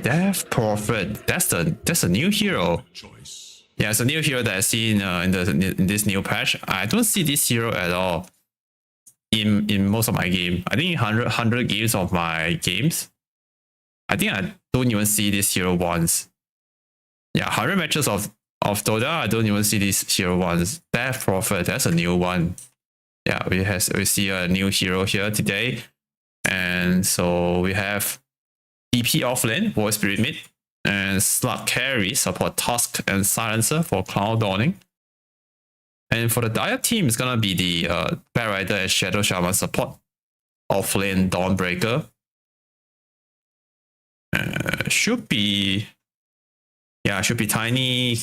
Death Prophet. That's a new hero. Yeah, it's a new hero that I see in this new patch. I don't see this hero at all in most of my game. I think 100 games of my games, I think I don't even see this hero once. Yeah, 100 matches of Dota, I don't even see this hero once. Death Prophet, that's a new one. Yeah, we see a new hero here today. And so we have DP offlane, Voice Spirit mid, and Slug carry, support Tusk and Silencer for Cloud Dawning. And for the Dire team, it's gonna be the Bat Rider and Shadow Shaman support, offlane Dawnbreaker. Should be Tiny,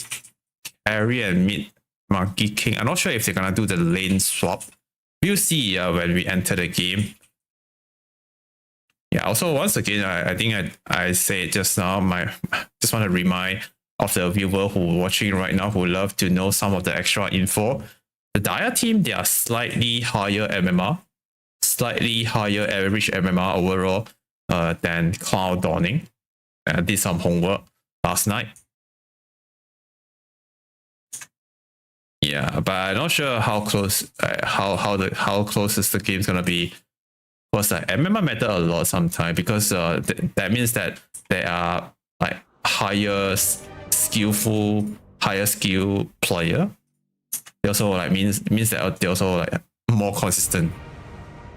Carry, and mid Monkey King. I'm not sure if they're gonna do the lane swap. We'll see when we enter the game. Yeah, also once again, I think I said just now, just want to remind of the viewer who watching right now who love to know some of the extra info. The Dire team, they are slightly higher MMR, slightly higher average MMR overall than Cloud Dawning. I did some homework last night. Yeah, but I'm not sure how close how close is the game's gonna be. Because like MMR matter a lot sometimes because that means that there are like higher skill player. They also like means that they're also like more consistent.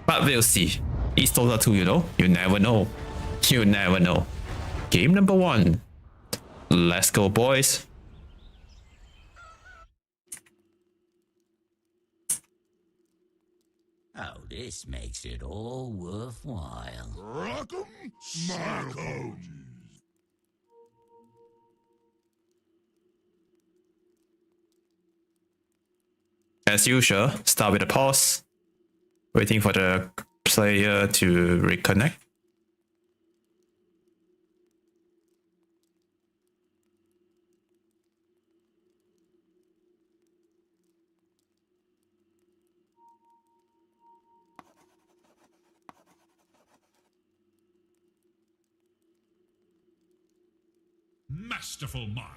But we'll see. It's Dota 2, you know? You never know. You never know. Game number 1. Let's go, boys. Oh, this makes it all worthwhile. Rock'em, sock'em. As usual, start with a pause. Waiting for the player to reconnect. Masterful mark.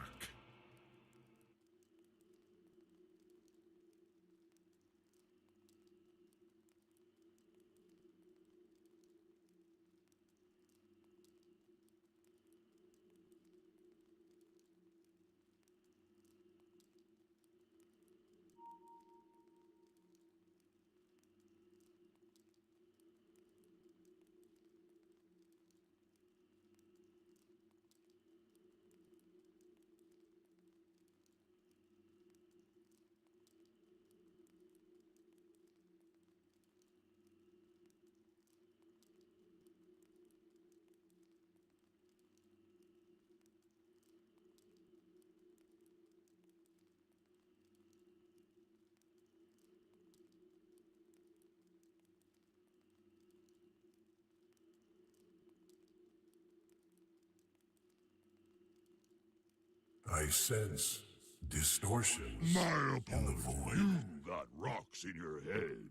I sense distortions My in the apologies. void. You got rocks in your head.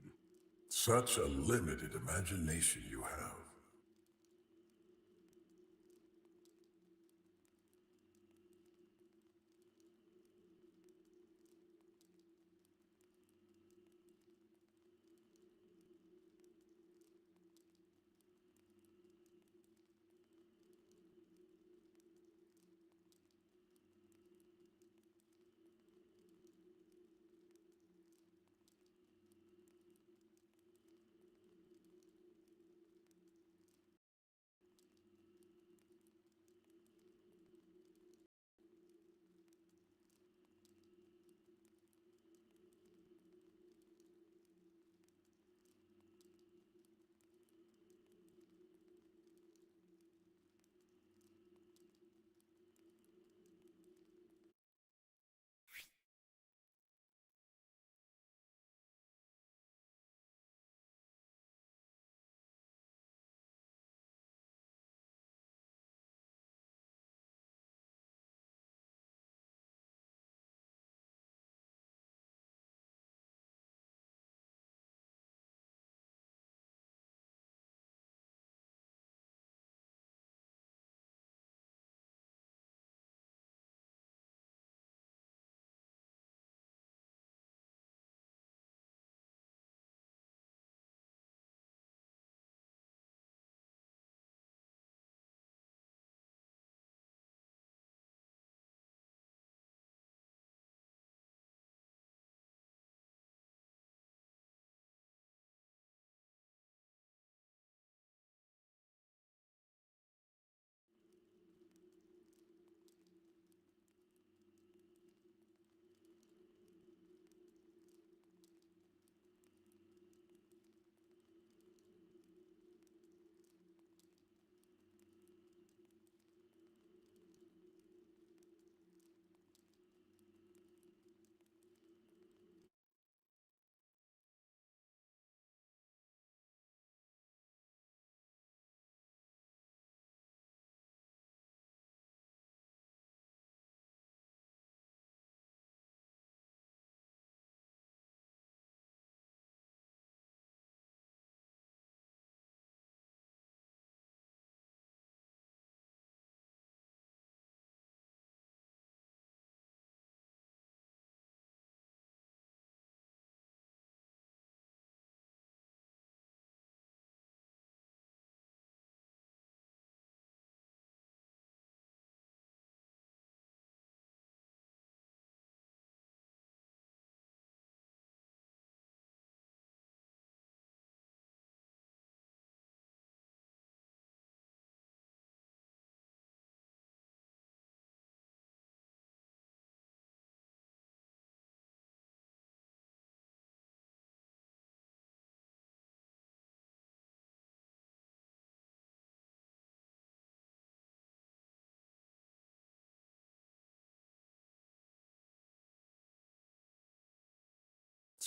Such a limited imagination you have.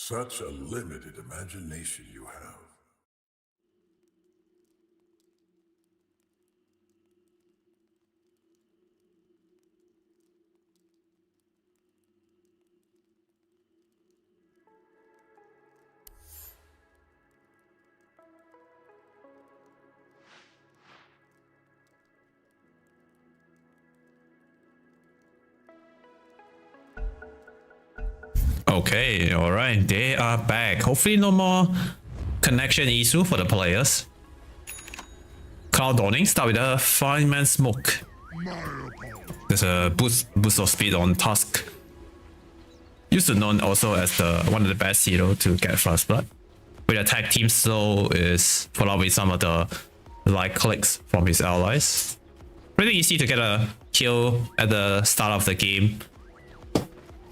Such a limited imagination you have. Okay, alright, they are back. Hopefully no more connection issue for the players. Cloud Dawning, start with a 5-man smoke. There's a boost of speed on Tusk. Used to known also as one of the best hero to get first blood. With attack team slow is followed with some of the light clicks from his allies. Really easy to get a kill at the start of the game.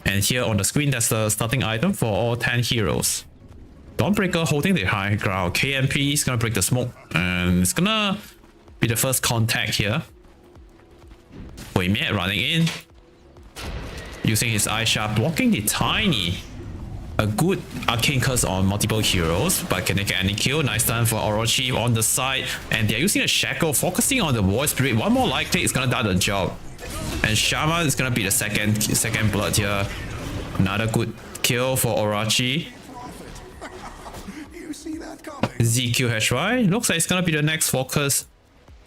And here on the screen, that's the starting item for all 10 heroes. Dawnbreaker holding the high ground. KMP is gonna break the smoke. And it's gonna be the first contact here. Wei Miet running in. Using his eye sharp, blocking the tiny. A good arcane curse on multiple heroes, but can they get any kill? Nice turn for Orochi on the side. And they're using a shackle, focusing on the Void Spirit. One more light click is gonna die the job. And Shama is gonna be the second blood here. Another good kill for Orochi. ZQHY looks like it's gonna be the next focus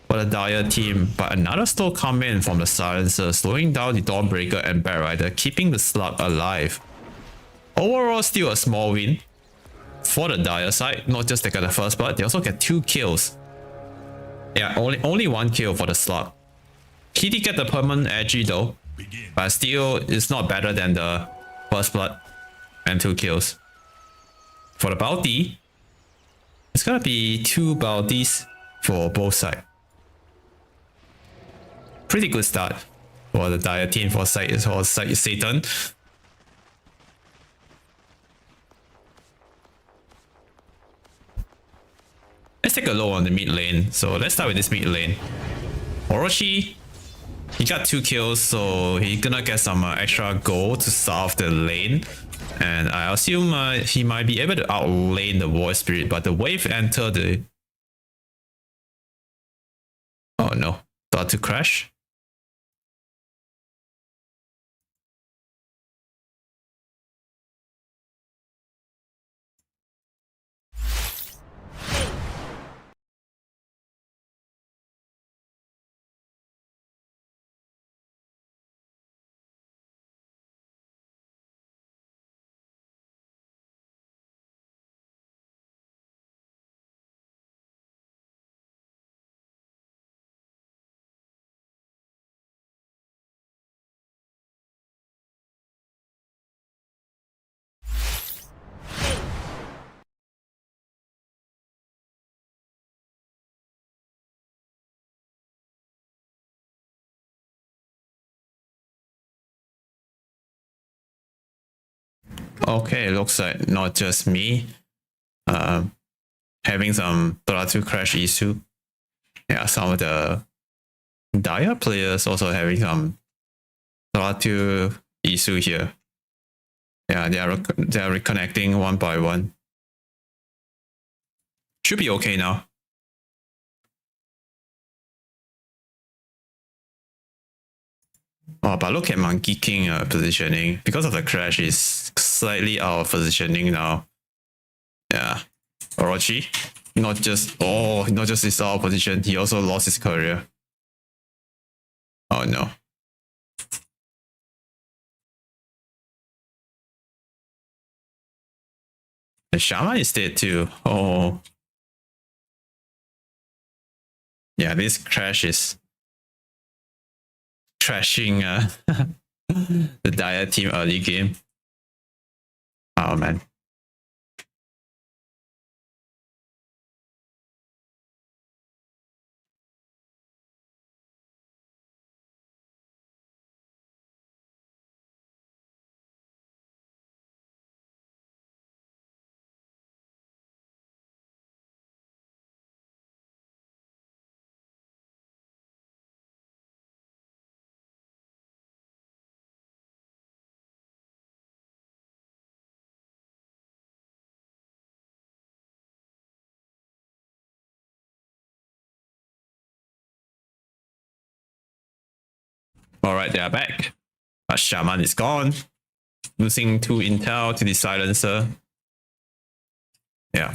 for the Dire team, but another slow come in from the silencer, slowing down the Dawnbreaker and Bat Rider, keeping the slug alive. Overall, still a small win for the Dire side. Not just they got the first blood, they also get 2 kills. Yeah, only 1 kill for the slug. He did get the permanent edgy though, but still it's not better than the first blood and 2 kills. For the bounty, it's gonna be 2 bounties for both sides. Pretty good start for the Dire team for Satan. Let's take a look on the mid lane. So let's start with this mid lane. Orochi, he got 2 kills, so he's gonna get some extra gold to start off the lane. And I assume he might be able to outlane the Void Spirit, but the wave entered the... Oh no, thought to crash. Okay, looks like not just me having some Dota2 crash issue. Yeah, some of the Dire players also having some Dota2 issue here. Yeah, they are reconnecting one by one. Should be okay now. Oh, but look at Monkey King positioning. Because of the crash, is slightly out of positioning now. Yeah. Orochi, not just his out of position, he also lost his career. Oh no. And Shama is dead too. Oh. Yeah, this crash is trashing the Dire team early game. Oh man. Alright, they are back. But Shaman is gone. Losing 2 intel to the silencer. Yeah.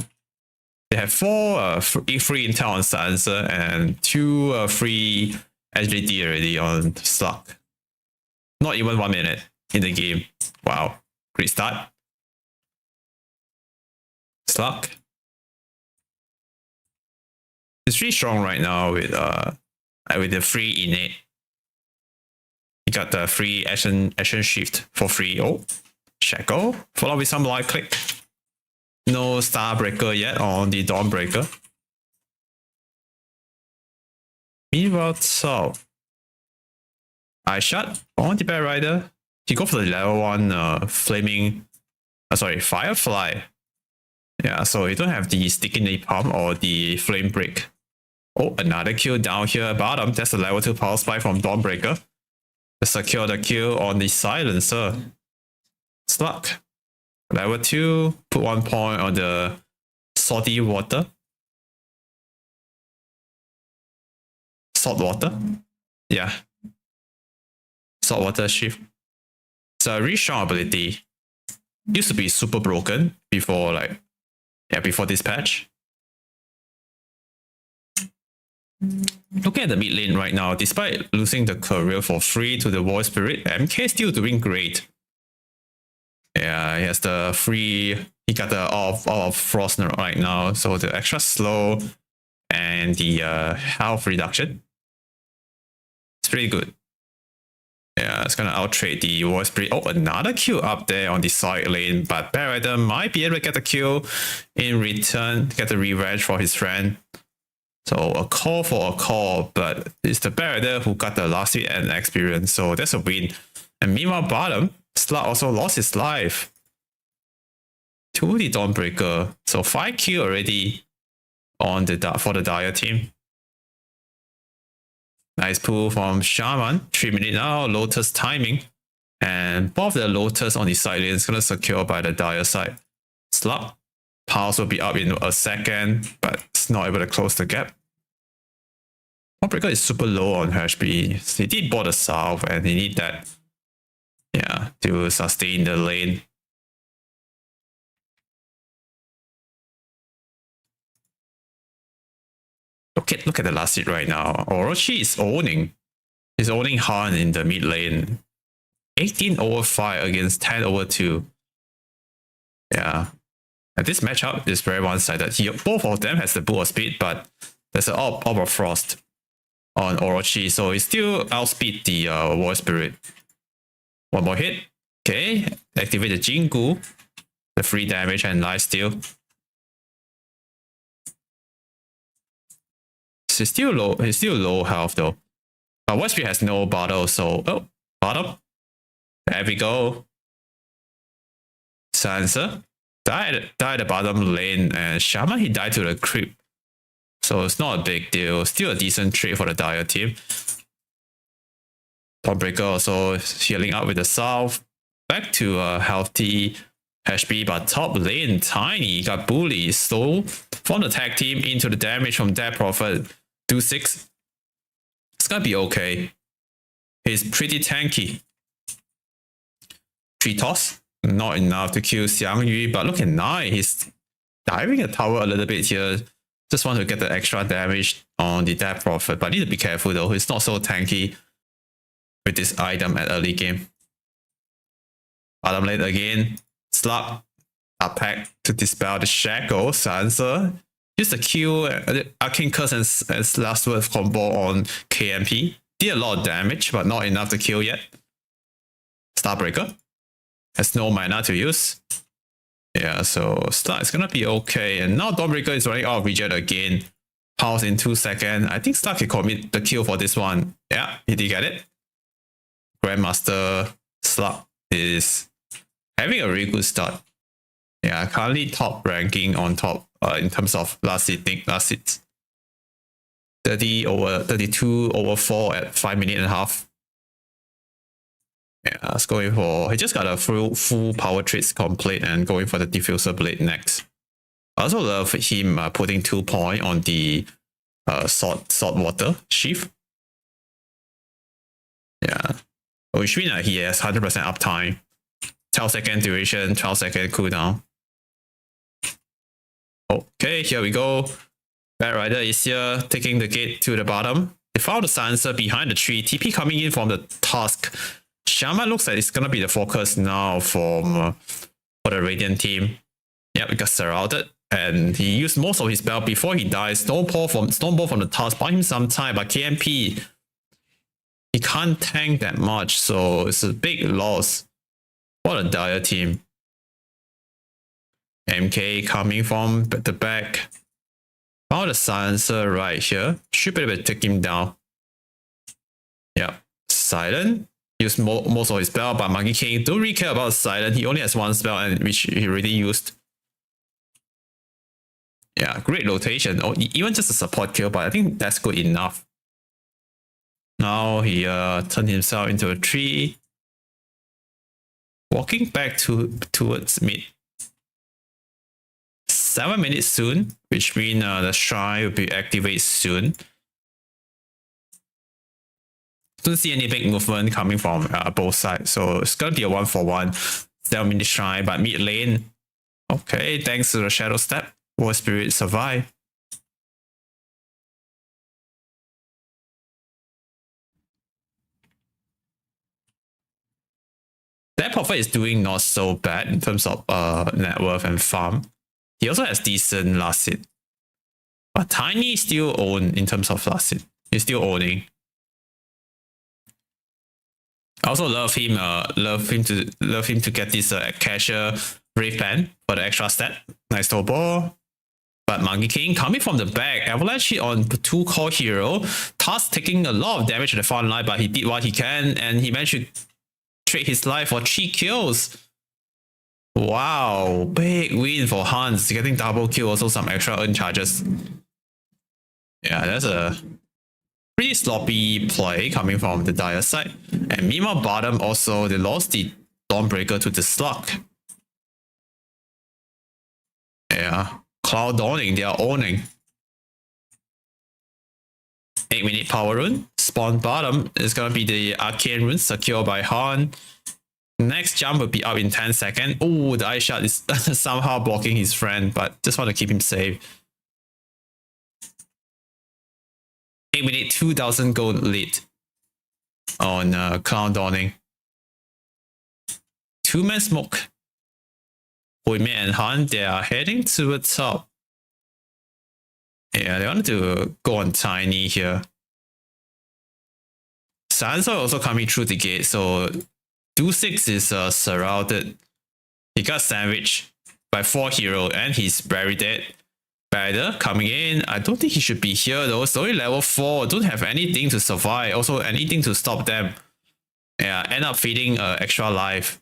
They have 4 free intel on silencer and 2 free SJD already on Slug. Not even 1 minute in the game. Wow. Great start. Slug. It's really strong right now with the free innate. You got the free action shift for free. Oh, Shackle. Followed with some light click. No Starbreaker yet on the Dawnbreaker. Meanwhile, so I shot on the Bear Rider. He go for the level 1 flaming. Firefly. Yeah, so you don't have the sticky napalm or the flame break. Oh, another kill down here bottom. That's a level 2 power spike from Dawnbreaker. To secure the kill on the silencer. Slug. Level 2, put 1 point on the salty water. Salt water? Yeah. Salt water shift. It's a really strong ability. Used to be super broken before before this patch. Looking at the mid lane right now, despite losing the career for free to the Void Spirit, MK still doing great. Yeah, he has the free. He got the all of Frost right now, so the extra slow and the health reduction. It's pretty good. Yeah, it's gonna outtrade the Void Spirit. Oh, another kill up there on the side lane, but Bear Rider might be able to get the kill in return, get the revenge for his friend. So a call for a call, but it's the Bear Rider who got the last hit and experience, so that's a win. And meanwhile, bottom, Slug also lost his life to the Dawnbreaker. So 5 kill already on for the Dire team. Nice pull from Shaman. 3 minutes now, Lotus timing. And both the Lotus on the side lane is going to secure by the Dire side. Slug. Pulse will be up in a second, but it's not able to close the gap. Dawnbreaker is super low on HP. He did bought a salve and he need that, yeah, to sustain the lane. Look at the last hit right now. Orochi is owning. He's owning Han in the mid lane. 18/5 against 10/2. Yeah. And this matchup is very one-sided. Both of them has the Bull of Speed, but there's an Orb of Frost on Orochi, so he still outspeed the Void Spirit. 1 more hit. Okay. Activate the Jingu. The free damage and lifesteal. He's still low health though. But Void Spirit has no bottle, so bottom. There we go. Sansa. Died the bottom lane, and Shaman he died to the creep. So it's not a big deal. Still a decent trade for the Dire team. Dawnbreaker also healing up with the South. Back to a healthy HP, but top lane Tiny got bullied. So from the tag team into the damage from that Prophet. Do 6. It's gonna be okay. He's pretty tanky. 3 toss. Not enough to kill Xiang Yu, but look at 9. He's diving a tower a little bit here. Just want to get the extra damage on the Death Prophet, but need to be careful though. He's not so tanky with this item at early game. Bottom lane again. Slug. Up pack to dispel the shackle. Sansa. Use the Q, Arcane Curse and Last Word combo on KMP. Did a lot of damage, but not enough to kill yet. Starbreaker. Has no mana to use. Yeah, so Slug is gonna be okay. And now Dawnbreaker is running out of regen again. Pulse in 2 seconds. I think Slug can commit the kill for this one. Yeah, he did get it. Grandmaster Slug is having a really good start. Yeah, currently top ranking on top in terms of last hits. 32/4 at 5 minutes and a half. Yeah, let's go for. He just got a full power trades complete and going for the diffuser blade next. I also love him putting 2 points on the salt water sheath. Yeah. Which means he has 100% uptime. 12-second duration, 12-second cooldown. Okay, here we go. Bad Rider is here, taking the gate to the bottom. They found the silencer behind the tree. TP coming in from the Tusk. Shaman looks like it's gonna be the focus now for the Radiant team. Yep, he got surrounded. And he used most of his spell before he dies. Snowball from the Tusk bought him some time, but KMP, he can't tank that much, so it's a big loss. What a dire team. MK coming from the back. Found the silencer right here. Should be able to take him down. Yep. Silent. Used most of his spell, but Monkey King don't really care about Silent. He only has one spell, and which he already used. Yeah, great rotation. Or even just a support kill, but I think that's good enough. Now he turned himself into a tree. Walking back towards mid. 7 minutes soon, which means the shrine will be activated soon. Don't see any big movement coming from both sides, so it's gonna be a 1-for-1. 7 minute shrine, but mid lane. Okay, thanks to the Shadow Step, War Spirit survive. That Prophet is doing not so bad in terms of net worth and farm. He also has decent last hit. But Tiny still own in terms of last hit. He's still owning. I also love him to get this Casher Brave Pen for the extra stat. Nice throw ball. But Monkey King coming from the back. Avalanche hit on 2 core hero. Tusk taking a lot of damage at the front line, but he did what he can and he managed to trade his life for 3 kills. Wow, big win for Hans. Getting double kill, also some extra earn charges. Yeah, that's a pretty sloppy play coming from the Dire side. And meanwhile, bottom also, they lost the Dawnbreaker to the Slug. Yeah, Cloud Dawning, they are owning. 8 minute power rune. Spawn bottom is gonna be the Arcane rune secured by Han. Next jump will be up in 10 seconds. Oh, the ice shot is somehow blocking his friend, but just want to keep him safe. 8 minute 2000 gold lead on Cloud Dawning. 2-man smoke. Huime and Han, they are heading to the top. Yeah, they wanted to go on Tiny here. Sansa also coming through the gate, so 2-6 is surrounded. He got sandwiched by 4 hero and he's very dead. Rider coming in. I don't think he should be here though. It's only level 4. Don't have anything to survive. Also anything to stop them. Yeah, end up feeding extra life.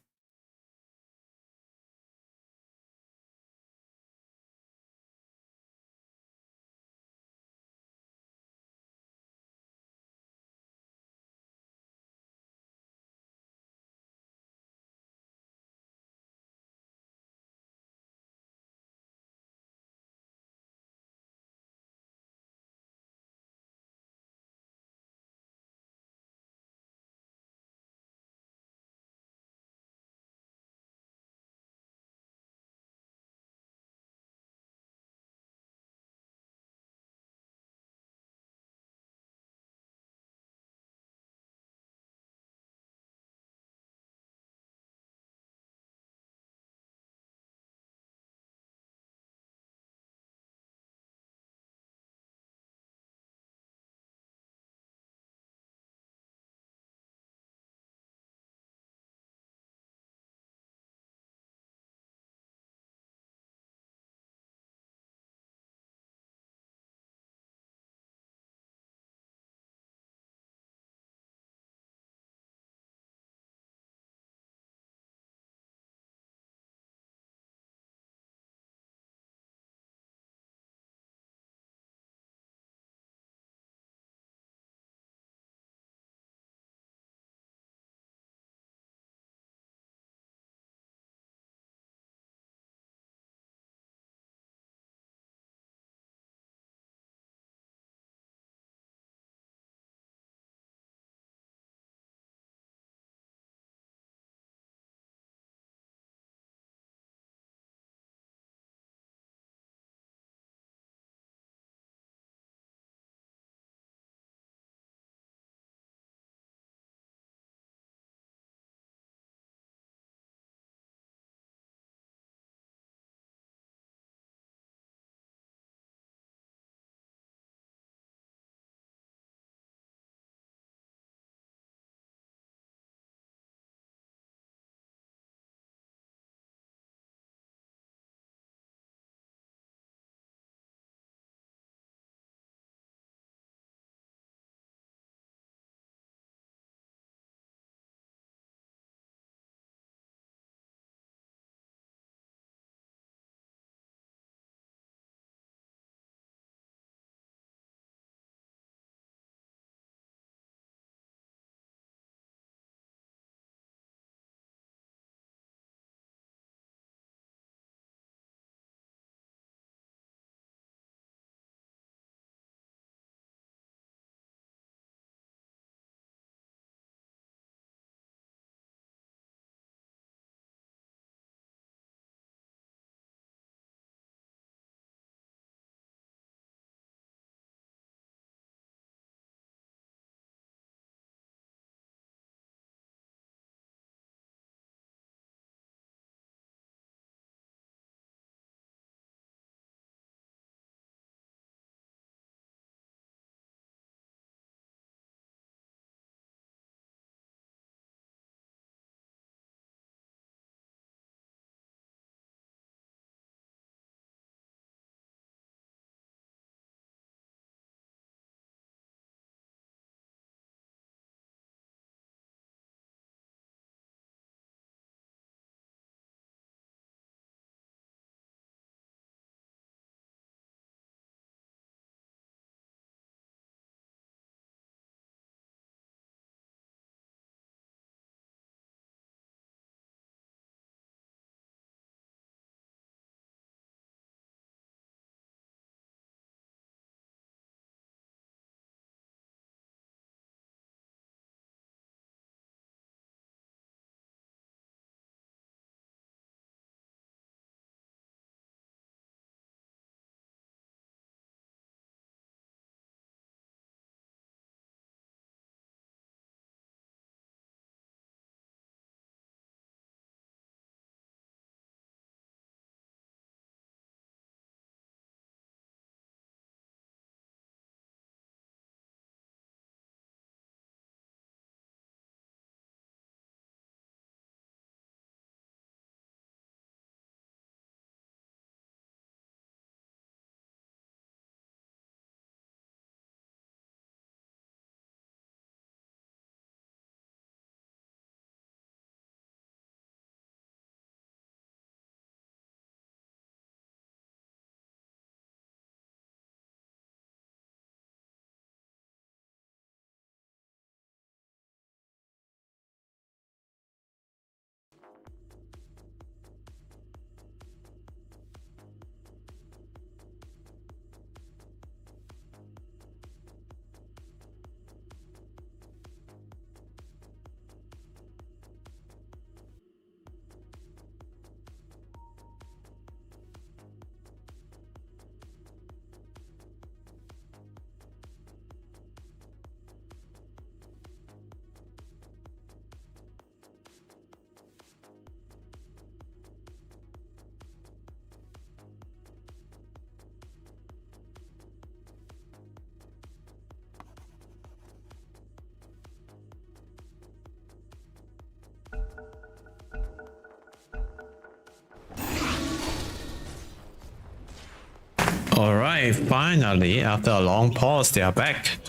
Alright, finally, after a long pause, they are back.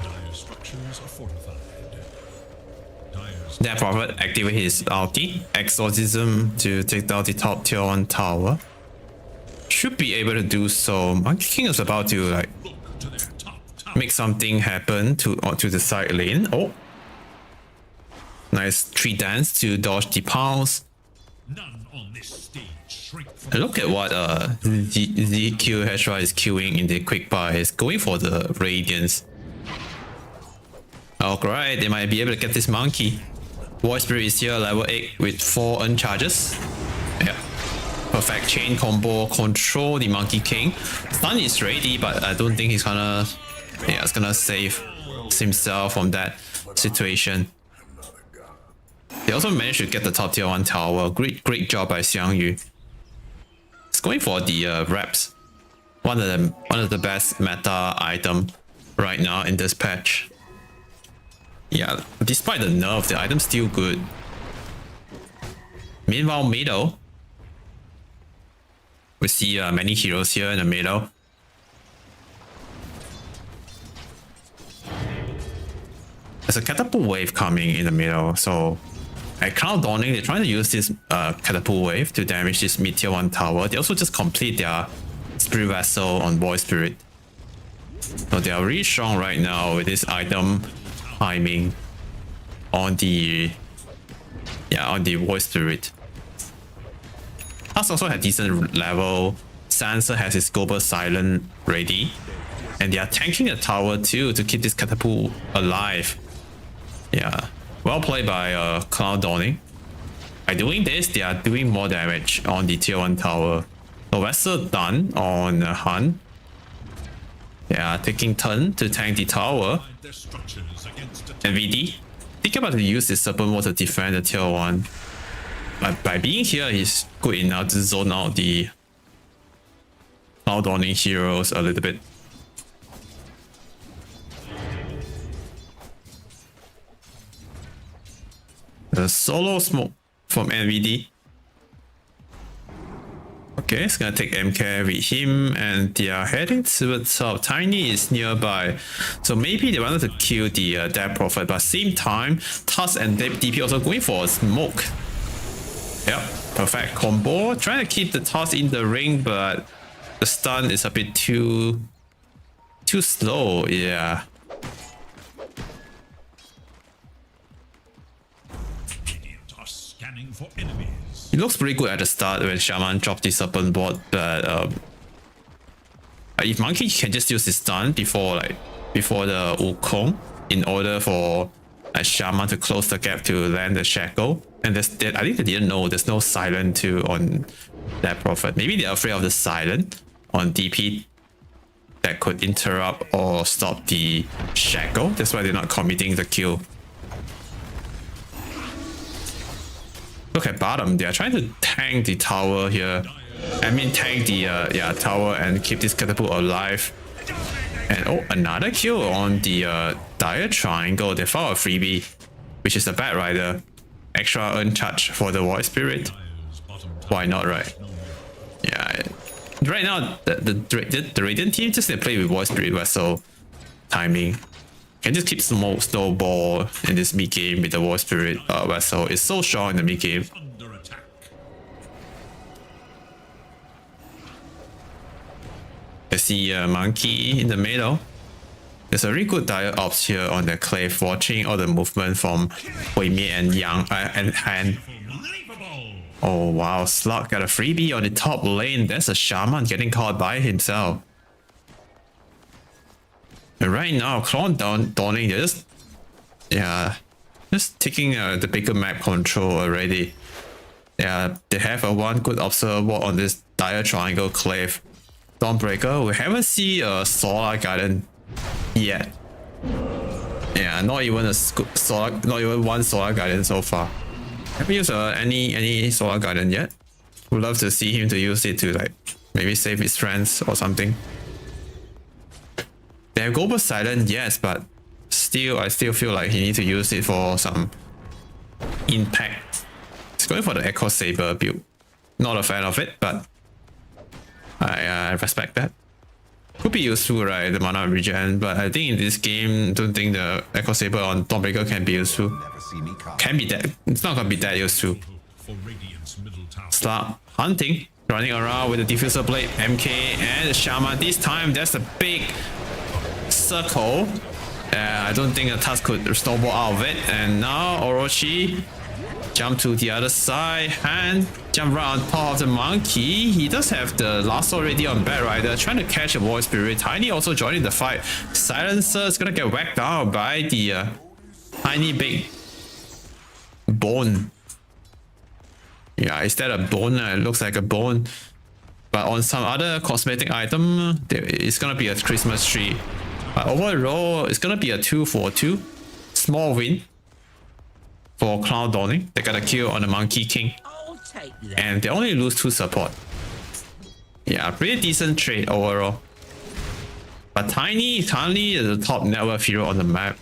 Dire structures are fortified. Dire's That Prophet activate his ulti, Exorcism, to take down the top tier 1 tower. Should be able to do so. Monkey King is about to like look to their top tower. make something happen to the side lane. Oh, nice tree dance to dodge the pulse. None on this stage shrink from And look at what ZQ Heshra is queuing in the quick buy. He's going for the Radiance. Alright, they might be able to get this monkey. Void Spirit is here, level 8 with 4 uncharges. Yeah. Perfect chain combo, control the Monkey King. Stun is ready, but I don't think he's gonna... Yeah, it's gonna save himself from that situation. They also managed to get the top tier 1 tower. Great job by Xiangyu. It's going for the reps. One of the best meta item right now in this patch. Yeah, despite the nerf, the item's still good. Meanwhile, middle. We see many heroes here in the middle. There's a catapult wave coming in the middle, so at Cloud Dawning, they're trying to use this catapult wave to damage this mid tier 1 tower. They also just complete their Spirit Vessel on Void Spirit. So they are really strong right now with this item timing on the Void Spirit. Us also had decent level. Sansa has his global silent ready, and they are tanking the tower too to keep this catapult alive. Yeah, well played by Cloud Dawning. By doing this, they are doing more damage on the tier 1 tower. The vessel done on Han. They are taking turn to tank the tower. their structures against attack. And VD, think about to use his Serpent Ward to defend the tier 1. But by being here, he's good enough to zone out the Cloud Dawning heroes a little bit. The solo smoke from NVD. Okay, it's gonna take MK with him, and they are heading towards top. Tiny is nearby, so maybe they wanted to kill the Dead Prophet, but same time, Tusk and DP also going for a smoke. Yep, perfect combo. Trying to keep the Tusk in the ring, but the stun is a bit too slow. Yeah. Radiant are scanning for enemies. It looks pretty good at the start when Shaman dropped the Serpent Ward, but if Monkey can just use his stun before the Wukong in order for Shaman to close the gap to land the Shackle. And I think they didn't know there's no silent too on that Prophet. Maybe they're afraid of the silent on DP that could interrupt or stop the Shackle. That's why they're not committing the kill. Look at bottom, they are trying to tank the tower here. I mean tank the tower and keep this catapult alive. And oh, another kill on the Dire Triangle. They found a freebie, which is a Bat Rider. Extra uncharge for the Void Spirit. Why not, right? Yeah. Right now, the Radiant team just they play with Void Spirit Vessel timing. Can just keep snowball in this mid game with the Void Spirit Vessel. It's so strong in the mid game. Under attack. I see a Monkey in the middle. There's a really good dire ops here on the cliff, watching all the movement from Huimie and Yang and Han. Unbelievable. Oh wow, Slug got a freebie on the top lane. There's a Shaman getting caught by himself. And right now, Clone Dawning, they're just taking the bigger map control already. Yeah, they have a one good observer on this Dire Triangle cliff. Dawnbreaker, we haven't seen a Solar Garden yet. Yeah, not even one Solar Garden so far. Haven't used any Solar Garden yet. Would love to see him to use it to like maybe save his friends or something. They have Global Silent, yes, but I still feel like he needs to use it for some impact. He's going for the Echo Saber build. Not a fan of it, but I respect that. Could be useful, right? The mana regen, but I think in this game, don't think the Echo Saber on Dawnbreaker can be useful. Can be that. It's not gonna be that useful. For Radiant's middle tower. Start hunting, running around with the Diffuser Blade, MK, and the Shaman. This time, there's a big circle. I don't think a Tusk could snowball out of it. And now Orochi jump to the other side and jump right on top of the monkey. He does have the lasso already on Bat Rider, trying to catch a Void Spirit. Tiny also joining the fight. Silencer is gonna get whacked down by the tiny big bone. Yeah, is that a bone? It looks like a bone. But on some other cosmetic item, it's gonna be a Christmas tree. But overall, it's gonna be a 2-4-2. Small win for Cloud Dawning. They got a kill on the Monkey King. I'll take that. And they only lose 2 support. Yeah, pretty decent trade overall. But Tiny currently is the top net worth hero on the map.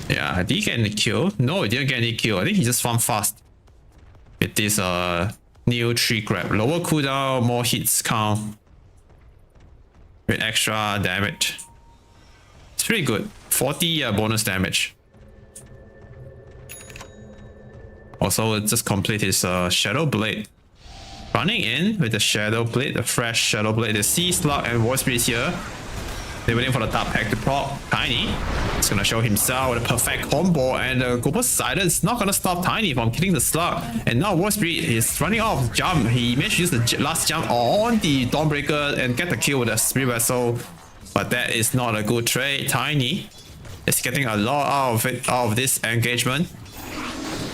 Yeah, did he get any kill? No, he didn't get any kill. I think he just farmed fast. With this new tree grab. Lower cooldown, more hits count. With extra damage. It's pretty good. 40 bonus damage. Also, just complete his Shadow Blade. Running in with the Shadow Blade, the fresh Shadow Blade, the Sea Slug and Void Spirit here. They're waiting for the top pack to proc. Tiny is gonna show himself with a perfect combo, and the Global Silence is not gonna stop Tiny from killing the Slug. And now Void Spirit is running off jump. He managed to use the last jump on the Dawnbreaker and get the kill with the Spirit Vessel. But that is not a good trade. Tiny is getting a lot out of this engagement.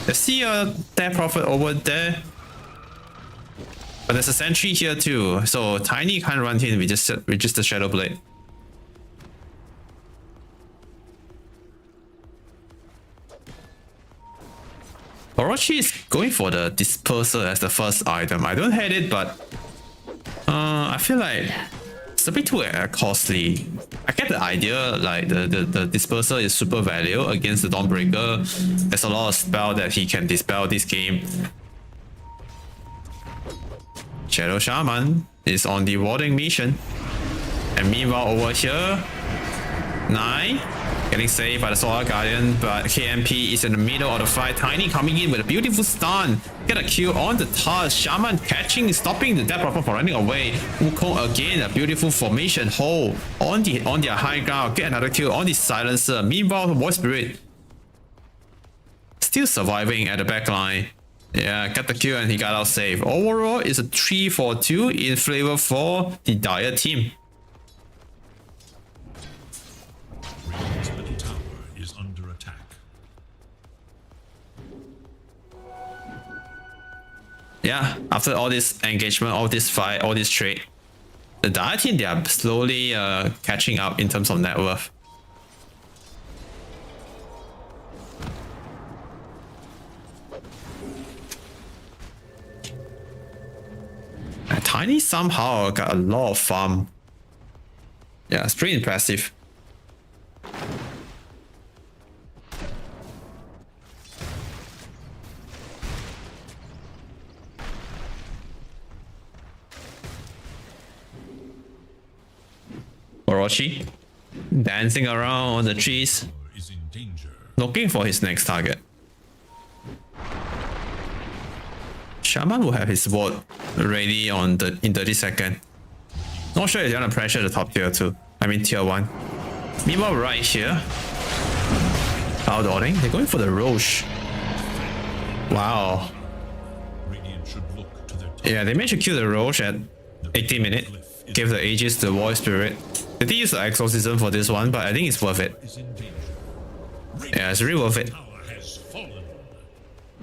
Let's see a dead prophet over there. But there's a sentry here too, so Tiny can't run in with just the Shadow Blade. Orochi is going for the Disperser as the first item. I don't hate it, but I feel like it's a bit too costly. I get the idea, like the Disperser is super value against the Dawnbreaker. There's a lot of spell that he can dispel this game. Shadow Shaman is on the warding mission. And meanwhile over here, 9 getting saved by the Solar Guardian, but KMP is in the middle of the fight. Tiny coming in with a beautiful stun. Get a kill on the Tusk. Shaman catching, stopping the Death Prophet from running away. Wukong again, a beautiful formation hold on their high ground. Get another kill on the Silencer. Meanwhile, the Void Spirit still surviving at the back line. Yeah, got the kill and he got out safe. Overall, it's a 3-4-2 in favor for the Dire team. Radiant's middle tower is under attack. Yeah, after all this engagement, all this fight, all this trade, the Dire team, they are slowly catching up in terms of net worth. And Tiny somehow got a lot of farm. Yeah, it's pretty impressive. Orochi dancing around on the trees, Is in danger. looking for his next target. Shaman will have his ward ready in 30 seconds. Not sure if they're gonna pressure the top tier 2. I mean tier 1. Meanwhile, right here, Cloud Dawning, they're going for the Roche. Wow. Radiant should look to their top. Yeah, they managed to kill the Roche at 80 minutes. Give the Aegis to Void Spirit. They did use the Exorcism for this one, but I think it's worth it. Is in danger. Yeah, it's really worth it. Tower has fallen.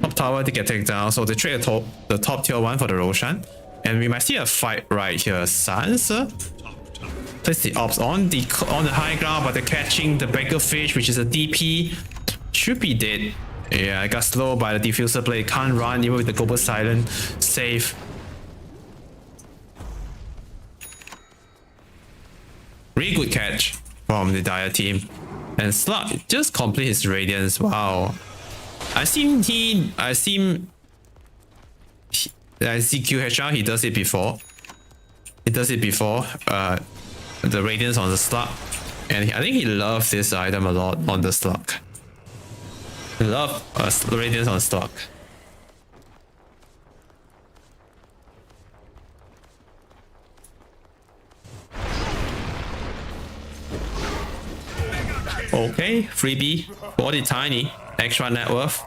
Top tower to get taken down, so they trade the top tier 1 for the Roshan. And we might see a fight right here. Sansa Top tower. place the ops on the high ground, but they're catching the Beggarfish, which is a DP. Should be dead. Yeah, I got slowed by the Diffuser Blade. Can't run even with the Global Silent. Safe. Really good catch from the Dire team. And Slug just complete his Radiance. Wow. I seem he CQHR, he does it before. He does it before. The Radiance on the slug. And I think he loves this item a lot on the slug. He loves Radiance on slug. Okay, freebie, body tiny, extra net worth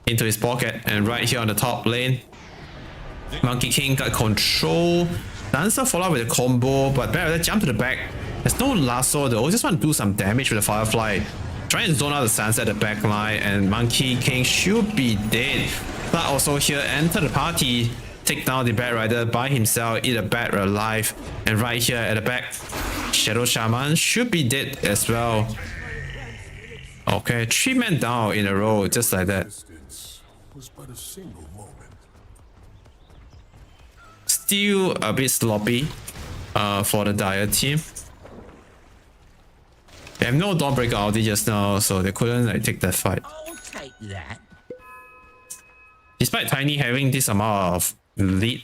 into his pocket, and right here on the top lane, Monkey King got control. Dancer follow up with a combo, but better jump to the back. There's no lasso though, just want to do some damage with the Firefly. Trying to zone out the Sunset at the back line, and Monkey King should be dead. But also here, enter the party, take down the Bat Rider by himself, eat a Bat alive, and right here at the back, Shadow Shaman should be dead as well. Okay, 3 men down in a row, just like that. Distance was but a single moment. Still a bit sloppy for the Dire team. They have no Dawnbreaker ulti just now, so they couldn't like take that fight. I'll take that. Despite Tiny having this amount of lead,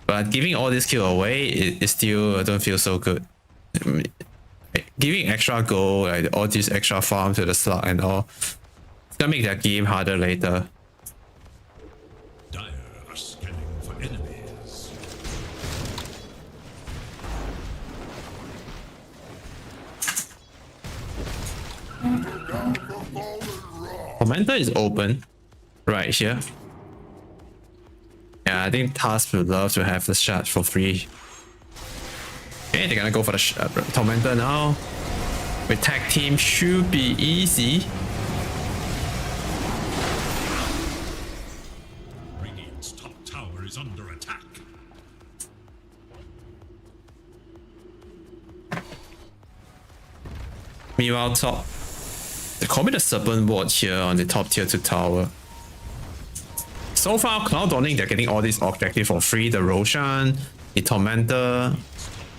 but giving all this kill away, it still don't feel so good. Giving extra gold, like all this extra farm to the slug and all, it's gonna make that game harder later. Dire are scanning for enemies. Tormentor is open right here. Yeah, I think Task would love to have the shot for free. Okay, they're gonna go for the Tormentor now. With tag team should be easy. Radiant's top tower is under attack. Meanwhile, top. They call me the Serpent Ward here on the top tier 2 tower. So far, Cloud Dawning, they're getting all these objectives for free. The Roshan, the Tormentor,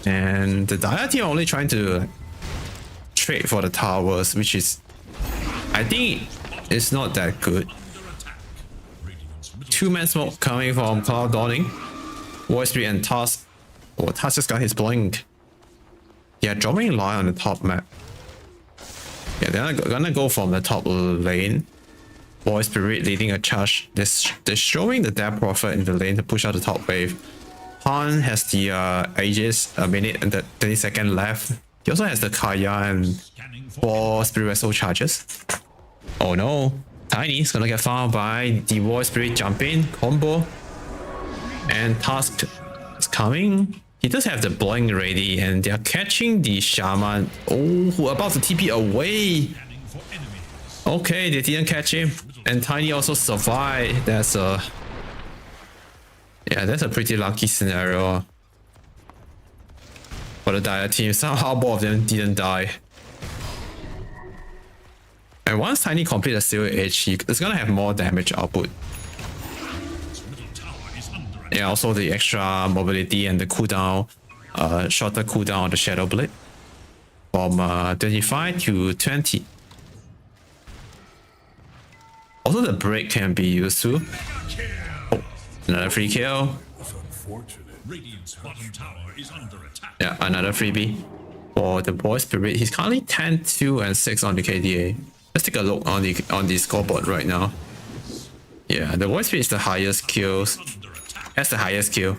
and the Dire team are only trying to trade for the towers, which is, I think, it's not that good. Radiant's middle 2-man smoke coming from Cloud Dawning. Voice Spirit and Tusk. Oh, Tusk just got his blink. Yeah, dropping line on the top map. Yeah, they're gonna go from the top lane. Voice Spirit leading a charge. They're showing the Death Prophet in the lane to push out the top wave. Han has the Aegis, a minute and 30 seconds left. He also has the Kaya and scanning for 4 Spirit Vessel charges. Oh no, Tiny is gonna get found by the Voice Spirit jump in combo. And Tusk is coming. He does have the blink ready, and they are catching the Shaman. Oh, who are about to TP away. scanning for enemies. Okay, they didn't catch him. And Tiny also survived. That's a pretty lucky scenario for the Dire team. Somehow both of them didn't die. And once Tiny completes a Silver Edge, it's gonna have more damage output. Its middle tower is under attack. Yeah, also the extra mobility and the cooldown, shorter cooldown on the Shadow Blade from 25 to 20. Also, the break can be used too. Oh, another free kill. It's unfortunate. Radiant's bottom tower is under attack. Yeah, another freebie for the Voice Spirit. He's currently 10, 2, and 6 on the KDA. Let's take a look on the scoreboard right now. Yeah, the Voice Spirit is the highest kills. Under attack. That's the highest kill.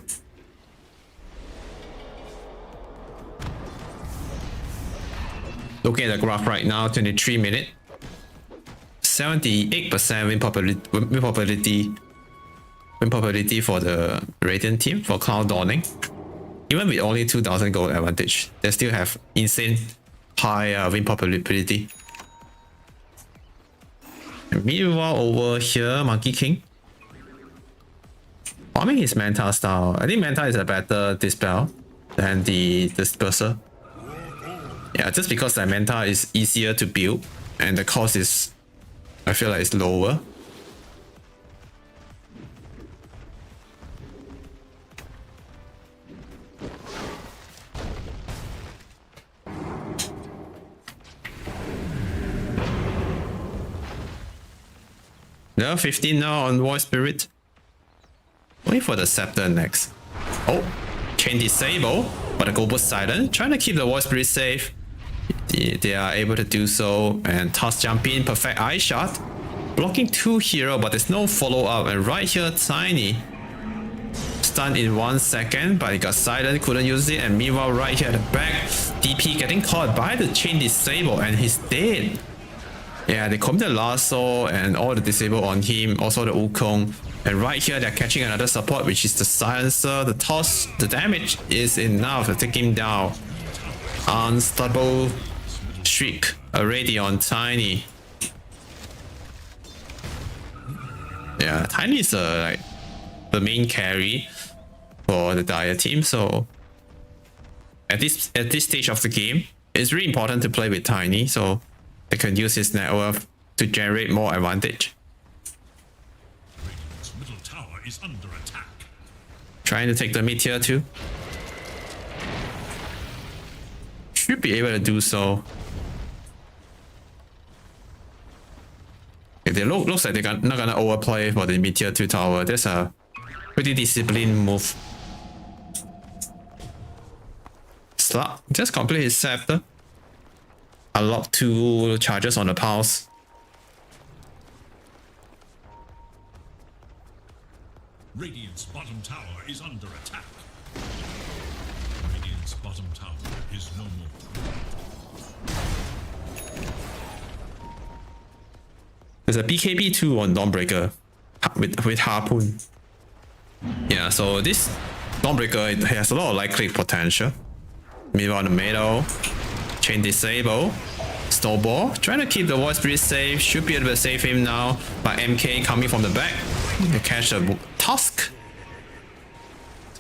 Looking at the graph right now, 23 minutes. 78% win probability for the Radiant team for Cloud Dawning. Even with only 2000 gold advantage, they still have insane high win probability. And meanwhile, over here, Monkey King farming his Manta style. I think Manta is a better dispel than the Disperser. Yeah, just because the Manta is easier to build and the cost is, I feel like it's lower. Level 15 now on Voice Spirit. going for the scepter next. Oh, chain disable, but the global silent, trying to keep the voice pretty safe. They are able to do so, and toss jump in, perfect eye shot. Blocking 2 hero, but there's no follow up, and right here, Tiny. Stunned in 1 second, but he got silent, couldn't use it, and meanwhile right here at the back, DP getting caught by the chain disable, and he's dead. Yeah, they committed lasso and all the disable on him, also the Wukong. And right here, they're catching another support, which is the silencer. The toss, the damage is enough to take him down. Unstoppable streak already on Tiny. Yeah, Tiny is like the main carry for the Dire team. So at this stage of the game, it's really important to play with Tiny, so they can use his network to generate more advantage. Radiant's middle tower is under attack. Trying to take the mid tier too. Should be able to do so. Okay, they looks like they're not gonna overplay for the mid tier 2 tower. That's a pretty disciplined move. Slug just complete his scepter. Unlock 2 charges on the pulse. Radiant's bottom tower is under attack. Radiant's bottom tower is no more. There's a BKB 2 on Dawnbreaker with Harpoon. Yeah, so this Dawnbreaker, it has a lot of light click potential. Meanwhile, the middle, chain disable, snowball, trying to keep the voice pretty safe. Should be able to save him now. But MK coming from the back, they catch the Tusk.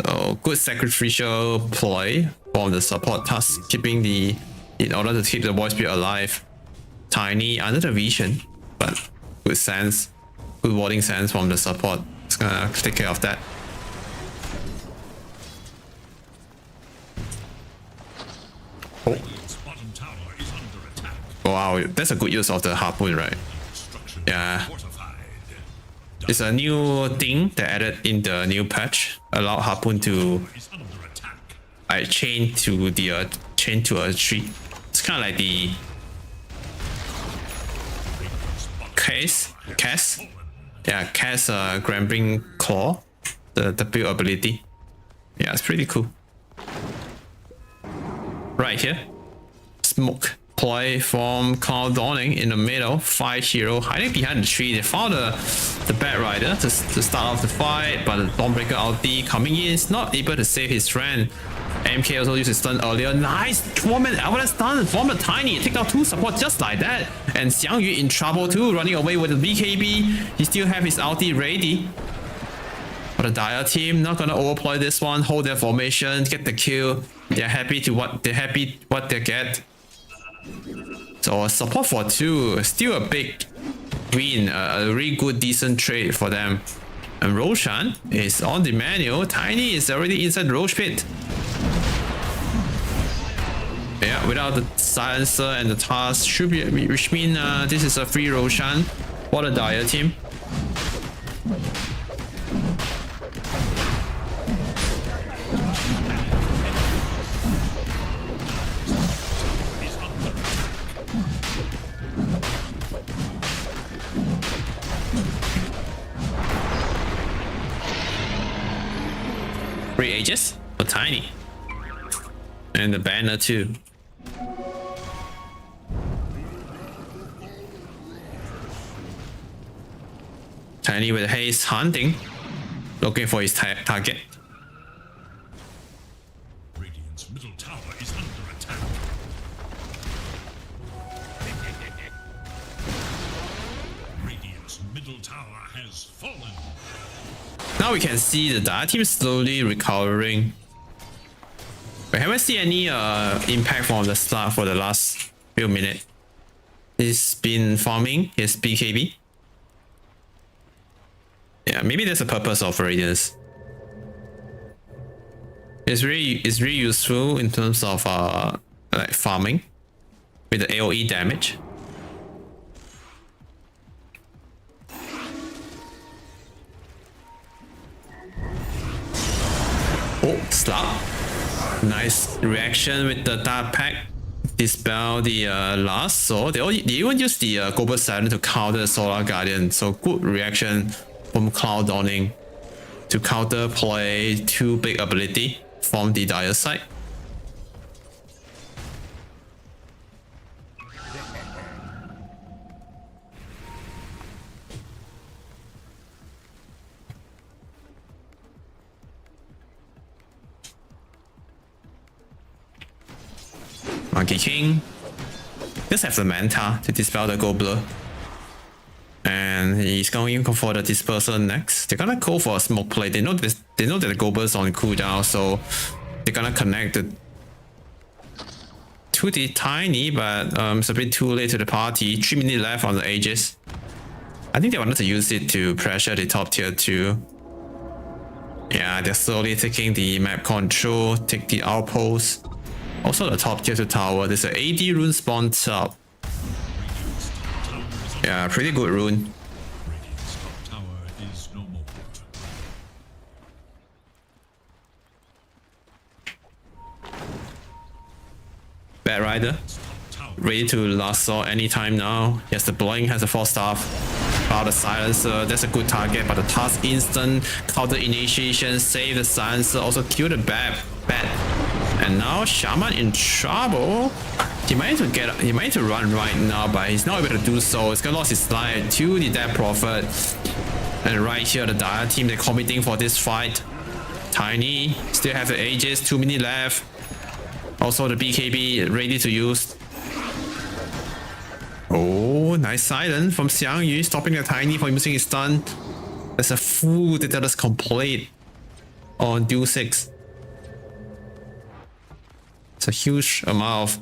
So good sacrificial play from the support Tusk, keeping the in order to keep the voice speed alive. Tiny under the vision, but good sense, good warding sense from the support. It's gonna take care of that. Oh. Radiant's bottom tower is under attack. Wow, that's a good use of the Harpoon, right? Structure Yeah. fortified. It's a new thing that added in the new patch. Allow Harpoon to Is under attack. chain to a tree. It's kind of like the Cass. Yeah, Cass Grappling Claw, the build ability. Yeah, it's pretty cool. Right here, smoke play from Cloud Dawning in the middle. 5 hero hiding behind the tree. They found the Bat Rider to start off the fight, but the Dawnbreaker ulti coming in is not able to save his friend. MK also used his stun earlier. Nice 4-man avalanche stun from the Tiny. Take out 2 support just like that. And Xiangyu in trouble too, running away with the BKB. He still have his ulti ready. But the Dire team not gonna overplay this one. Hold their formation, get the kill. They're happy what they get. So support for 2, still a big win, a really good decent trade for them. And Roshan is on the manual. Tiny is already inside Roche Pit. Yeah, without the silencer and the task, should be, which means this is a free Roshan for the Dire team. Free Aegis for Tiny. And the banner too. Tiny with haste hunting, looking for his target. Radiant's middle tower is under attack. Radiant's middle tower has fallen. Now we can see the Dire team slowly recovering. We haven't seen any impact from the start for the last few minutes. He's been farming his BKB. Yeah, maybe that's the purpose of Radiance. It's really useful in terms of like farming with the AoE damage. Oh, slap. Nice reaction with the dark pack. Dispel the last soul. They even use the Global Siren to counter the Solar Guardian. So good reaction from Cloud Dawning to counter play 2 big ability from the Dire side. Monkey King just have the Manta to dispel the Gobbler. And he's going for the Dispersal next. They're gonna go for a smoke play. They know that the Gobbler's on cooldown, so they're gonna connect it to the Tiny, but it's a bit too late to the party. 3 minutes left on the Aegis. I think they wanted to use it to pressure the top tier 2. Yeah, they're slowly taking the map control, take the outpost. Also the top tier 2 tower. There's an AD rune spawned up. Yeah, pretty good rune. Radiant's top tower is no more. Bad Rider. Ready to lasso anytime now. Yes, the Blowing has a 4 staff. About the Silencer, that's a good target, but the task instant, counter initiation, save the Silencer, also kill the bat. And now Shaman in trouble. He might need to run right now, but he's not able to do so. He's gonna lose his life to the Dead Prophet. And right here, the Dire team, they're committing for this fight. Tiny still have the Aegis, 2 minutes left. Also the BKB ready to use. Oh, nice silence from Xiangyu, stopping the Tiny from using his stun. That's a full Daedalus complete on Duel 6. It's a huge amount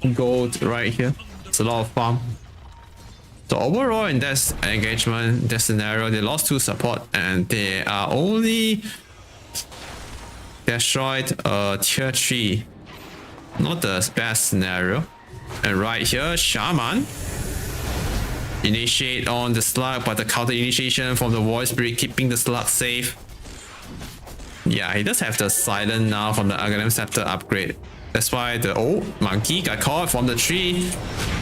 of gold right here. It's a lot of farm. So overall in this engagement, this scenario, they lost 2 support and they are only destroyed tier 3. Not the best scenario. And right here, Shaman initiate on the slug, but the counter initiation from the Void Spirit keeping the slug safe. Yeah, he does have the silent now from the Aghanim Scepter upgrade. That's why the monkey got caught from the tree.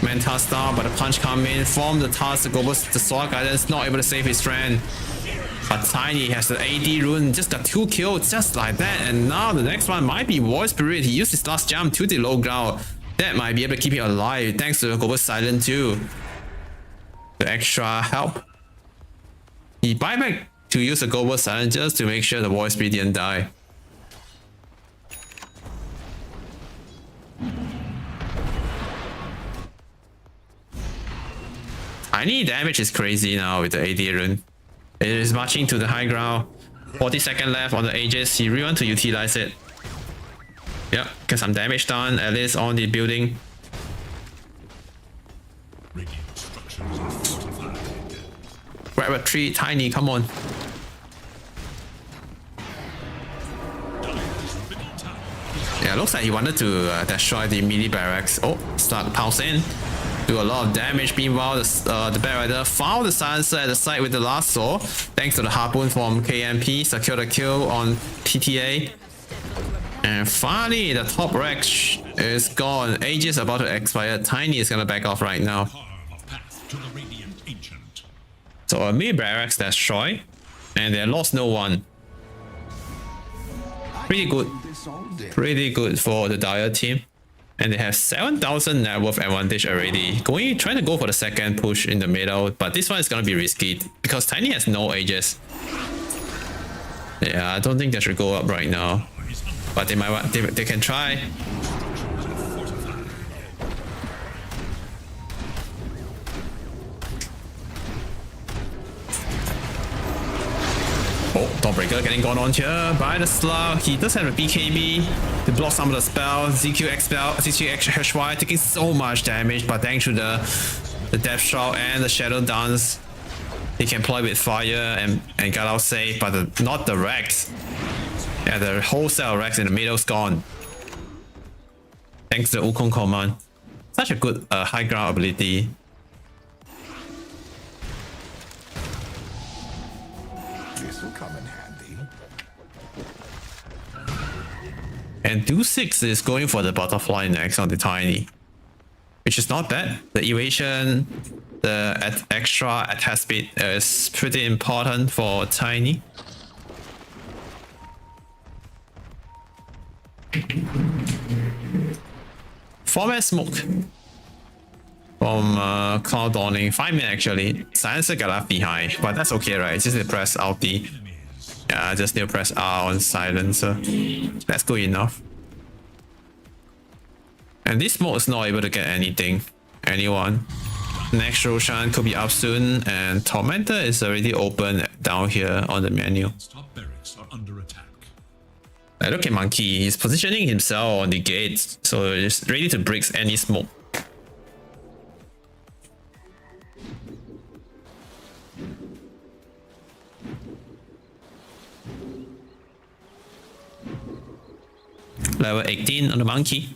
Manta star, but the punch come in from the task. The Solar Guidance not able to save his friend. But Tiny has the AD rune, just got 2 kills just like that. And now the next one might be Void Spirit. He used his last jump to the low ground. That might be able to keep him alive thanks to the Global Silent too. The extra help. He buy back to use the Global Silent just to make sure the Void Spirit didn't die. Tiny damage is crazy now with the AD rune. It is marching to the high ground. 40 seconds left on the Aegis. He really want to utilize it. Yep, get some damage done, at least on the building. Radiant structures are fortified. Grab a tree, Tiny, come on. Yeah, looks like he wanted to destroy the melee barracks. Oh, start pounce in. Do a lot of damage. Meanwhile, the Bad Rider found the Silencer at the site with the last soul. Thanks to the Harpoon from KMP, secure the kill on PTA. And finally, the top rack is gone. Aegis about to expire. Tiny is gonna back off right now. So a melee barracks destroyed, and they lost no one. Pretty good for the Dire team. And they have 7,000 net worth advantage already. Trying to go for the second push in the middle, but this one is gonna be risky because Tiny has no Aegis. Yeah, I don't think they should go up right now, but they can try. Oh, Dawnbreaker getting gone on here by the slug. He does have a BKB to block some of the spell. ZQ HY taking so much damage, but thanks to the Death Shroud and the Shadow Dance, he can play with fire and get out safe, but not the Rex. Yeah, the wholesale Rex in the middle is gone. Thanks to Wukong command. Such a good high ground ability. And Do6 is going for the butterfly next on the Tiny, which is not bad. The evasion, the extra attack speed is pretty important for Tiny. Format smoke from Cloud Dawning. 5 minutes actually. Silencer got left behind, but that's okay, right? Just need to press Alt D. Yeah, just need to press R on Silencer. That's good enough. And this smoke is not able to get anyone. Next Roshan could be up soon, and Tormentor is already open down here on the menu. Top barracks are under attack. Look at Monkey, he's positioning himself on the gates, so he's ready to break any smoke. Level 18 on the Monkey.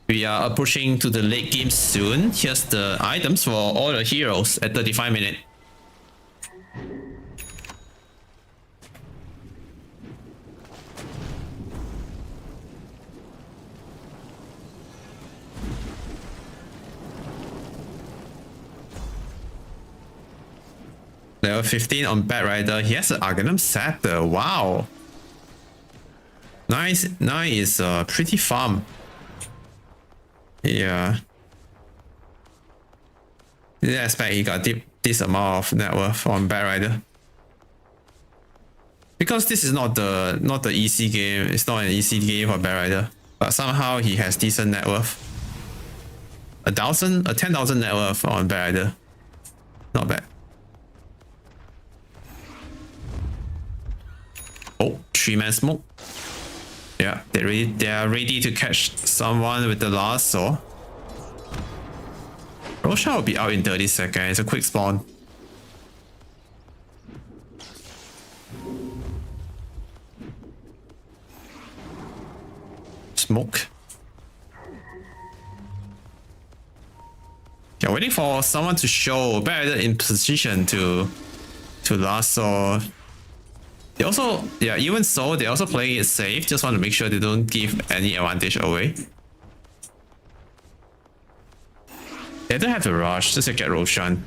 We are approaching to the late game soon. Here's the items for all the heroes at 35 minutes. Level 15 on Bat Rider. He has an Arcanum Scepter. Wow. Nice. 9 is pretty farm. Yeah. Didn't expect he got this amount of net worth on Bat Rider. Because this is not the easy game. It's not an easy game for Bat Rider. But somehow he has decent net worth. 10,000 net worth on Bat Rider. Not bad. Oh, 3-man smoke. Yeah, they are ready to catch someone with the lasso. Roshan will be out in 30 seconds. It's a quick spawn. Smoke. Yeah, waiting for someone to show better in position to lasso. They also, yeah, even so, they also playing it safe. Just want to make sure they don't give any advantage away. They don't have to rush, just to get Roshan.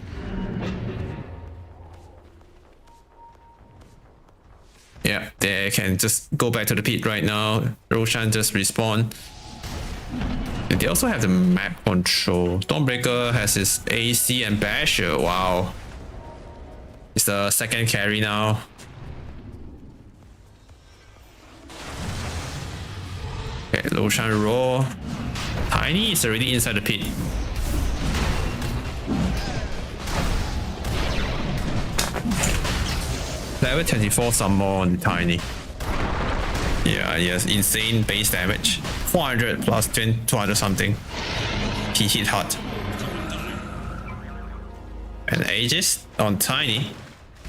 Yeah, they can just go back to the pit right now. Roshan just respawn. And they also have the map control. Dawnbreaker has his AC and Basher. Wow. It's the second carry now. Okay, Roshan roll. Tiny is already inside the pit. Level 24 some more on the Tiny. Yeah, yes, insane base damage. 400 plus 200 something. He hit hard. And Aegis on Tiny,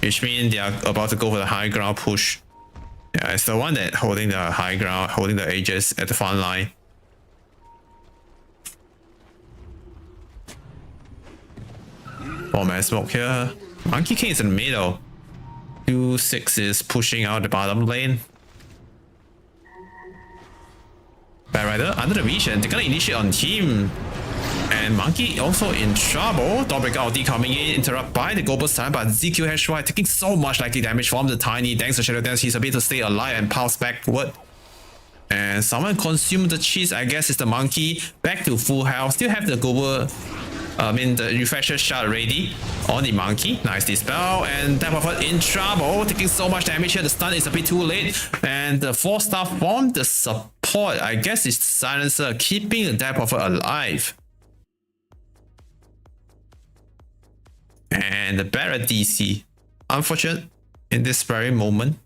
which means they are about to go for the high ground push. Yeah, it's the one that holding the high ground, holding the Aegis at the front line. Oh man, smoke here. Monkey King is in the middle. 2-6 is pushing out the bottom lane. Bat Rider under the vision, they're gonna initiate on team. And Monkey also in trouble. Dawnbreaker ulti coming in, interrupt by the global stun, but ZQ Hashwai taking so much likely damage from the Tiny. Thanks to Shadow Dance, he's able to stay alive and pulse backward. And someone consumed the cheese, I guess it's the Monkey. Back to full health, still have the global, the refresher shot ready on the Monkey. Nice dispel, and Death Prophet in trouble, taking so much damage here. The stun is a bit too late, and the 4-star from the support, I guess it's Silencer, keeping the Death Prophet alive. And the Barret DC. Unfortunate in this very moment.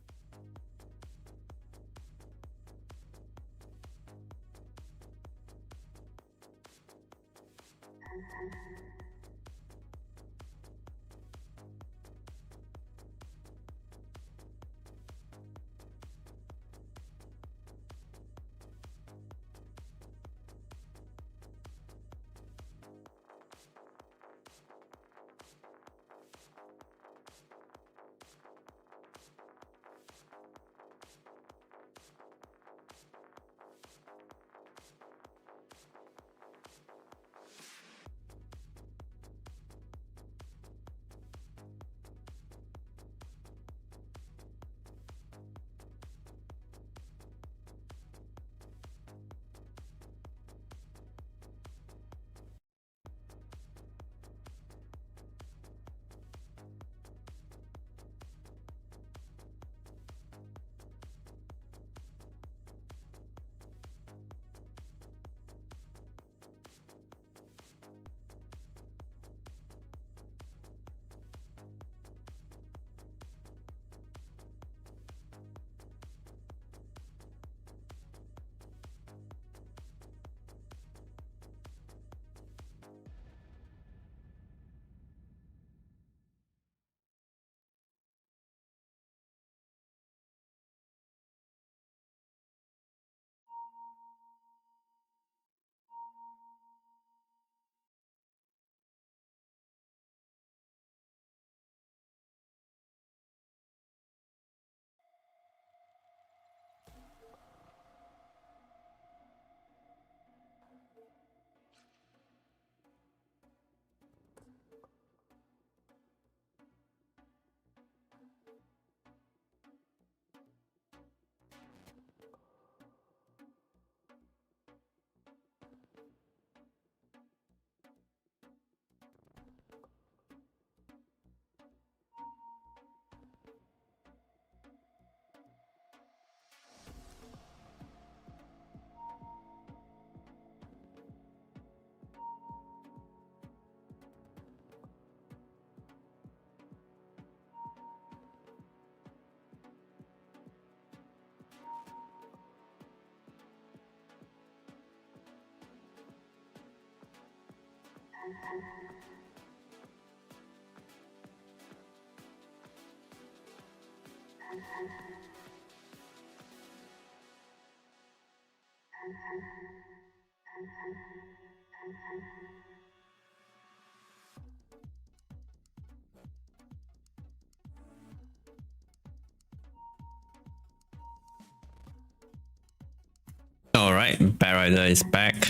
Alright, Bad Rider is back.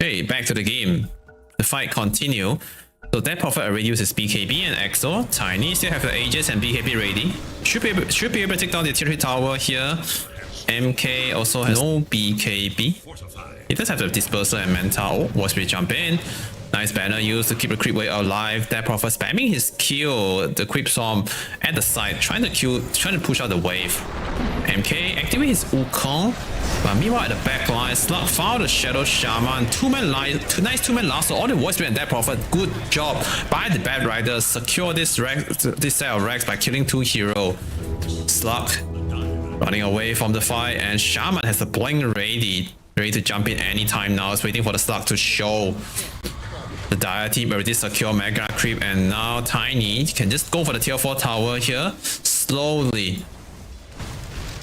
Okay, back to the game. The fight continue. So that Prophet already uses BKB and EXO. Tiny still have the Aegis and BKB ready. Should be able to take down the tier 3 tower here. MK also has no BKB. He does have the Disperser and Mental. Was we jump in? Nice banner used to keep the creep wave alive. That Prophet spamming his Q, the creep storm at the side, trying to push out the wave. MK activate his Wukong, but meanwhile at the back line, Slug found the Shadow Shaman, nice two-man lasso on the Voice Spirit and that Prophet. Good job by the Bad Riders, secure this set of Rex by killing 2 heroes. Slug running away from the fight, and Shaman has the blink ready to jump in anytime now. Is waiting for the Slug to show. The Dire team already secure Mega Creep, and now Tiny can just go for the tier 4 tower here. Slowly.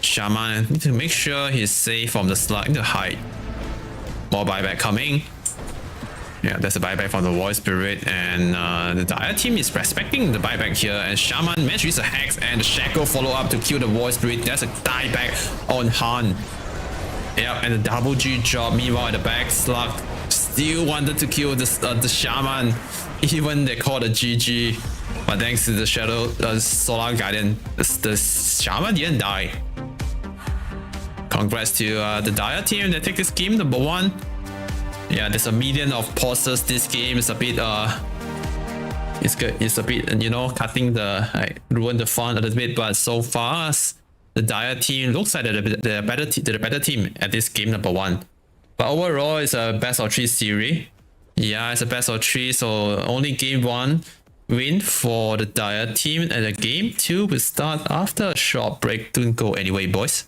Shaman need to make sure he's safe from the Slug. Need to hide. More buyback coming. Yeah, there's a buyback from the Void Spirit, and the Dire team is respecting the buyback here, and Shaman managed to use a Hex and the Shackle follow up to kill the Void Spirit. There's a dieback on Han. Yeah, and the double G job. Meanwhile at the back, Slug still wanted to kill the Shaman. Even they called a GG. But thanks to the Shadow Solar Guardian, the Shaman didn't die. Congrats to the Dire team that take this game number 1. Yeah, there's a million of pauses. This game is a bit it's good. It's a bit, you know, cutting the ruin the fun a little bit. But so far, the Dire team looks like the better team at this game number 1. But overall, it's a best of 3 series. Yeah, it's a best of 3. So only game 1 win for the Dire team, and the game 2 will start after a short break. Don't go anyway, boys.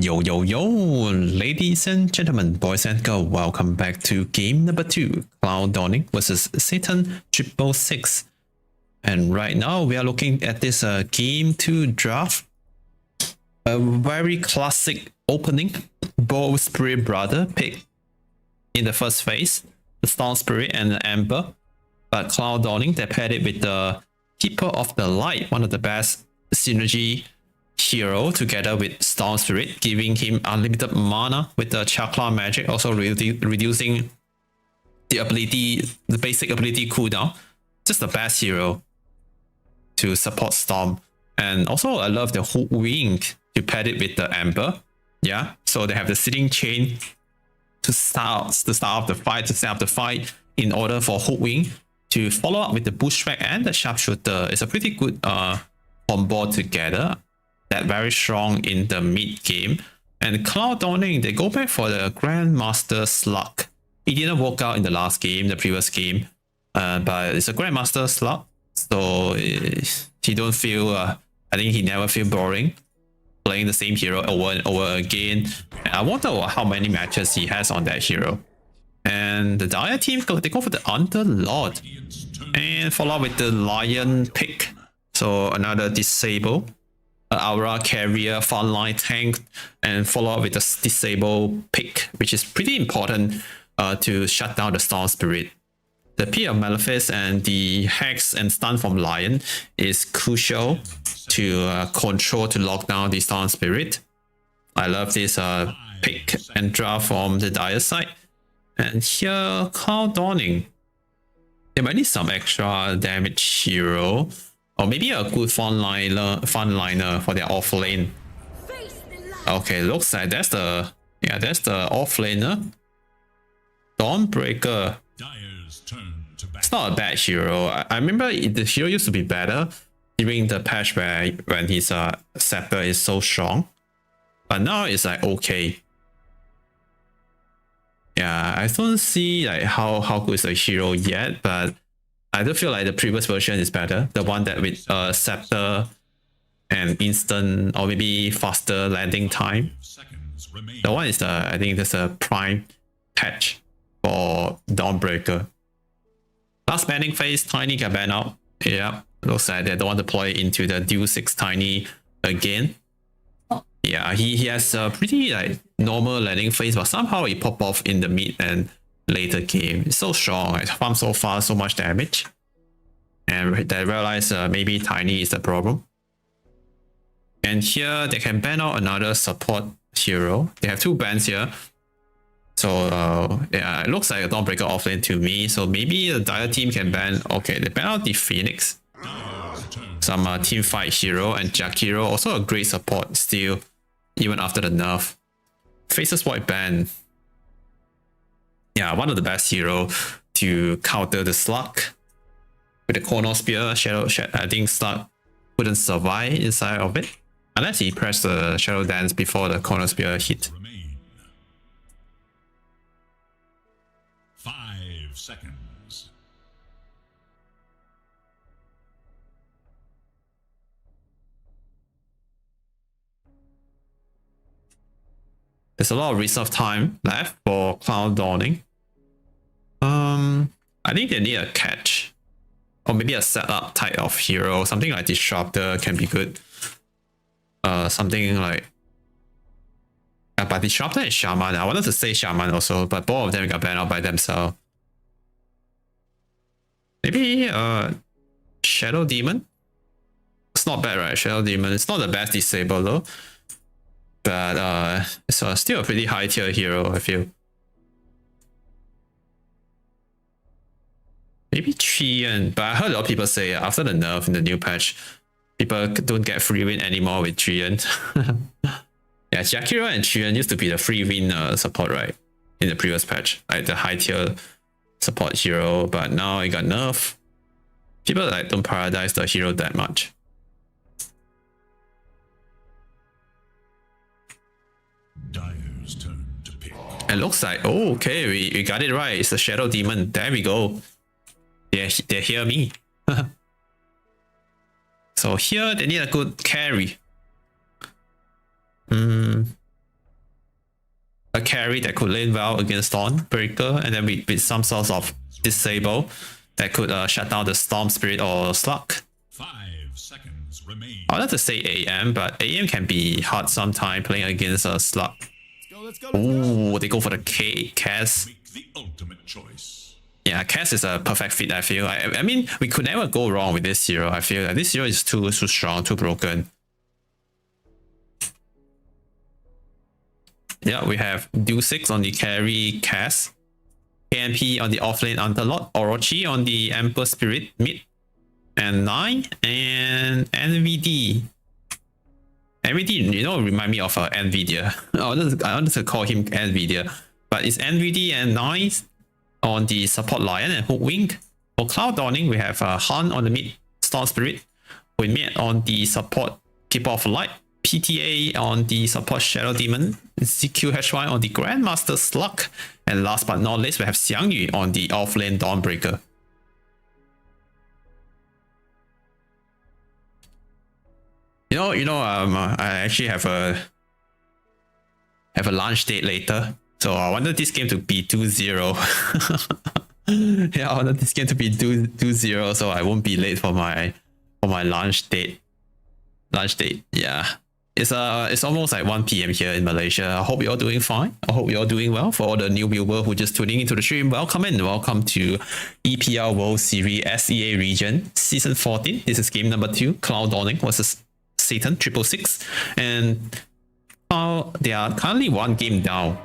Yo, yo, yo, ladies and gentlemen, boys and girls, welcome back to game number 2, Cloud Dawning versus S.14. And right now, we are looking at this game 2 draft. A very classic opening. Both Spirit Brother pick in the first phase, the Storm Spirit and the Ember. But Cloud Dawning, they paired it with the Keeper of the Light, one of the best synergy hero together with Storm Spirit, giving him unlimited mana with the Chakra magic, also reducing the basic ability cooldown. Just the best hero to support Storm. And also I love the Hook Wing to pair it with the Ember. Yeah, so they have the Sitting Chain to start off the fight, to set up the fight in order for Hook Wing to follow up with the Bushwhack and the Sharpshooter. It's a pretty good combo together. That very strong in the mid game. And Cloud Dawning, they go back for the Grandmaster Slug. It didn't work out in the last game, the previous game, but it's a Grandmaster Slug, so he don't feel. I think he never feel boring playing the same hero over and over again. And I wonder how many matches he has on that hero. And the Dire team, they go for the Underlord and follow up with the Lion pick. So another disable. Aura carrier, frontline tank, and follow up with the disable pick, which is pretty important to shut down the Storm Spirit. The P of Malefice and the Hex and stun from Lion is crucial to control, to lock down the Storm Spirit. I love this pick and draft from the Dire side. And here, Cloud Dawning. They might need some extra damage hero. Or maybe a good frontliner for their offlane. Okay, looks like that's the offlaner. Dawnbreaker. It's not a bad hero. I remember the hero used to be better during the patch when his scepter is so strong. But now it's like okay. Yeah, I don't see like how good is the hero yet, but I do feel like the previous version is better. The one that with scepter and instant or maybe faster landing time. The one is I think there's a prime patch for Dawnbreaker. Last banning phase, Tiny can ban out. Yeah, looks like they don't want to deploy into the Dual 6 Tiny again. Yeah, he has a pretty like normal landing phase, but somehow he pop off in the mid and later game. It's so strong, it farms so fast, so much damage. And they realize maybe Tiny is the problem. And here they can ban out another support hero. They have 2 bans here. So yeah, it looks like a Dawnbreaker offlane to me. So maybe the Dire team can ban. Okay, they ban out the Phoenix. Some team fight hero and Jakiro, also a great support still, even after the nerf. Faces Void ban. Yeah, one of the best hero to counter the Slug. With the Chrono Spear, I think Slug wouldn't survive inside of it. Unless he pressed the Shadow Dance before the Chrono Spear hit. 5 seconds. There's a lot of reserve time left for Cloud Dawning. I think they need a catch. Or maybe a setup type of hero. Something like Disruptor can be good. Something like... but Disruptor and Shaman. I wanted to say Shaman also, but both of them got banned out by themselves. Maybe Shadow Demon? It's not bad, right? Shadow Demon. It's not the best disable though. But it's still a pretty high tier hero, I feel. Maybe Trian, but I heard a lot of people say after the nerf in the new patch, people don't get free win anymore with Trian. Yeah, Jakiro and Trian used to be the free win support, right? In the previous patch, like the high tier support hero, but now it got nerf. People like don't prioritize the hero that much. Dire's turn to pick. It looks like, oh, okay, we got it right. It's a Shadow Demon. There we go. They hear me. So here they need a good carry. a carry that could lane well against Stormbreaker, and then with some sort of disable that could shut down the Storm Spirit or Slug. 5 seconds remain. I would like to say AM, but AM can be hard sometime playing against a Slug. Ooh, they go for the Cass. Make the ultimate choice. Yeah, Cass is a perfect fit, I feel. I mean, we could never go wrong with this hero. I feel like this hero is too strong, too broken. Yeah, we have Do6 on the carry Cass, AMP on the offlane Underlord, Orochi on the Emperor Spirit mid, and 9, and NVD. NVD, you know, remind me of Nvidia. I wanted to call him Nvidia, but it's NVD and 9 on the support Lion and Hookwing. For Cloud Dawning, we have Han on the mid Storm Spirit, with mid on the support Keeper of Light, PTA on the support Shadow Demon, ZQHY on the Grandmaster Slug, and last but not least, we have Xiangyu on the offlane Dawnbreaker. I actually have a launch date later, so I wanted this game to be 2-0. Yeah, I wanted this game to be 2-0, so I won't be late for my launch date. Yeah. It's almost like 1 PM here in Malaysia. I hope you're all doing fine. I hope you're all doing well. For all the new viewers who are just tuning into the stream, welcome and welcome to EPL World Series SEA region season 14. This is game number 2, Cloud Dawning versus Satan 666, and they are currently 1 game down.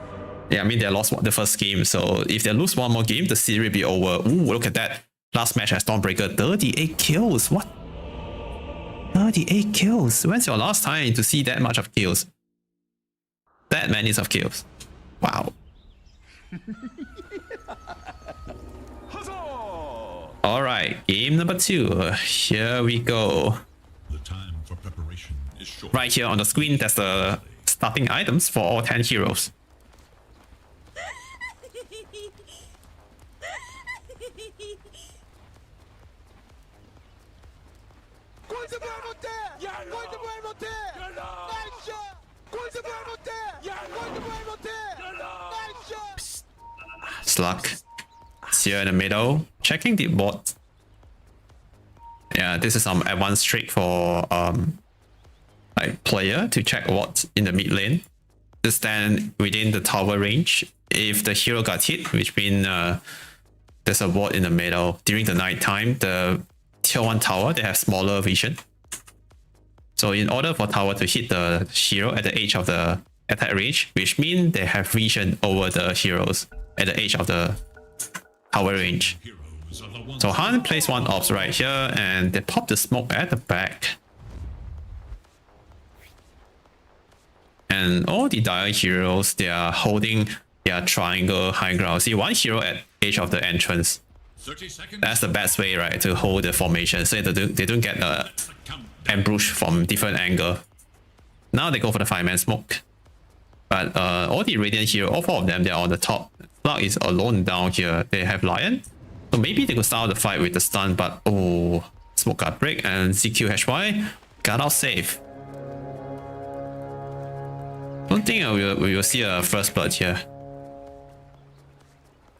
Yeah, I mean they lost the first game, so if they lose 1 more game, the series will be over. Ooh, look at that! Last match at Stormbreaker, 38 kills. What? 38 kills. When's your last time to see that much of kills? That many of kills. Wow. Alright, game number 2. Here we go. The time for preparation is short. Right here on the screen, that's the starting items for all 10 heroes. Slug. It's here in the middle. Checking the bot. Yeah, this is some advanced trick for like player to check what's in the mid lane. To stand within the tower range. If the hero got hit, which means there's a ward in the middle. During the night time, the tier 1 tower, they have smaller vision. So in order for tower to hit the hero at the edge of the attack range, which means they have vision over the heroes at the edge of the tower range. So Han plays 1 ops right here, and they pop the smoke at the back. And all the dire heroes, they are holding their triangle high ground. See, 1 hero at edge of the entrance. 30 seconds. That's the best way, right, to hold the formation, so they don't get ambushed from different angle. Now they go for the 5-man smoke. But all the Radiant hero, all 4 of them, they are on the top. Slug is alone down here. They have Lion. So maybe they could start the fight with the stun, but oh, smoke got break, and ZQHY got out safe. Don't think we will see a first blood here.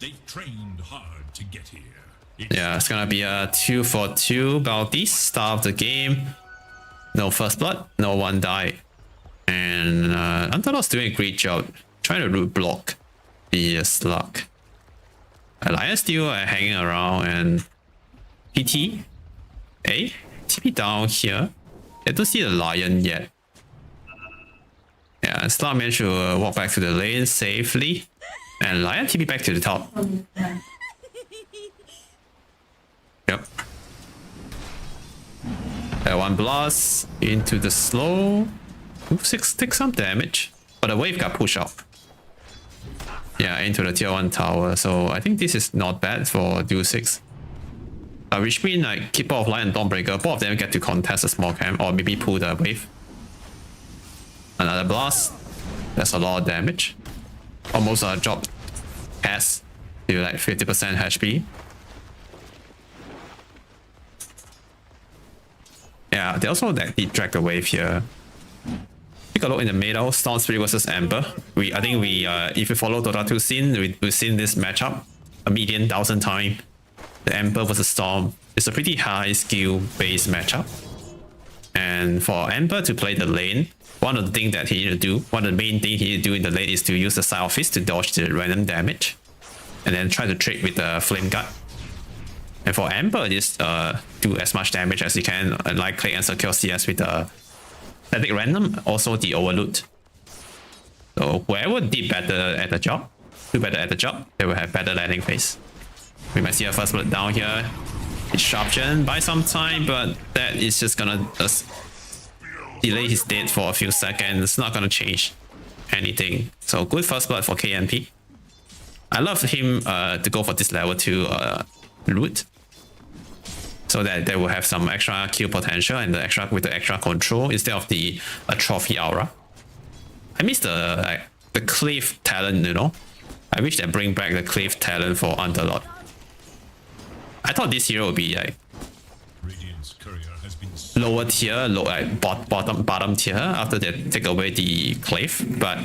They've trained hard to get here. Yeah, it's gonna be a 2-for-2 Baltis, start of the game. No first blood, no 1 die. And Underlord's doing a great job trying to root block the Slug. Alliance still hanging around, and PT. Hey, TP down here. I don't see the Lion yet. Yeah, Slug managed to walk back to the lane safely. And Lion TP back to the top. Yep. 1 blast into the slow. 6 takes some damage, but the wave got pushed out. Yeah, into the tier 1 tower. So I think this is not bad for Duel 6. Which means like Keeper of Light and Dawnbreaker, both of them get to contest a small camp or maybe pull the wave. Another blast. That's a lot of damage. Almost dropped S to like 50% HP. Yeah, they also like, drag the wave here. Take a look in the middle, Storm Spirit versus Ember. I think we if you follow Dota 2 scene, we've seen this matchup a million thousand times. The Ember versus Storm is a pretty high skill based matchup. And for Ember to play the lane, one of the things that he need to do, one of the main things he need to do in the lane is to use the Side of Fist to dodge the random damage. And then try to trade with the Flame Guard. And for Ember, just do as much damage as you can, like click and secure CS with the static random, also the overload. So whoever did better at the job, do better at the job, they will have better landing phase. We might see a first blood down here. It's sharption by some time, but that is just gonna delay his death for a few seconds. It's not gonna change anything. So good first blood for KNP. I love him to go for this level 2 loot, so that they will have some extra kill potential and the extra control instead of the trophy aura. I miss the cliff talent, you know. I wish they bring back the cliff talent for Underlord. I thought this hero would be like Radiant's courier has been lower tier, bottom tier after they take away the cliff, but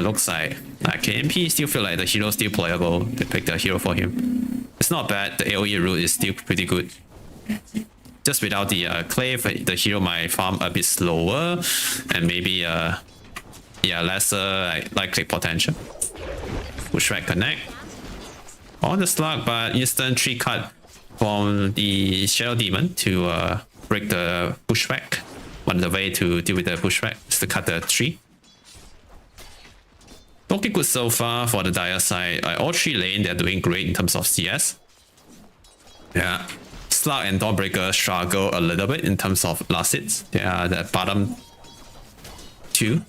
looks like KMP still feel like the hero still playable. They pick the hero for him. It's not bad. The AoE route is still pretty good. Just without the cliff, the hero might farm a bit slower and maybe lesser like click potential. Pushback connect on the slug, but instant 3 cut from the Shadow Demon to break the pushback. One of the way to deal with the pushback is to cut the 3. Looking good so far for the Dire side. All 3 lane, they're doing great in terms of CS. Yeah, Slug and Dawnbreaker struggle a little bit in terms of last hits. They are the bottom 2.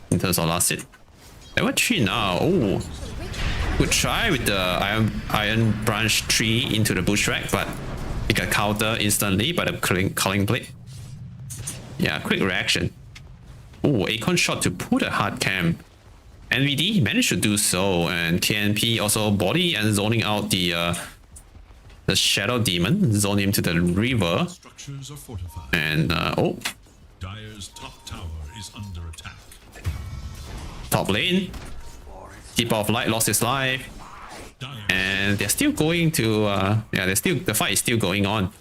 In terms of last hit. Level 3 now. Oh, good try with the Iron Branch 3 into the bushwhack, but it got counter instantly by the Culling Blade. Yeah, quick reaction. Oh, Acorn shot to pull the hard camp. NVD managed to do so, and KNP also body and zoning out the Shadow Demon, zone him to the river. structures are fortified. And oh, Dire's top tower is under attack. top lane. Keeper of Light lost his life. Dire And they're still going to the fight is still going on.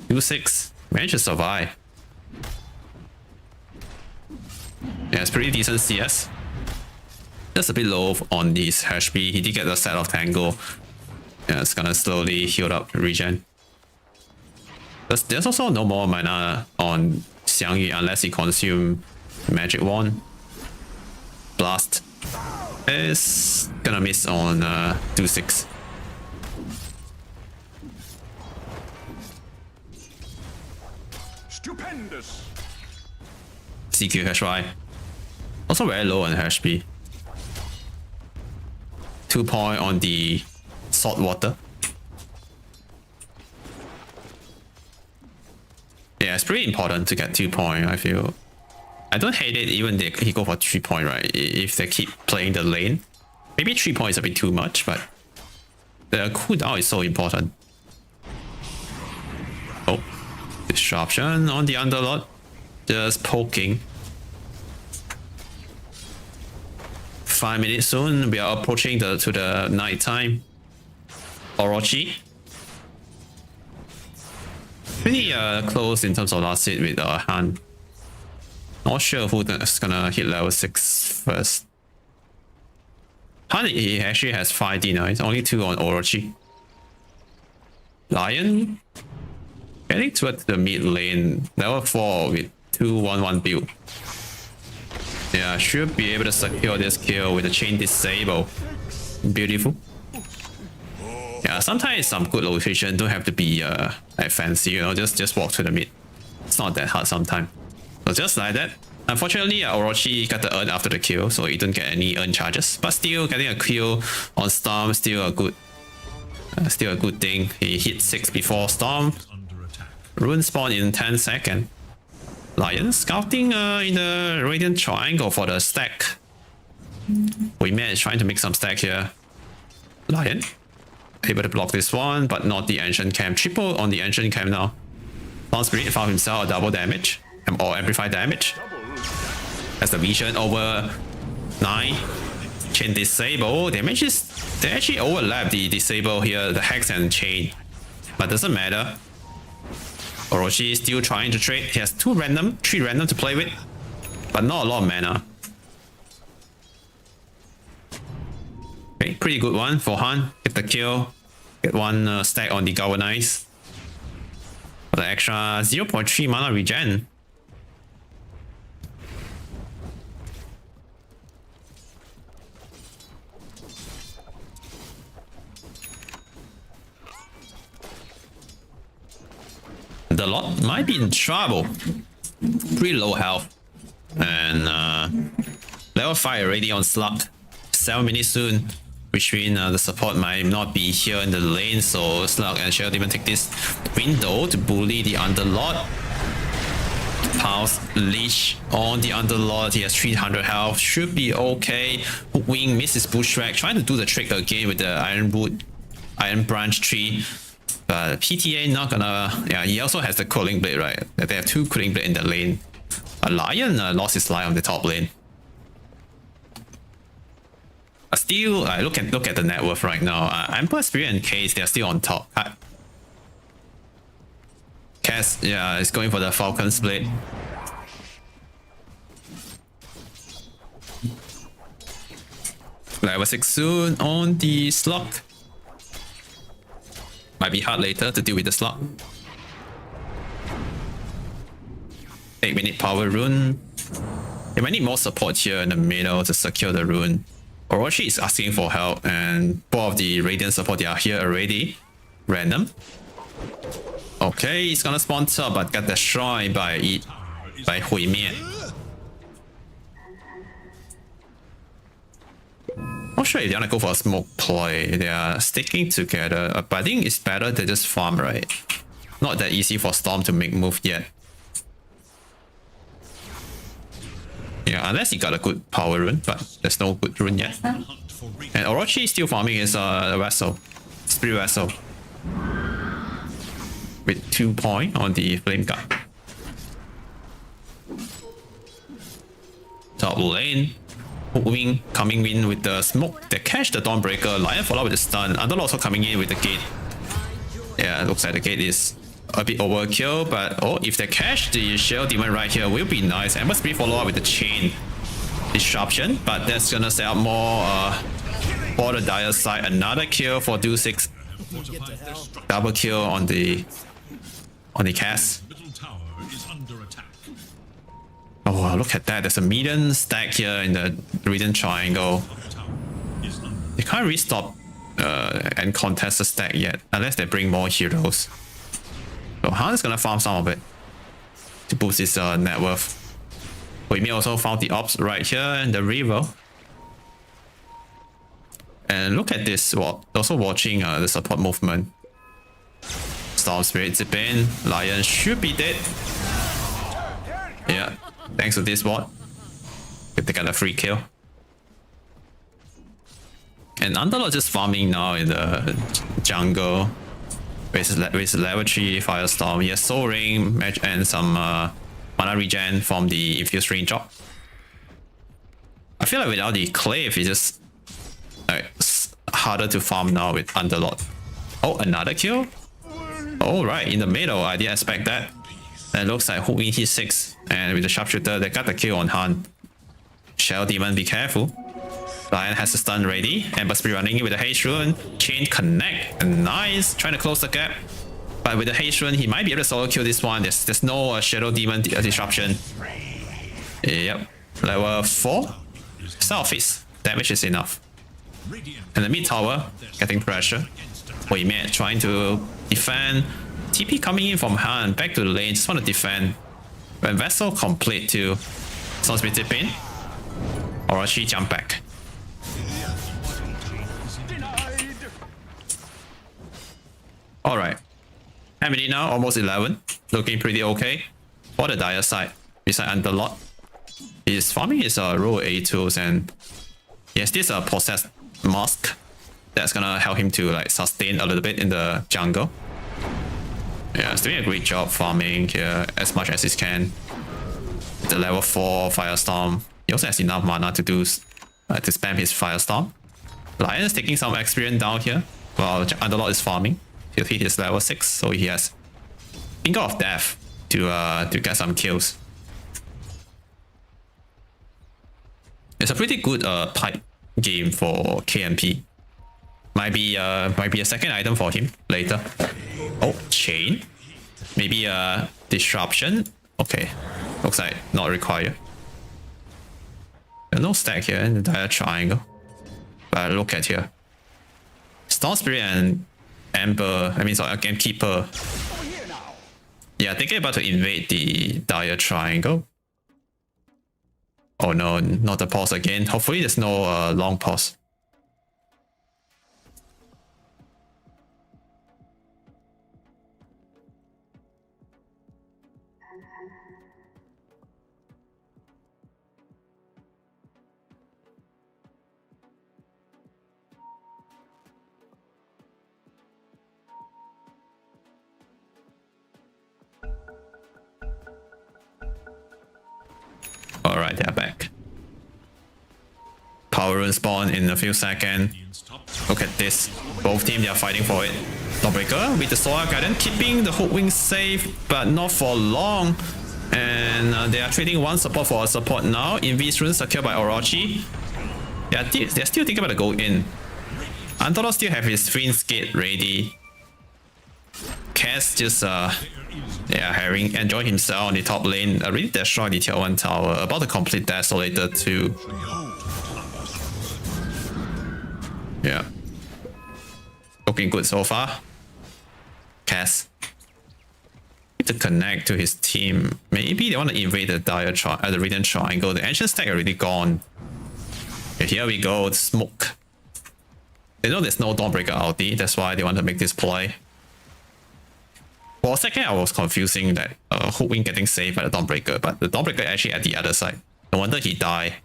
2-6 managed to survive. Yeah, it's pretty decent CS. Just a bit low on his HP. He did get the set of Tango. Yeah, it's gonna slowly heal up regen. There's also no more mana on Xiangyu unless he consume Magic Wand. Blast is gonna miss on 2-6. Stupendous. CQ HY. Also very low on HP. 2 point on the salt water. Yeah, it's pretty important to get 2 point, I feel. I don't hate it even if he go for 3 point, right? If they keep playing the lane. Maybe 3 point is a bit too much, but the cooldown is so important. Oh, disruption on the Underlord. Just poking. 5 minutes soon, we are approaching to the night time. Orochi. Pretty close in terms of last hit with Han. Not sure who's gonna hit level 6 first. Han, he actually has 5 D9s, only 2 on Orochi. Lion getting towards the mid lane, level 4 with 2-1-1 build. Yeah, should be able to secure this kill with the chain disable. Beautiful. Yeah, sometimes some good location don't have to be like fancy, you know, just walk to the mid. It's not that hard sometimes. So just like that. Unfortunately, Orochi got the urn after the kill, so he didn't get any urn charges. But still, getting a kill on Storm still a good thing. He hit 6 before Storm. under attack. Rune spawn in 10 seconds. Lion scouting in the Radiant Triangle for the stack. We man is trying to make some stack here. Lion. able to block this one, but not the ancient camp. Triple on the ancient camp now. Storm Spirit found himself a double damage or amplified damage. That's the vision over 9. Chain disable. They actually overlap the disable here, the hex and chain. But doesn't matter. Orochi is still trying to trade. He has 3 random to play with. But not a lot of mana. Okay, pretty good one for Han. Get the kill. Get 1 stack on the Galvanize. For the extra 0.3 mana regen. The lot might be in trouble. Pretty low health. And level 5 already on slot. 7 minutes soon. Which means the support might not be here in the lane. So Slug and Shadow Demon take this window to bully the Underlord. Pulse Leash on the Underlord. He has 300 health. Should be okay. Wing misses Bushwhack. Trying to do the trick again with the Iron Branch tree. But PTA not gonna... Yeah, he also has the Cooling Blade, right? They have 2 Cooling Blade in the lane. A Lion lost his life on the top lane. Still, look at the net worth right now. Emperor Spirit and Case, they're still on top. Cass, yeah, is going for the Falcon's Blade. Level 6 soon on the Slug. Might be hard later to deal with the Slug. 8-minute power rune. They might need more support here in the middle to secure the rune. Orochi is asking for help, and both of the Radiant support they are here already. Random. Okay, he's gonna spawn top, but got destroyed by Hui Mian. Not sure if they wanna go for a smoke play. They are sticking together, but I think it's better to just farm, right? Not that easy for Storm to make move yet. Yeah, unless he got a good power rune, but there's no good rune yet. And Orochi is still farming his vessel, Spirit Vessel. With 2 points on the Flame Guard. Top lane. Wing coming in with the smoke. They catch the Dawnbreaker. Lion follow with the stun. Underlord also coming in with the gate. Yeah, it looks like the gate is a bit overkill, but oh, if they catch the Shadow Demon right here, will be nice. And must be follow up with the chain disruption, but that's gonna set up more for the Dire side. Another kill for Do 6. Double kill on the cast. Oh, look at that. There's a million stack here in the Radiant Triangle. They can't really stop and contest the stack yet, unless they bring more heroes. So Han is gonna farm some of it to boost his net worth. We may also found the ops right here in the river. And look at this, also watching the support movement. Storm Spirit zip in. Lion should be dead. Yeah, thanks to this ward. They got a free kill. And Underlord just farming now in the jungle. With level 3 Firestorm. He has Soul Ring and some mana regen from the Infused Raindrop. I feel like without the Clave, it's just harder to farm now with Underlord. Oh, another kill? Oh, right, in the middle. I didn't expect that. And it looks like Hook in hit 6. And with the Sharpshooter, they got the kill on Han. Shadow Demon, be careful. Lion has the stun ready. Ember Spirit running in with the Haste Rune. Chain connect. Nice. Trying to close the gap. But with the Haste Rune, he might be able to solo kill this one. There's no Shadow Demon disruption. Yep. Level 4. Selfish. Damage is enough. And the mid tower getting pressure. Wei Mian trying to defend. TP coming in from Han. Back to the lane. Just want to defend. When Vessel complete too. Sounds a bit dip in. Orochi jump back. Alright. How many now? Almost 11. Looking pretty okay. For the Dire side. Beside Underlord. He's farming his row A tools and he has this possessed mask. That's gonna help him to like sustain a little bit in the jungle. Yeah, he's doing a great job farming here as much as he can. The level 4 Firestorm. He also has enough mana to do to spam his Firestorm. Lion is taking some experience down here while Underlord is farming. He'll hit his level 6, so he has Finger of Death to get some kills. It's a pretty good pipe game for KMP. Might be a second item for him later. Oh, chain. Maybe a disruption. Okay, looks like not required. There's no stack here in the dire triangle. But look at here. Storm Spirit and Ember. I mean, sorry, Gamekeeper. Yeah, thinking about to invade the dire triangle. Oh no, not the pause again. Hopefully, there's no long pause. Alright, they're back. Power Rune spawn in a few seconds. Look at this. Both teams, they are fighting for it. Dawnbreaker with the Solar Guardian, keeping the Hoodwink safe, but not for long. And they are trading one support for a support now. Invis Rune secured by Orochi. They're still thinking about to go in. Antolo still have his Fiend's Gate ready. Cass just enjoying himself on the top lane, really destroyed the tier 1 tower, about to complete Desolator too. Yeah. Looking good so far. Cass. To connect to his team. Maybe they want to invade the the Radiant Triangle. The ancient stack already gone. Okay, here we go, smoke. They know there's no Dawnbreaker ulti, that's why they want to make this play. For a second, I was confusing that Hoodwink getting saved by the Dawnbreaker, but the Dawnbreaker actually at the other side. No wonder he died.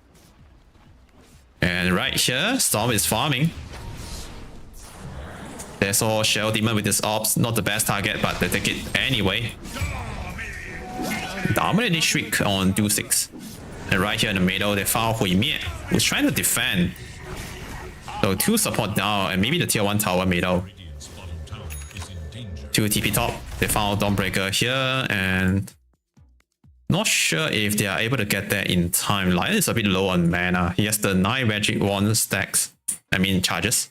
And right here, Storm is farming. They saw Shell Demon with his ops, not the best target, but they take it anyway. Dominating Shriek on Do 6. And right here in the middle, they found Hui Mie, who's trying to defend. So 2 support down, and maybe the tier 1 tower middle. 2 TP top. They found Dawnbreaker here, and not sure if they are able to get there in time. Lion is a bit low on mana. He has the 9 magic wand stacks. I mean charges.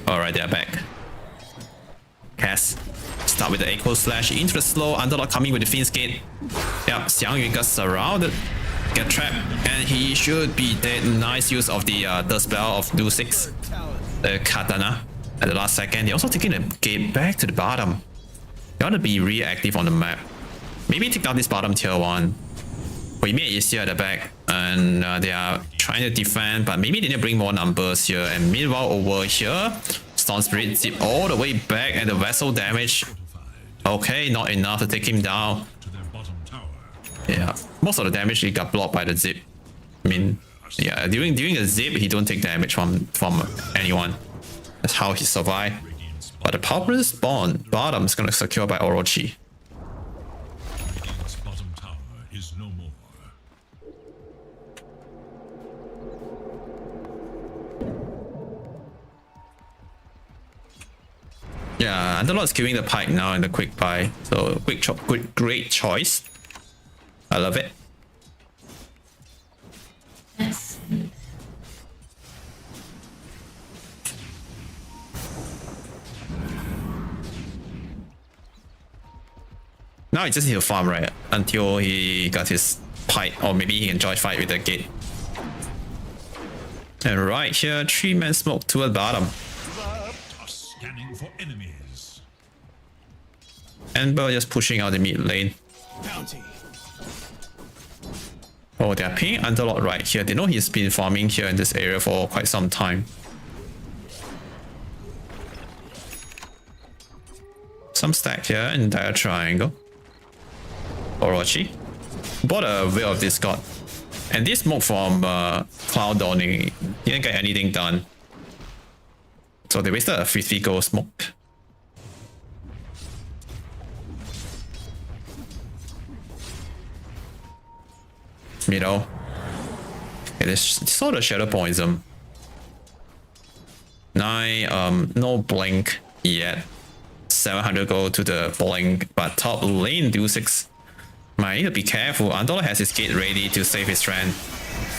Alright, they're back. Cass. Start with the Echo Slash into the slow. Underlord coming with the Fiend's Gate. Yeah, Xiangyu got surrounded. Get trapped. And he should be dead. Nice use of the spell of Do 6. The Katana. At the last second. They're also taking the gate back to the bottom. They want to be reactive on the map. Maybe take down this bottom tier 1. Hui Mie is here at the back. And they are trying to defend. But maybe they need to bring more numbers here. And meanwhile over here, Storm Spirit zip all the way back, and the vessel damage. Okay, not enough to take him down. Yeah, most of the damage he got blocked by the zip. I mean, yeah, during the zip he don't take damage from anyone. That's how he survived. But the power spawn bottom is gonna secure by Orochi. Yeah, Underlord is queuing the pipe now in the quick buy, so great choice. I love it. Yes. Now he just need to farm, right? Until he got his pipe, or maybe he can join fight with the gate. And right here, 3-man smoke to the bottom. Are scanning for enemies. Ember just pushing out the mid lane. Oh, they're paying Underlord right here. They know he's been farming here in this area for quite some time. Some stack here in dire triangle. Orochi. Bought a Will of Discord. And this smoke from Cloud Dawning didn't get anything done. So they wasted a 50 gold smoke. Middle. Okay, they saw the Shadow Poison. 9, no blink yet. 700 gold to the blink, but top lane do 6. Might need to be careful. Andor has his gate ready to save his friend.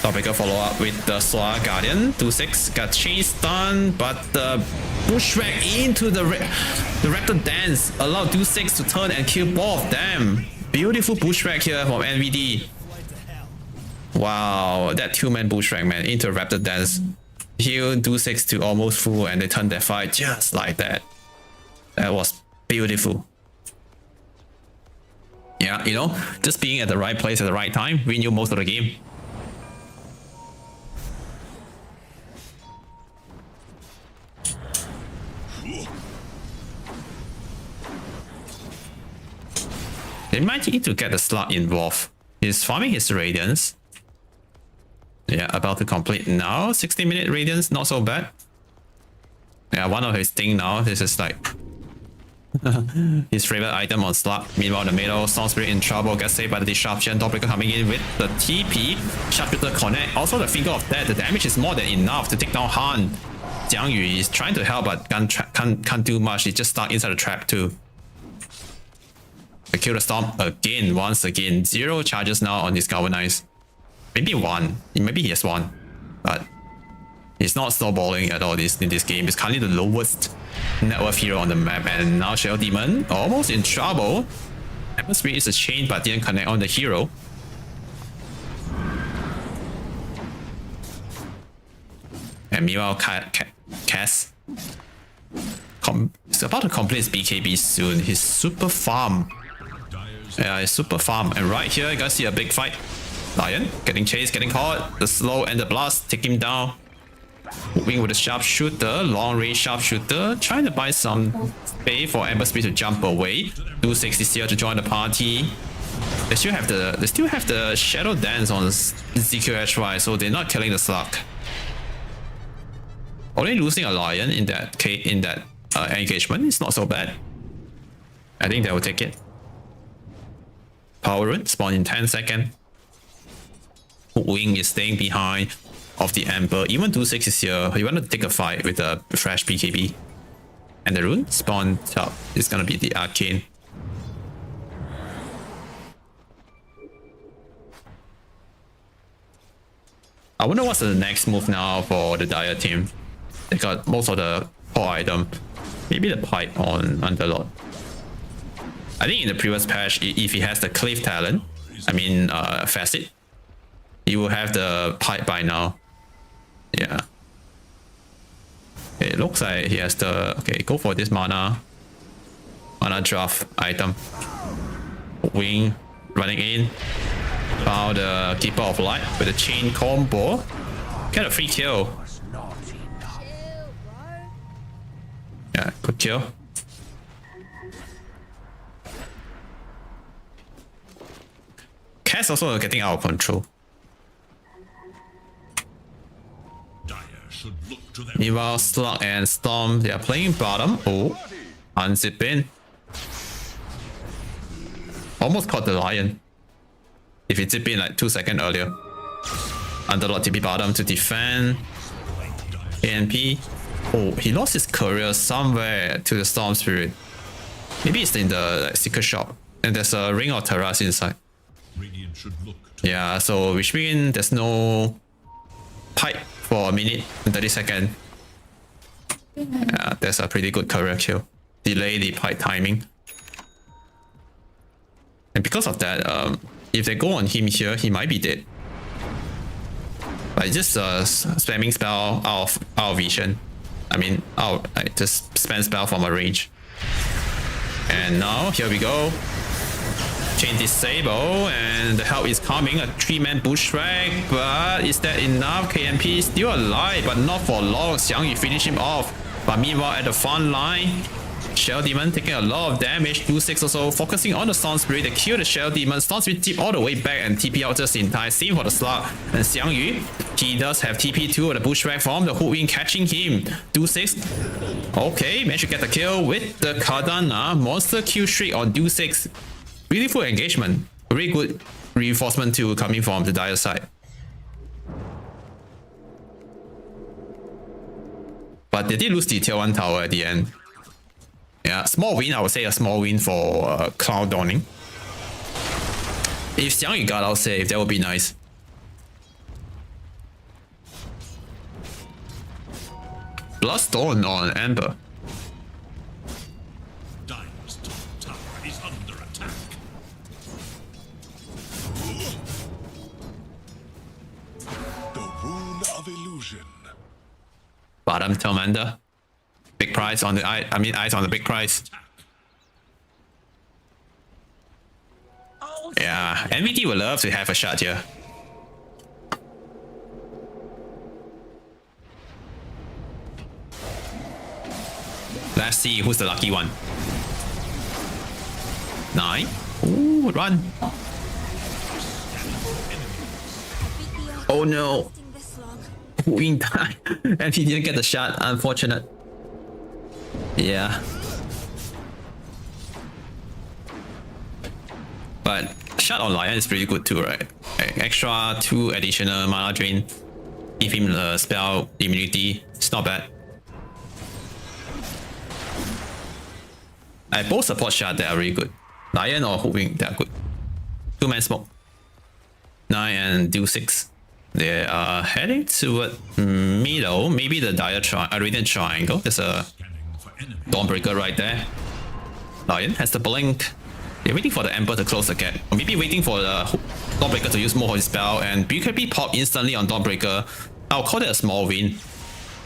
Topical follow up with the Solar Guardian. 2-6 got chain stun, but the bushwhack into the Raptor Dance allowed 2-6 to turn and kill both of them. Beautiful bushwhack here from NVD. Wow, that 2-man bushwhack, man, into Raptor Dance. Heal 2-6 to almost full, and they turn their fight just like that. That was beautiful. Yeah, you know, just being at the right place at the right time win you most of the game. They might need to get the slug involved. He's farming his Radiance. Yeah, about to complete now. 60-minute Radiance, not so bad. Yeah, one of his thing now. This is like his favorite item on slot. Meanwhile, in the middle, Storm Spirit in trouble, gets saved by the disruption. Dawnbreaker coming in with the TP. Sharpshooter connect. Also, the Finger of Death. The damage is more than enough to take down Han. Jiang Yu is trying to help, but can't do much. He's just stuck inside the trap too. I kill the Storm again, once again. 0 charges now on his Galvanize. Maybe 1. Maybe he has 1. But he's not snowballing at all in this game. He's currently the lowest net worth hero on the map, and now Shell Demon almost in trouble. Atmosphere is a chain but didn't connect on the hero. And meanwhile, Cass is about to complete his BKB soon. His super farm. Yeah, his super farm. And right here, you guys see a big fight. Lion getting chased, getting caught. The slow and the blast take him down. Moving with the sharpshooter, long range sharpshooter, trying to buy some space for Ember Speed to jump away. 2-6 is here to join the party. They still have the Shadow Dance on ZQHY, so they're not killing the slug. Only losing a Lion in that engagement is not so bad. I think they will take it. Power Rune spawn in 10 seconds. Wing is staying behind of the Ember. Even 2-6 is here. He wanted to take a fight with a fresh BKB. And the rune spawn top is gonna be the Arcane. I wonder what's the next move now for the Dire team. They got most of the core item. Maybe the pipe on Underlord. I think in the previous patch, if he has the Cliff talent, I mean Facet, he will have the pipe by now. Yeah. Okay, it looks like he has the... Okay, go for this mana draft item. Wing running in. Found the Keeper of Light with a chain combo. Get a free kill. Yeah, good kill. Cass also getting out of control. Meanwhile, Slug and Storm, they are playing bottom. Oh, unzip in. Almost caught the Lion. If he zip in like 2 seconds earlier. Underlord TP bottom to defend. ANP. Oh, he lost his courier somewhere to the Storm Spirit. Maybe it's in the secret shop. And there's a Ring of Terras inside. Radiant should look to Yeah, so which means there's no pipe for a minute and 30 seconds. Yeah, that's a pretty good career kill. Delay the pipe timing. And because of that, if they go on him here, he might be dead. But just spamming spell out of vision. I mean, I just spam spell from a range. And now, here we go. Chain disable, and the help is coming. A 3-man bush drag, but is that enough? KMP is still alive, but not for long. Xiangyu finish him off. But meanwhile, at the front line, Shell Demon taking a lot of damage. 2-6 also focusing on the Storm Spirit. They kill the Shell Demon. Storm Spirit tip all the way back and TP out just in time. Same for the Slug. And Xiangyu, he does have TP2 the Bushwhack from the Hook Wing catching him. 2-6. Okay, managed to get the kill with the Cardana. Monster kill streak on 2-6. Really full engagement. Very good reinforcement too coming from the Dire side. But they did lose the tier 1 tower at the end. Yeah, small win. I would say a small win for Cloud Dawning. If Xiangyu got out safe, that would be nice. Bloodstone on Amber. Dire's top tower is under attack. The rune of illusion. Bottom Tormenta. Big price on the eye. I mean, eyes on the big price. Yeah, NVD would love to have a shot here. Let's see who's the lucky one. 9. Ooh, run. Oh no. Wing die. And he didn't get the shot. Unfortunate. Yeah. But shot on Lion is pretty good too, right? Extra 2 additional mana drain. Give him the spell immunity. It's not bad. Both support shot that are really good. Lion or Hook Wing, they are good. 2-man smoke. 9 and do 6. They are heading toward middle. Maybe the Radiant Triangle. There's a Dawnbreaker right there. Lion has the blink. They're waiting for the Ember to close the gap. Or maybe waiting for the Dawnbreaker to use more of his spell. And BKB pop instantly on Dawnbreaker. I'll call that a small win.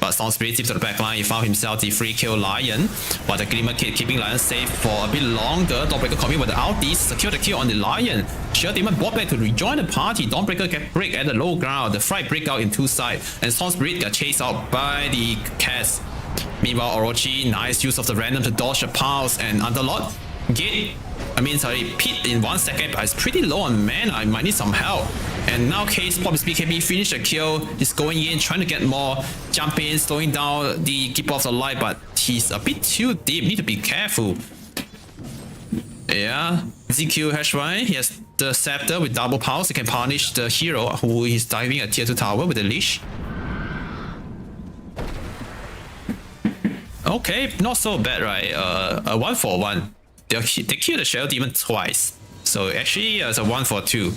But Storm Spirit tips to the backline. He found himself the free kill Lion. But the Glimmer Kid keeping Lion safe for a bit longer. Dawnbreaker coming with the ulties. Secure the kill on the Lion. Shell Demon brought back to rejoin the party. Dawnbreaker get break at the low ground. The Fright break out in 2 sides. And Storm Spirit got chased out by the cast. Meanwhile, Orochi, nice use of the random to dodge the pulse. And Underlord, Pit in 1 second, but it's pretty low on mana. I might need some help. And now Case Pop is BKB, finish the kill. He's going in, trying to get more jump in, slowing down the Keeper of the Light, but he's a bit too deep. Need to be careful. Yeah, ZQ Hashwine, he has the Scepter with double pulse. He can punish the hero who is diving a tier 2 tower with the leash. Okay, not so bad, right? A 1-for-1. They kill the Shell Demon twice. So actually, it's a 1-for-2.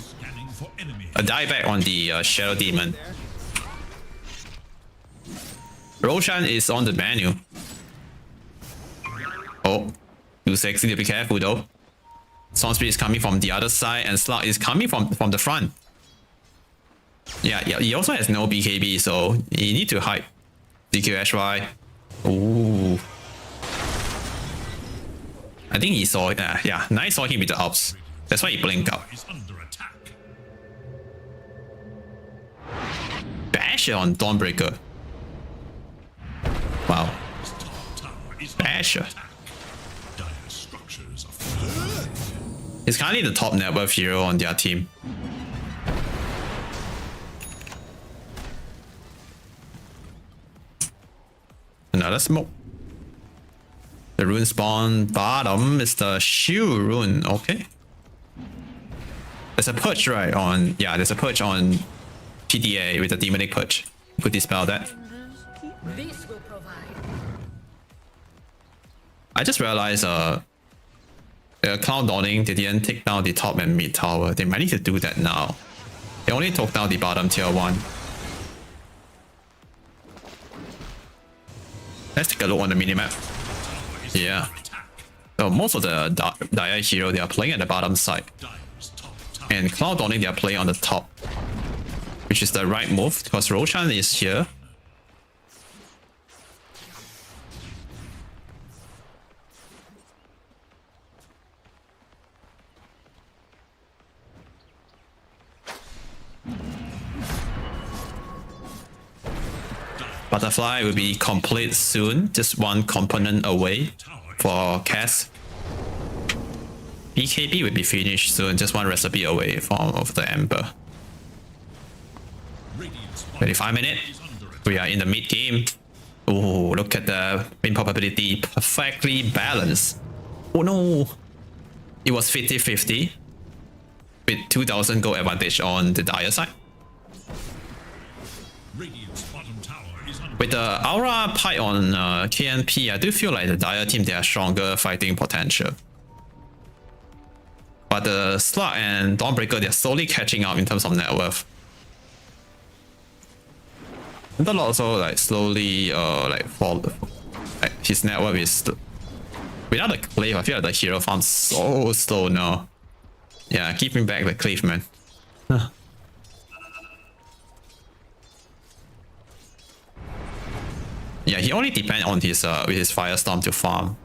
A dieback on the Shadow Demon. Roshan is on the menu. Oh, 2-6, need to be careful though. Storm Spirit is coming from the other side and Slug is coming from the front. Yeah, he also has no BKB, so you need to hide. DQ HY. Ooh. I think he saw it. Yeah, nice saw him with the ups. That's why he blinked out. Basher on Dawnbreaker. Wow. Basher. He's currently the top net worth hero on their team. Another smoke. The rune spawn bottom is the shield rune. Okay. There's a perch right on. Yeah, there's a perch on PDA with the demonic perch. Could dispel that. I just realized Cloud Dawning, they didn't take down the top and mid tower. They might need to do that now. They only took down the bottom tier 1. Let's take a look on the minimap. Yeah. So most of the Dire hero, they are playing at the bottom side. And Cloud Dawning, they are playing on the top. Which is the right move, because Roshan is here. Butterfly will be complete soon, just one component away for Cass. BKB will be finished soon, just one recipe away from of the Ember. 25 minutes, we are in the mid game. Oh, look at the win probability, perfectly balanced. Oh no, it was 50-50 with 2000 gold advantage on the Dire side. With the Aura Pike on KNP, I do feel like the Dire team, they have stronger fighting potential. But the Slug and Dawnbreaker, they're slowly catching up in terms of net worth. And the lot also like slowly like fall. Like his net worth is without the Cleave, I feel like the hero farm so slow now. Yeah, keeping back the Cleave, man. Yeah, he only depends on his with his Firestorm to farm.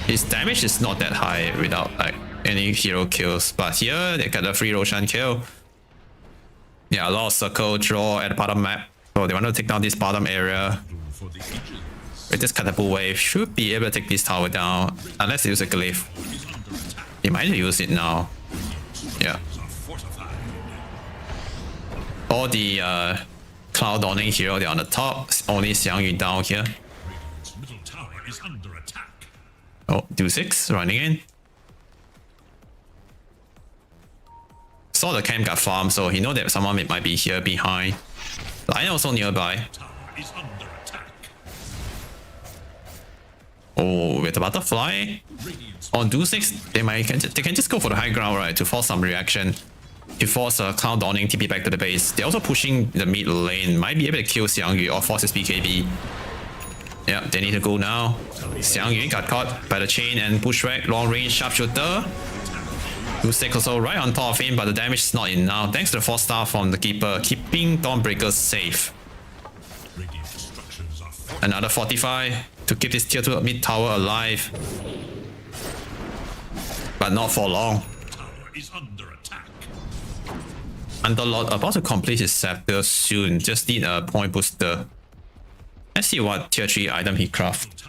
His damage is not that high without like any hero kills, but here they got a free Roshan kill. Yeah, a lot of circle draw at the bottom map, so they want to take down this bottom area. With this catapult wave, should be able to take this tower down, unless they use a glyph. They might use it now. Yeah. All the Cloud Dawning hero, they're on the top. Only Xiangyu down here. Oh, do 6 running in. Saw the camp got farmed, so he know that someone might be here behind. Lion also nearby. Oh, with the butterfly on do 6, they can just go for the high ground, right, to force some reaction. To force Cloud Dawning TP back to the base. They're also pushing the mid lane. Might be able to kill Xiangyu or force his BKB. Yeah, they need to go now. Xiangyu got caught by the chain and pushback. Long range sharpshooter. 2-6 also right on top of him, but the damage is not enough. Thanks to the 4-star from the Keeper, keeping Dawnbreaker safe. Another 45 to keep this tier 2 mid tower alive. But not for long. Underlord about to complete his scepter soon. Just need a point booster. Let's see what tier 3 item he craft.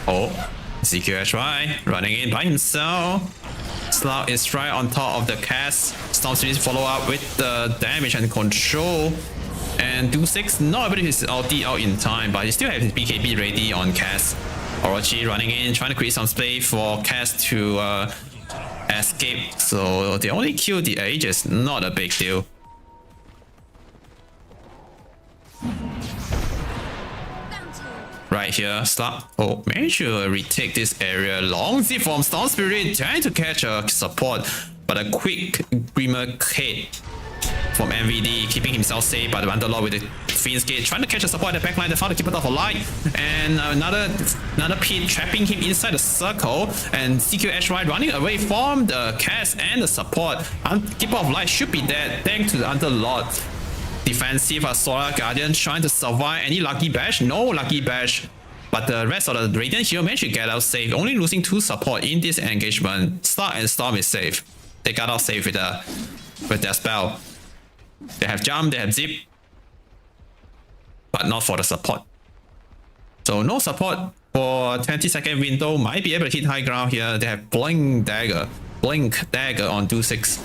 Oh, CQSY running in by himself. Slug is right on top of the cast. Storm Spirit follow up with the damage and control. And do 6 not able to his ulti out in time, but he still has his BKB ready on cast. Orochi running in, trying to create some space for Cass to escape. So they only kill the Aegis, not a big deal. Right here, Slug. Oh, managed to retake this area. Long zip from Storm Spirit, trying to catch a support, but a quick Grimmer hit from MVD, keeping himself safe by the Underlord with the Fiend's Gate, trying to catch a support at the backline. They found the Keeper of Light, and another pit trapping him inside the circle, and CQSY running away from the cast and the support. Keeper of Light should be dead thanks to the Underlord. Defensive Solar Guardian trying to survive any Lucky Bash, no Lucky Bash. But the rest of the Radiant hero managed to get out safe, only losing 2 support in this engagement. Star and Storm is safe. They got out safe with their spell. They have jump, they have zip, but not for the support. So no support for 20-second window. Might be able to hit high ground here. They have blink dagger on do 6.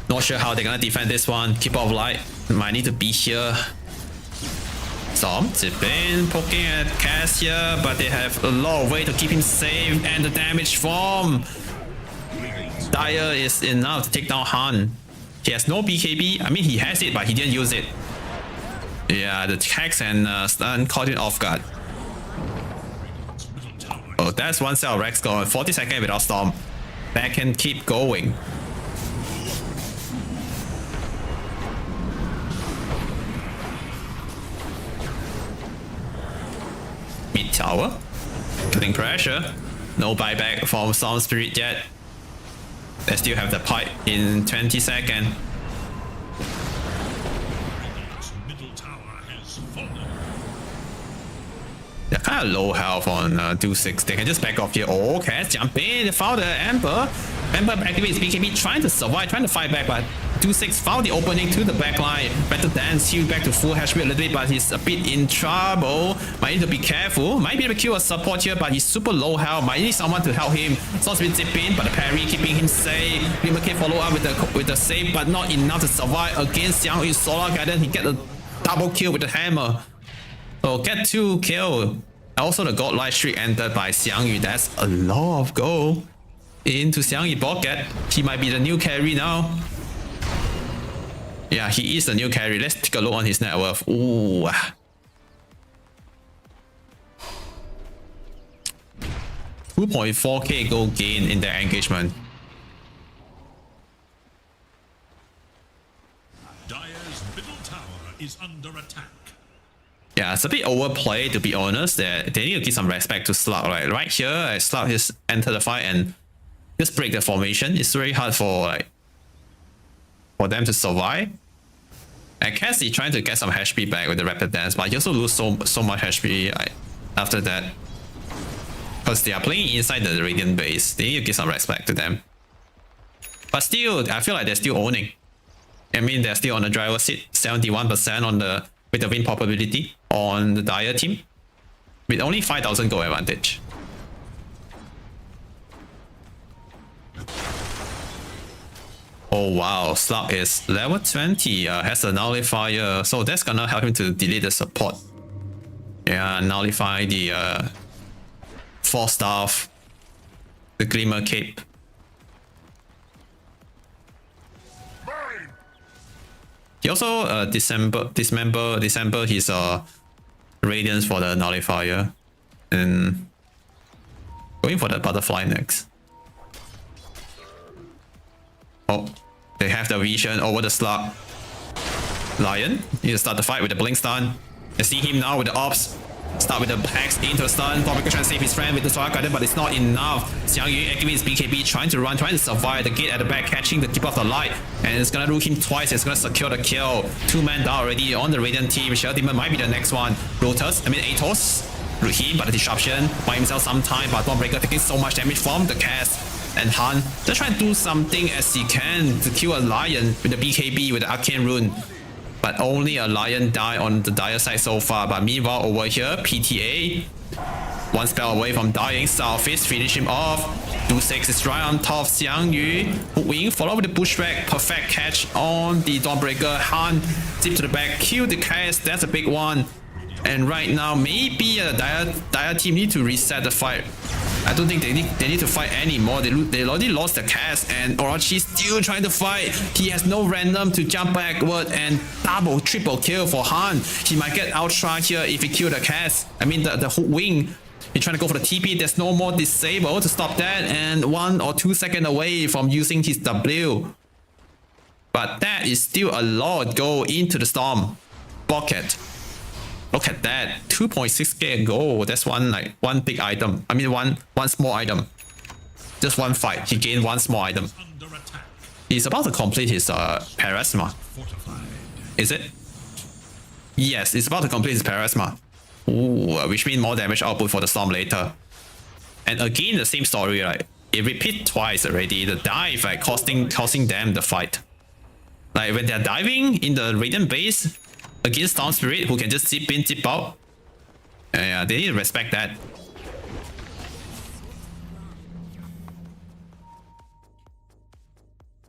Not sure how they're gonna defend this one. Keeper of Light might need to be here. Storm zipping, poking at Cass here, but they have a lot of way to keep him safe, and the damage from Dire is enough to take down Han. He has no BKB. I mean, he has it, but he didn't use it. Yeah, the Hex and stun caught him off guard. Oh, that's one cell Rex gone. 40 seconds without Storm. That can keep going. Mid tower. Putting pressure. No buyback from Storm Spirit yet. They still have the pipe in 20 seconds. They're kind of low health on 2-6. They can just back off here. Oh, Cass jump in. They found the Ember. Ember activates BKB, trying to survive, trying to fight back, but 2-6 found the opening to the backline. Better dance, heal back to full HP a little bit, but he's a bit in trouble. Might need to be careful. Might be able to kill a support here, but he's super low health. Might need someone to help him. Source will zip in, but the parry keeping him safe. Glimmer can follow up with the save, but not enough to survive against Xiang Yu's Solar Guidance. He get a double kill with the hammer. So get 2 kill. Also the godlike streak entered by Xiang Yu. That's a lot of gold into Xiang Yu pocket. He might be the new carry now. Yeah, he is the new carry. Let's take a look on his net worth. Ooh. $2.4k gold gain in their engagement. Dire's middle tower is under attack. Yeah, it's a bit overplayed to be honest. They need to give some respect to Slug. Right here, Slug just enter the fight and just break the formation. It's very hard for them to survive. And Cassie trying to get some HP back with the rapid dance, but he also lose so much HP after that. Because they are playing inside the Radiant base. They need to give some respect to them. But still, I feel like they're still owning. I mean, they're still on the driver's seat. 71% on with the win probability on the Dire team. With only 5,000 gold advantage. Oh wow, Slug is level 20, has a nullifier, so that's gonna help him to delete the support. Yeah, nullify the Force Staff, the Glimmer Cape. He also dismember his Radiance for the nullifier, and going for the butterfly next. Oh, they have the vision over the Slug. Lion need to start the fight with the blink stun. I see him now with the ops. Start with the Hex into a stun. Probably trying to save his friend with the Solar Guardian, but it's not enough. Xiang Yu activates BKB, trying to run, trying to survive the gate at the back, catching the Keeper of the Light. And it's gonna root him twice. It's gonna secure the kill. 2 men down already on the Radiant team. Shell Demon might be the next one. Atos. Root him, but the disruption. Buy himself some time, but Dawnbreaker taking so much damage from the cast. And Han just trying to do something as he can to kill a Lion with the BKB, with the Arcane Rune. But only a Lion died on the Dire side so far. But meanwhile over here, PTA, one spell away from dying. Southeast finish him off. 2-6 is right on top of Xiang Yu. Wing follow with the Bushwhack. Perfect catch on the Dawnbreaker. Han zip to the back, kill the cast. That's a big one. And right now, maybe a Dire team need to reset the fight. I don't think they need to fight anymore. They already lost the cast, and Orochi still trying to fight. He has no random to jump backward, and triple kill for Han. He might get Ultra here if he kill the cast. I mean the hook wing. He's trying to go for the TP. There's no more disable to stop that, and 1 or 2 seconds away from using his W. But that is still a lot go into the Storm bucket. Look at that, 2.6k gold. That's one big item. I mean one small item. Just one fight, he gained one small item. He's about to complete his Parasma. Is it? Yes, it's about to complete his Parasma. Ooh, which means more damage output for the Storm later. And again, the same story, right? It repeats twice already. The dive, costing them the fight. Like when they're diving in the Radiant base against Storm Spirit, who can just zip in, zip out. Yeah, they need to respect that.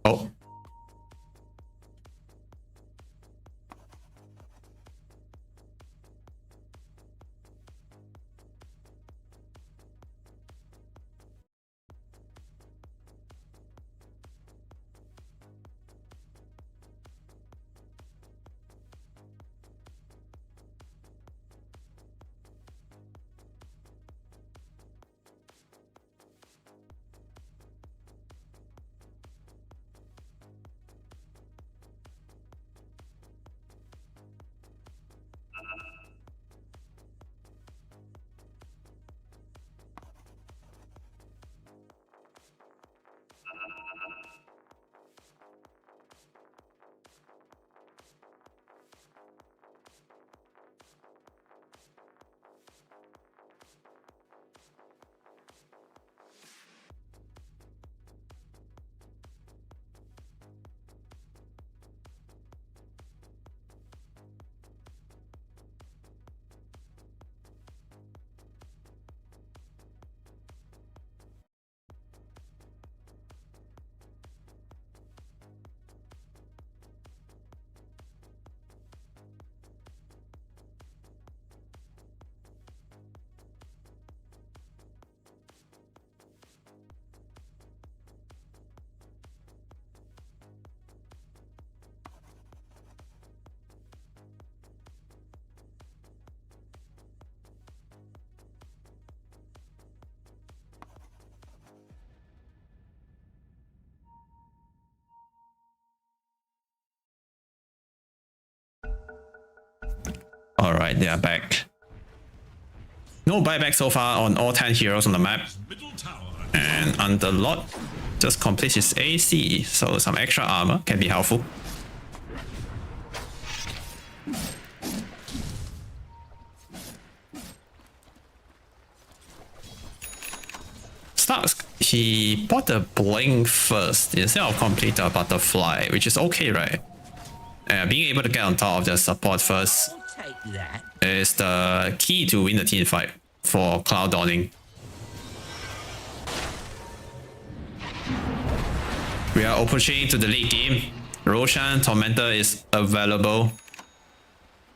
Oh. Alright, they are back. No buyback so far on all 10 heroes on the map. Middle tower And Underlord just completes his AC, so some extra armor can be helpful. Starks, he bought the blink first instead of complete the butterfly, which is okay, right? Being able to get on top of the support first I'll take that. is the key to win the team fight for Cloud Dawning. We are approaching to the late game. Roshan Tormentor is available.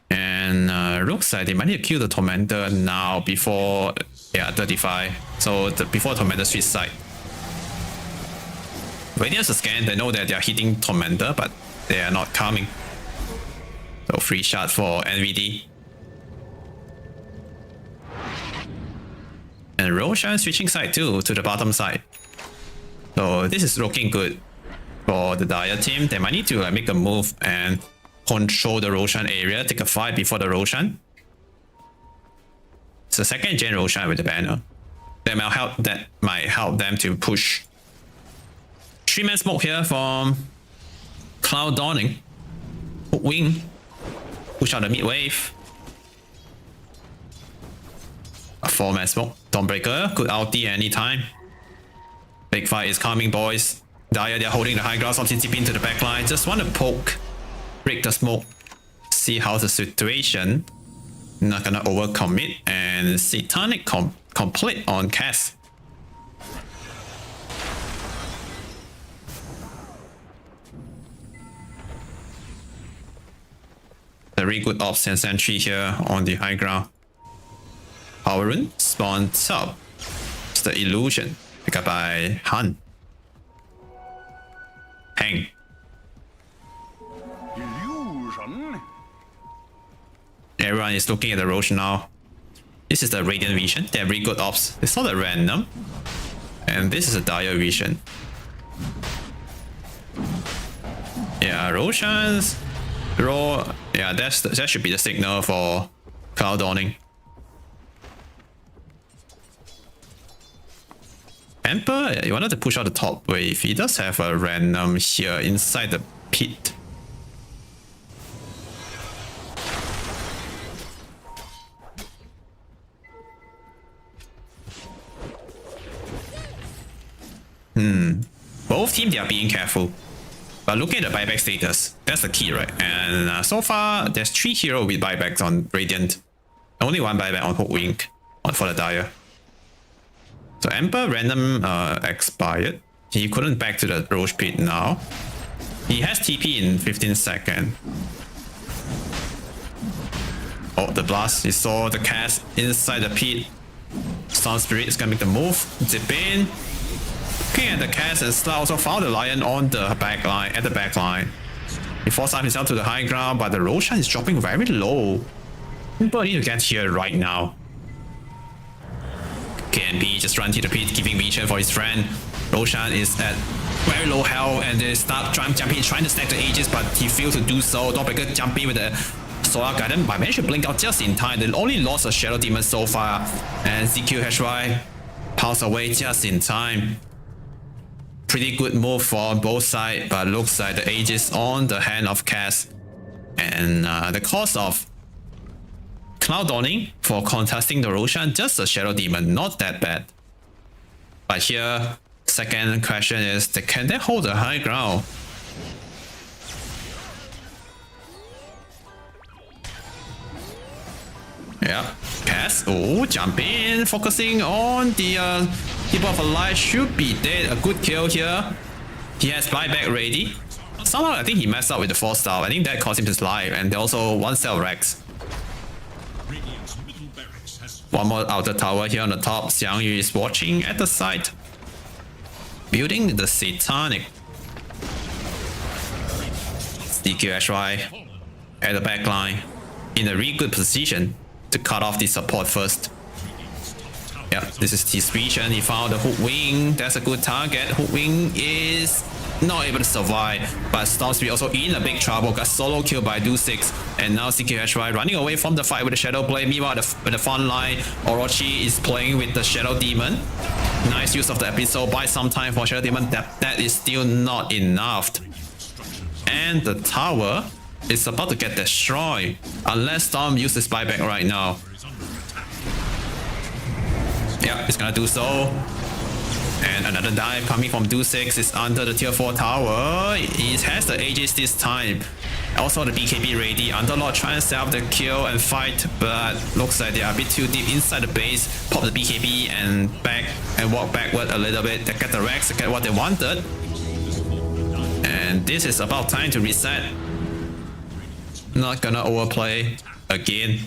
And looks like they might need to kill the Tormentor now before 35. So before Tormentor switch side. Radiance scan, they know that they are hitting Tormentor, but they are not coming. So free shot for NVD. And Roshan switching side too, to the bottom side. So this is looking good for the Dire team. They might need to make a move and control the Roshan area, take a fight before the Roshan. It's a second gen Roshan with the banner. That might help them to push. 3-man smoke here from Cloud Dawning. Wing. Push out the mid wave. A 4-man smoke. Dawnbreaker, good ulti anytime. Big fight is coming, boys. Dire, they're holding the high ground, something deep into the backline. Just want to poke, break the smoke, see how's the situation. Not gonna overcommit, and Satanic complete on Cass. Very good ops and sentry here on the high ground. Power rune spawns up. It's the illusion. Picked up by Han. Hang. Illusion? Everyone is looking at the Roche now. This is the Radiant Vision. They have really good ops. It's not a random. And this is a Dire Vision. Yeah, Roshan's roll. Yeah, that should be the signal for Cloud Dawning. Emperor, he wanted to push out the top wave. He does have a random here inside the pit. Both teams, they are being careful. But look at the buyback status. That's the key, right? And so far, there's 3 heroes with buybacks on Radiant. Only 1 buyback on Hookwink for the Dire. So Emperor random expired. He couldn't back to the Roche pit now. He has TP in 15 seconds. Oh, the blast. He saw the cast inside the pit. Storm Spirit is gonna make the move. Zip in. Looking at the cast, and Star also found the Lion on the back line, at the back line. He forced out himself to the high ground, but the Roshan is dropping very low. People need to get here right now. KNB just run to the pit, giving vision for his friend. Roshan is at very low health, and they start jumping, trying to stack the ages, but he failed to do so. Dawnbreaker jumping with the Solar Guardian, but managed to blink out just in time. They only lost a Shadow Demon so far, and ZQHY passed away just in time. Pretty good move for both sides, but looks like the ages on the hand of Cass. And the cost of Cloud Dawning for contesting the Roshan, just a Shadow Demon, not that bad. But here, second question is, can they hold the high ground? Yeah, Cass, oh, jump in, focusing on the Keeper of Life, should be dead, a good kill here. He has buyback ready. Somehow I think he messed up with the 4-star, I think that cost him his life, and also 1 cell Rex. Radiant's middle barracks has One more outer tower here on the top. Xiangyu is watching at the side. Building the Satanic. DQSY at the back line. In a really good position to cut off the support first. Radiant's top tower Yeah, this is his vision. He found the hook wing. That's a good target. Hook wing is not able to survive, but Storm Spirit also in a big trouble. Got solo killed by Do6, and now CQHY running away from the fight with the Shadow Blade. Meanwhile, the front line, Orochi is playing with the Shadow Demon. Nice use of the episode. Buy some time for Shadow Demon. That is still not enough. And the tower is about to get destroyed unless Storm uses buyback right now. Yeah, it's gonna do so. And another dive coming from Do6 is under the tier 4 tower. He has the Aegis this time. Also the BKB ready. Underlord trying to set up the kill and fight, but looks like they are a bit too deep inside the base. Pop the BKB and back and walk backward a little bit. They get the Rex to get what they wanted. And this is about time to reset. Not gonna overplay again.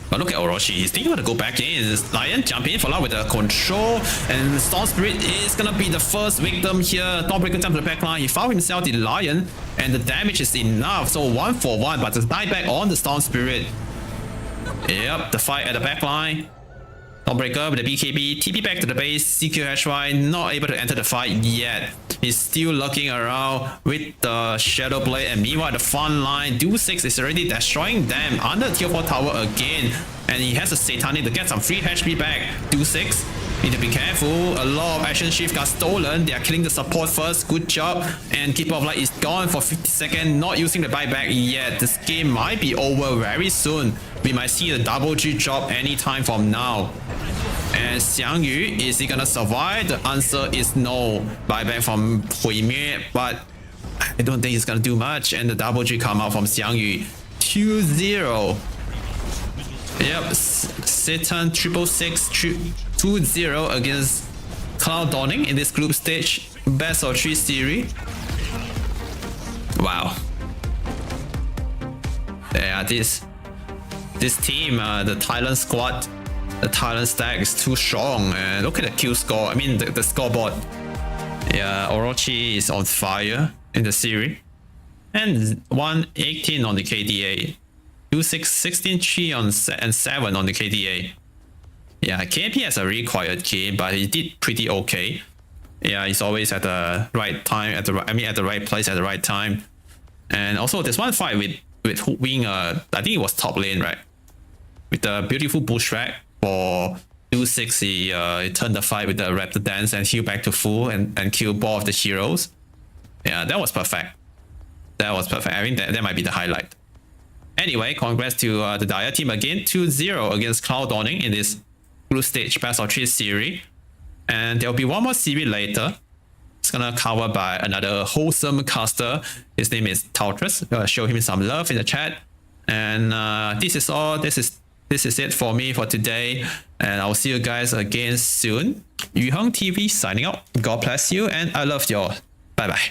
But look at Orochi, he's thinking about to go back in. Lion jump in for now with the control, and Storm Spirit is gonna be the first victim here. Dawnbreaker jump to the backline, he found himself the Lion, and the damage is enough. So 1 for 1, but the dieback on the Storm Spirit. Yep, the fight at the backline. Dawnbreaker with the BKB, TP back to the base. CQHY not able to enter the fight yet. He's still looking around with the Shadow Blade, and meanwhile the front line, Do6 is already destroying them under tier 4 tower again. And he has a Satanic to get some free HP back. Do6 need to be careful. A lot of action shift got stolen. They are killing the support first. Good job. And Keeper of Light is gone for 50 seconds, not using the buyback yet. This game might be over very soon. We might see a double G drop anytime from now. And Xiang Yu, is he gonna survive? The answer is no. Buyback from Hui Mie, but I don't think he's gonna do much. And the double G come out from Xiang Yu. 2-0. Yep, Satan 666 2-0 against Cloud Dawning in this group stage. Best of 3 series. Wow. Yeah, this team, the Thailand squad, the Thailand stack is too strong. And look at the kill score. I mean, the scoreboard. Yeah, Orochi is on fire in the series. And 118 on the KDA. 2-6, 16-3 and 7 on the KDA. Yeah, KP has a really quiet game, but he did pretty okay. Yeah, he's always at the right time, at the right place at the right time. And also, there's one fight with Hook Wing. I think it was top lane, right? With the beautiful bush track for 2-6, he turned the fight with the Raptor Dance and heal back to full and kill both of the heroes. Yeah, that was perfect. That was perfect. I think that might be the highlight. Anyway, congrats to the Dire team again. 2-0 against Cloud Dawning in this group stage best of 3 series. And there'll be one more series later. It's gonna cover by another wholesome caster. His name is Tautrus. Show him some love in the chat. And this is all. This is it for me for today. And I'll see you guys again soon. Yu Heng TV signing out. God bless you, and I love you all. Bye bye.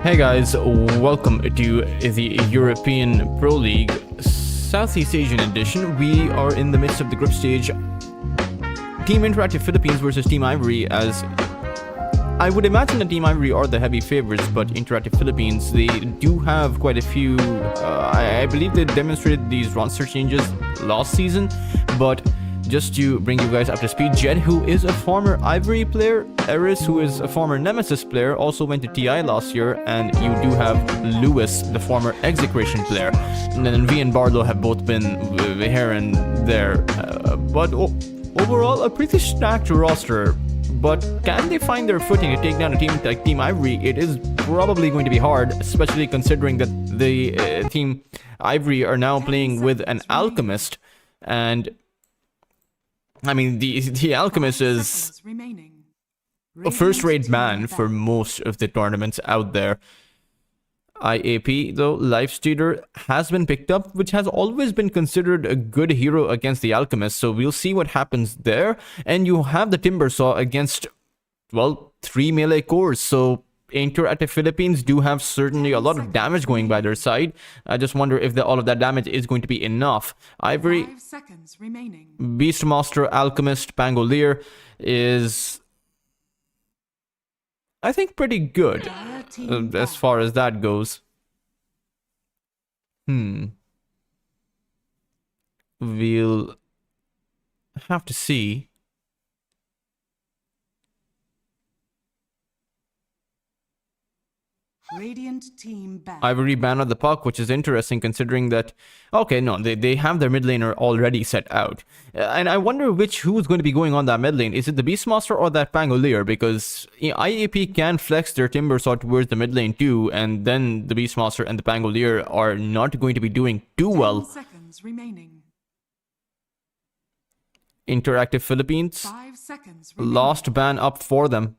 Hey guys, welcome to the European Pro League Southeast Asian edition. We are in the midst of the group stage. Team Interactive Philippines versus Team Ivory, as I would imagine that Team Ivory are the heavy favorites, but Interactive Philippines, they do have quite a few, I believe they demonstrated these roster changes last season, but just to bring you guys up to speed, Jed, who is a former Ivory player, Eris, who is a former Nemesis player, also went to TI last year, and you do have Lewis, the former Execration player. And then V and Barlow have both been here and there, but overall, a pretty stacked roster. But can they find their footing to take down a team like Team Ivory? It is probably going to be hard, especially considering that the Team Ivory are now playing with an Alchemist, and I mean, the Alchemist is a first-rate man for most of the tournaments out there. IAP, though, Lifestealer has been picked up, which has always been considered a good hero against the Alchemist, so we'll see what happens there. And you have the Timber Saw against, well, 3 melee cores, so Interactive Philippines do have certainly a lot of damage going by their side. I just wonder if all of that damage is going to be enough. Ivory, 5 seconds remaining. Beastmaster, Alchemist, Pangolier is, I think, pretty good as far as that goes. We'll have to see. Radiant team back. Ivory ban on the puck, which is interesting considering that, okay, no, they have their mid laner already set out. And I wonder who's going to be going on that mid lane. Is it the Beastmaster or that Pangolier? Because IAP can flex their Timber Saw towards the mid lane too, and then the Beastmaster and the Pangolier are not going to be doing too well. 10 seconds remaining. Interactive Philippines, 5 seconds remaining. lost ban up for them.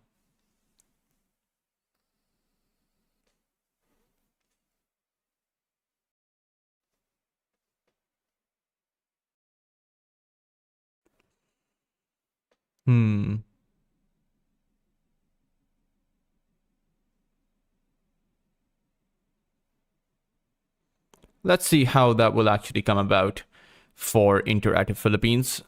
Let's see how that will actually come about for Interactive Philippines.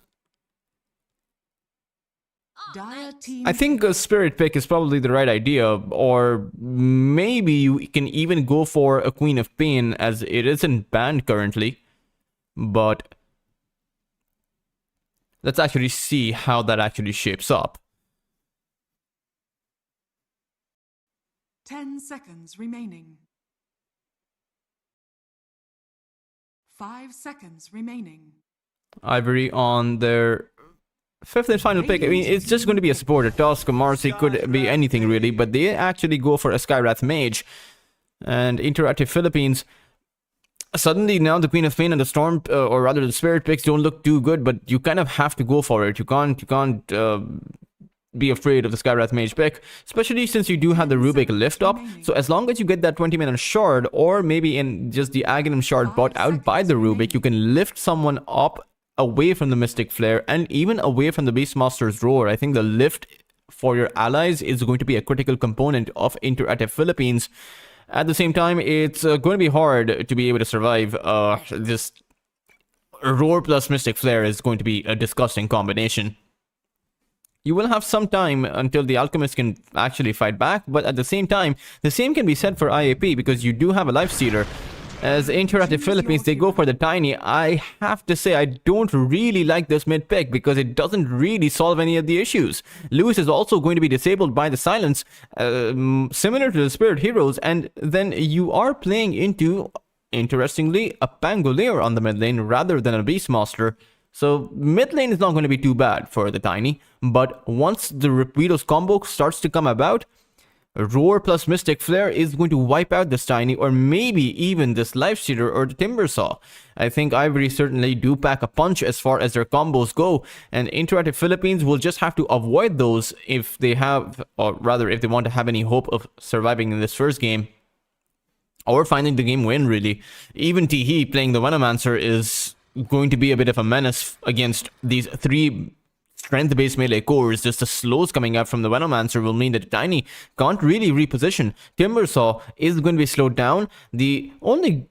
Dire team I think a Spirit pick is probably the right idea, or maybe you can even go for a Queen of Pain, as it isn't banned currently. But let's actually see how that actually shapes up. 10 seconds remaining. 5 seconds remaining. Ivory on their fifth and final pick. I mean, it's just going to be a supporter. Tusk, Marcy, could be anything really, but they actually go for a Skywrath Mage. And Interactive Philippines, suddenly now the Queen of Pain and the Storm, or rather the Spirit picks don't look too good, but you kind of have to go for it. You can't be afraid of the Skywrath Mage pick, especially since you do have the Rubik lift up. So as long as you get that 20-mana shard, or maybe in just the Aghanim shard bought out by the Rubik, you can lift someone up away from the Mystic Flare and even away from the Beastmaster's Roar. I think the lift for your allies is going to be a critical component of Interactive Philippines. At the same time, it's going to be hard to be able to survive. This Roar plus Mystic Flare is going to be a disgusting combination. You will have some time until the Alchemist can actually fight back, but at the same time, the same can be said for IAP, because you do have a Lifestealer. As Interactive Philippines, they go for the Tiny. I have to say, I don't really like this mid pick, because it doesn't really solve any of the issues. Lewis is also going to be disabled by the Silence, similar to the Spirit Heroes, and then you are playing into, interestingly, a Pangolier on the mid lane rather than a Beastmaster. So mid lane is not going to be too bad for the Tiny, but once the Rapidos combo starts to come about, Roar plus Mystic Flare is going to wipe out this Tiny, or maybe even this Lifestealer or the Timber Saw. I think Ivory certainly do pack a punch as far as their combos go, and Interactive Philippines will just have to avoid those if they have, or rather if they want to have any hope of surviving in this first game, or finding the game win really. Even Teehee playing the Venomancer is going to be a bit of a menace against these three strength-based melee cores, just the slows coming out from the Venomancer will mean that Tiny can't really reposition. Timbersaw is going to be slowed down. The only...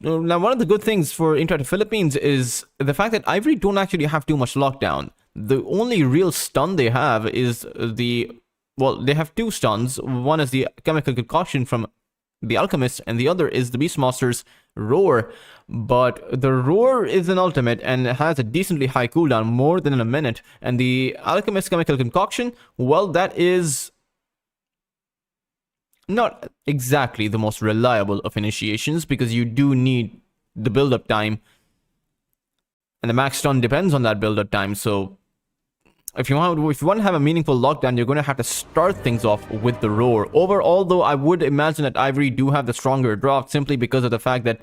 Now, one of the good things for Interactive Philippines is the fact that Ivory don't actually have too much lockdown. The only real stun they have is the... Well, they have two stuns. One is the Chemical Concoction from the Alchemist, and the other is the Beastmaster's Roar. But the Roar is an ultimate and has a decently high cooldown, more than a minute. And the Alchemist Chemical Concoction, well, that is not exactly the most reliable of initiations, because you do need the build-up time. And the max stun depends on that build-up time, so... If you want to have a meaningful lockdown, you're going to have to start things off with the Roar. Overall, though, I would imagine that Ivory do have the stronger draft, simply because of the fact that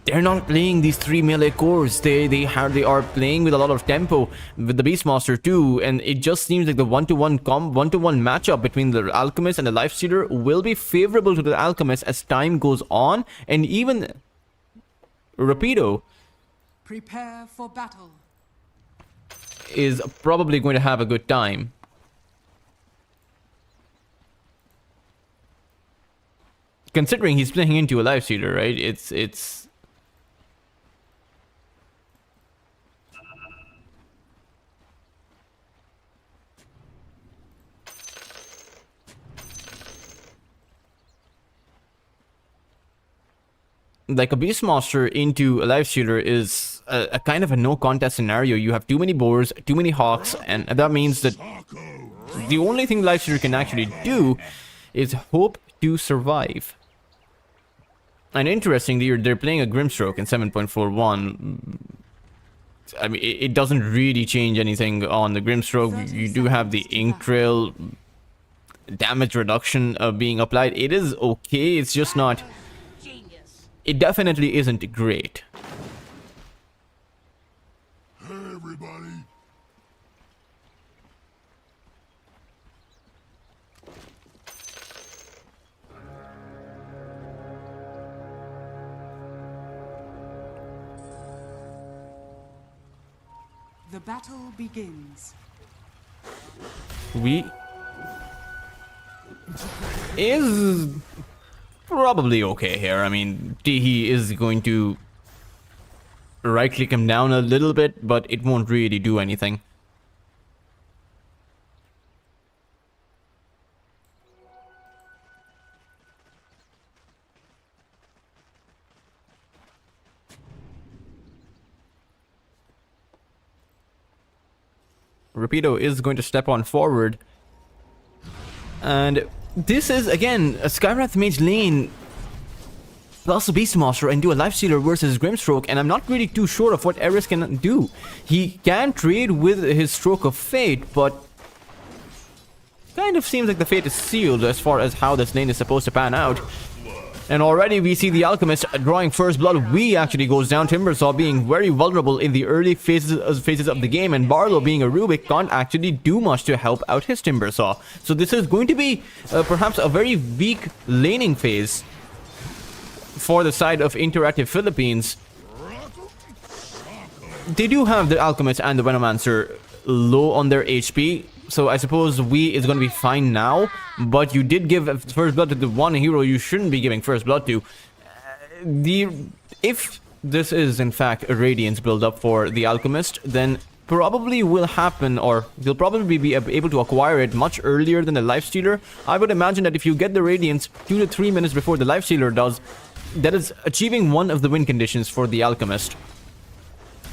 they're not playing these 3 melee cores. They are playing with a lot of tempo with the Beastmaster too, and it just seems like the one-to-one matchup between the Alchemist and the Lifestealer will be favorable to the Alchemist as time goes on, and even Rapido Prepare for battle. is probably going to have a good time. Considering he's playing into a Lifestealer, right? It's... Like a Beastmaster into a Lifestealer is a kind of a no contest scenario. You have too many boars, too many hawks, and that means that the only thing Lifestealer can actually do is hope to survive. And interestingly, they're playing a Grimstroke in 7.41. I mean, it doesn't really change anything on the Grimstroke. You do have the Ink Trail damage reduction being applied. It is okay, it's just not... It definitely isn't great. Hey, everybody. The battle begins. We is probably okay here. I mean, Teehee is going to right click him down a little bit, but it won't really do anything. Rapido is going to step on forward. And this is, again, a Skywrath Mage lane plus a Beastmaster and do a Lifestealer versus Grimstroke, and I'm not really too sure of what Eris can do. He can trade with his Stroke of Fate, but kind of seems like the fate is sealed as far as how this lane is supposed to pan out. And already we see the Alchemist drawing first blood. We actually goes down. Timbersaw being very vulnerable in the early phases of the game, and Barlow being a Rubik can't actually do much to help out his Timbersaw. So this is going to be perhaps a very weak laning phase for the side of Interactive Philippines. They do have the Alchemist and the Venomancer low on their HP, so I suppose we is going to be fine now. But you did give first blood to the one hero you shouldn't be giving first blood to. If this is in fact a Radiance build up for the Alchemist, then probably will happen, or you'll probably be able to acquire it much earlier than the Lifestealer. I would imagine that if you get the Radiance 2 to 3 minutes before the Lifestealer does, that is achieving one of the win conditions for the Alchemist.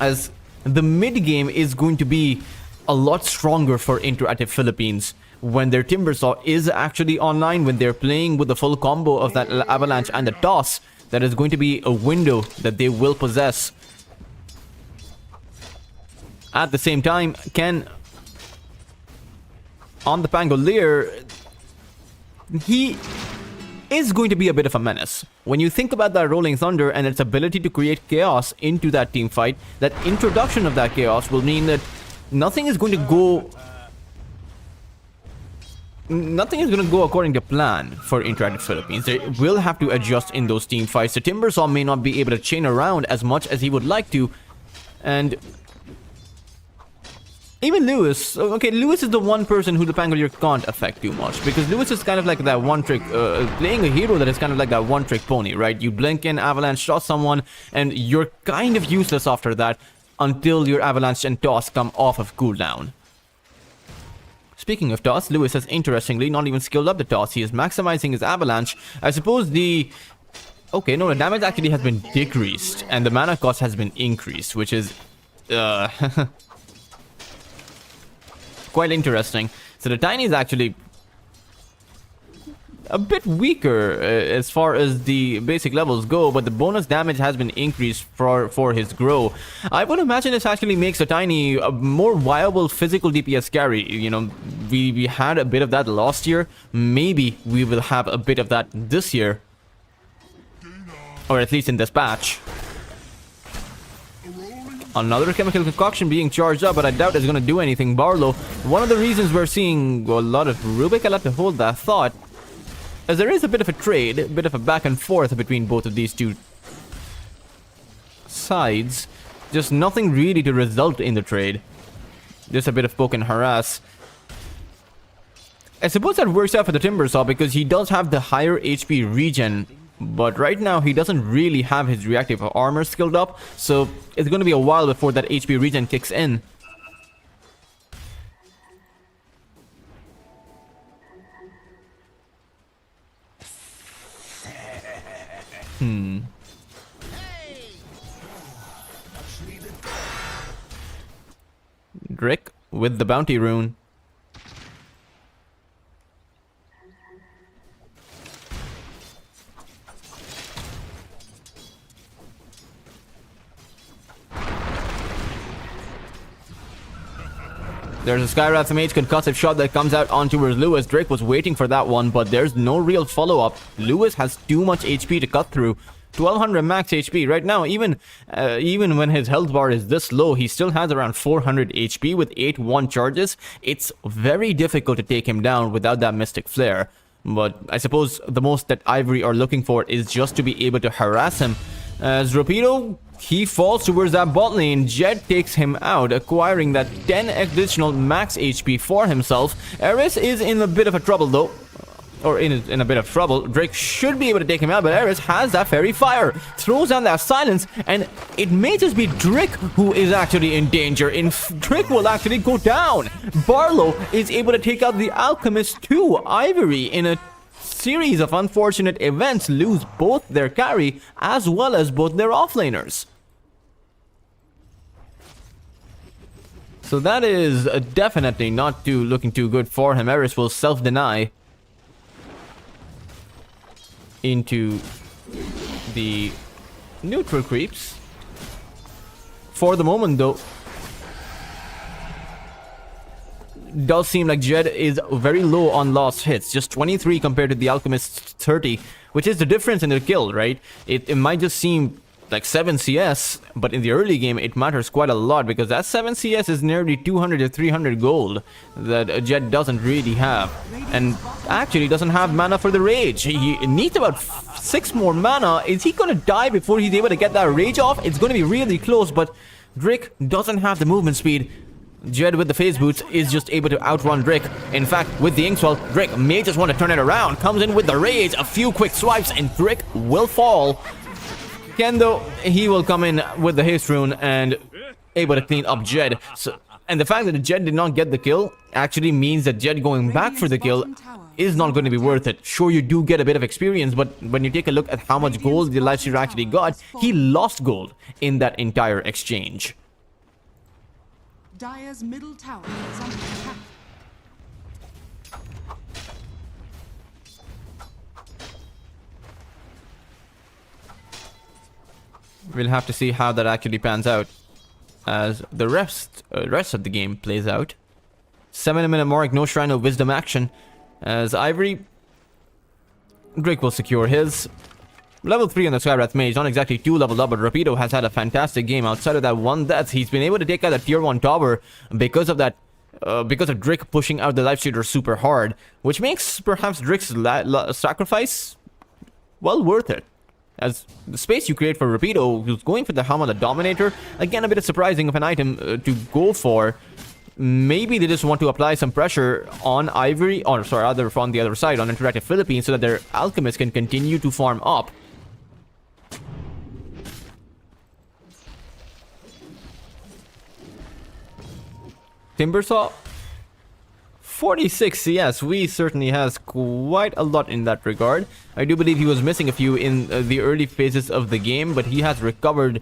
As the mid game is going to be a lot stronger for Interactive Philippines when their Timbersaw is actually online, when they're playing with the full combo of that Avalanche and the Toss. That is going to be a window that they will possess. At the same time, on the Pangolier, he is going to be a bit of a menace. When you think about that Rolling Thunder and its ability to create chaos into that team fight, that introduction of that chaos will mean that nothing is going to go according to plan for Interactive Philippines. They will have to adjust in those team fights. The Timbersaw may not be able to chain around as much as he would like to, and Even Lewis, okay, Lewis is the one person who the Pangolier can't affect too much, because Lewis is kind of like that one trick, playing a hero that is kind of like that one trick pony, right? You blink in, avalanche, toss someone, and you're kind of useless after that until your avalanche and toss come off of cooldown. Speaking of toss, Lewis has interestingly not even skilled up the toss. He is maximizing his avalanche. I suppose the... Okay, no, the damage actually has been decreased, and the mana cost has been increased, which is... quite interesting. So the Tiny is actually a bit weaker as far as the basic levels go, but the bonus damage has been increased for his grow. I would imagine this actually makes the Tiny a more viable physical DPS carry. You know, we had a bit of that last year. Maybe we will have a bit of that this year, or at least in this patch. Another chemical concoction being charged up, but I doubt it's going to do anything. Barlow, one of the reasons we're seeing a lot of Rubik, I'll have to hold that thought, as there is a bit of a trade, a bit of a back and forth between both of these two sides. Just nothing really to result in the trade. Just a bit of poke and harass. I suppose that works out for the Timbersaw because he does have the higher HP regen. But right now, he doesn't really have his reactive armor skilled up, so it's going to be a while before that HP regen kicks in. Drick with the bounty rune. There's a Skywrath Mage concussive shot that comes out onto Lewis. Drake was waiting for that one, but there's no real follow-up. Lewis has too much HP to cut through. 1200 max HP. Right now, even when his health bar is this low, he still has around 400 HP with 8-1 charges. It's very difficult to take him down without that Mystic Flare. But I suppose the most that Ivory are looking for is just to be able to harass him. As Rapido, he falls towards that bot lane. Jed takes him out, acquiring that 10 additional max HP for himself. Eris is in a bit of a trouble though. Or in a bit of trouble. Drake should be able to take him out, but Eris has that fairy fire. Throws down that silence, and it may just be Drake who is actually in danger. Drake will actually go down. Barlow is able to take out the Alchemist too. Ivory, in a series of unfortunate events, lose both their carry as well as both their offlaners. So that is definitely not looking too good for him. Eris will self-deny into the neutral creeps. For the moment though, does seem like Jed is very low on lost hits, just 23 compared to the Alchemist's 30, which is the difference in the kill, right? It might just seem like 7 CS, but in the early game it matters quite a lot, because that 7 CS is nearly 200 to 300 gold that Jed doesn't really have, and actually doesn't have mana for the rage. He needs about 6 more mana. Is he gonna die before he's able to get that rage off? It's gonna be really close, but Drake doesn't have the movement speed. Jed with the phase boots is just able to outrun Drake. In fact, with the Inkswell, Drake may just want to turn it around. Comes in with the rage, a few quick swipes, and Drake will fall. Kendo, he will come in with the haste rune and able to clean up Jed. And the fact that Jed did not get the kill actually means that Jed going back for the kill is not going to be worth it. Sure, you do get a bit of experience, but when you take a look at how much gold the Lifestealer actually got, he lost gold in that entire exchange. Dire's middle tower is under attack. We'll have to see how that actually pans out as the rest of the game plays out. 7-minute mark, no Shrine of Wisdom action. As Ivory, Drake will secure his. Level 3 on the Skywrath Mage, not exactly too leveled up, but Rapido has had a fantastic game. Outside of that one death, he's been able to take out the tier 1 tower because of that, because of Drake pushing out the Lifestealer super hard, which makes perhaps Drake's sacrifice well worth it. As the space you create for Rapido, who's going for the Helm of the Dominator, again a bit of surprising of an item to go for. maybe they just want to apply some pressure on Ivory, or sorry, rather from the other side, on Interactive Philippines, so that their alchemists can continue to farm up. Timbersaw 46, yes, we certainly has quite a lot in that regard. I do believe he was missing a few in the early phases of the game, but he has recovered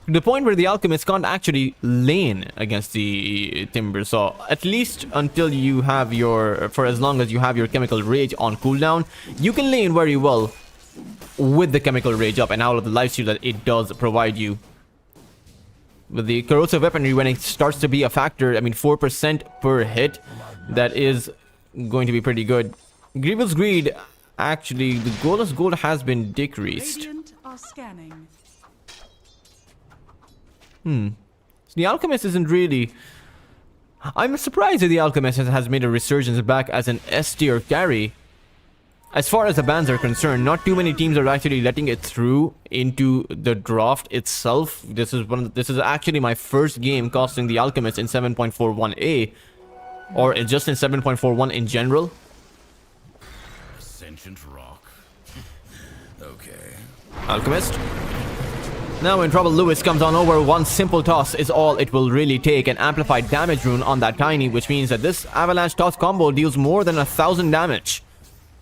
to the point where the alchemist can't actually lane against the Timbersaw, at least until you have your, for as long as you have your Chemical Rage on cooldown. You can lane very well with the Chemical Rage up and out of the lifesteal that it does provide you. With the corrosive weaponry, when it starts to be a factor, I mean 4% per hit, that is going to be pretty good. Grievous Greed, actually, the Goalless Gold has been decreased. Radiant are scanning. So the Alchemist isn't really... I'm surprised that the Alchemist has made a resurgence back as an S tier carry. As far as the bans are concerned, not too many teams are actually letting it through into the draft itself. This is actually my first game casting the Alchemist in 7.41a, or just in 7.41 in general. Sentient rock. Okay. Alchemist. Now in trouble, Lewis comes on over. One simple toss is all it will really take. An amplified damage rune on that Tiny, which means that this avalanche toss combo deals more than 1,000 damage.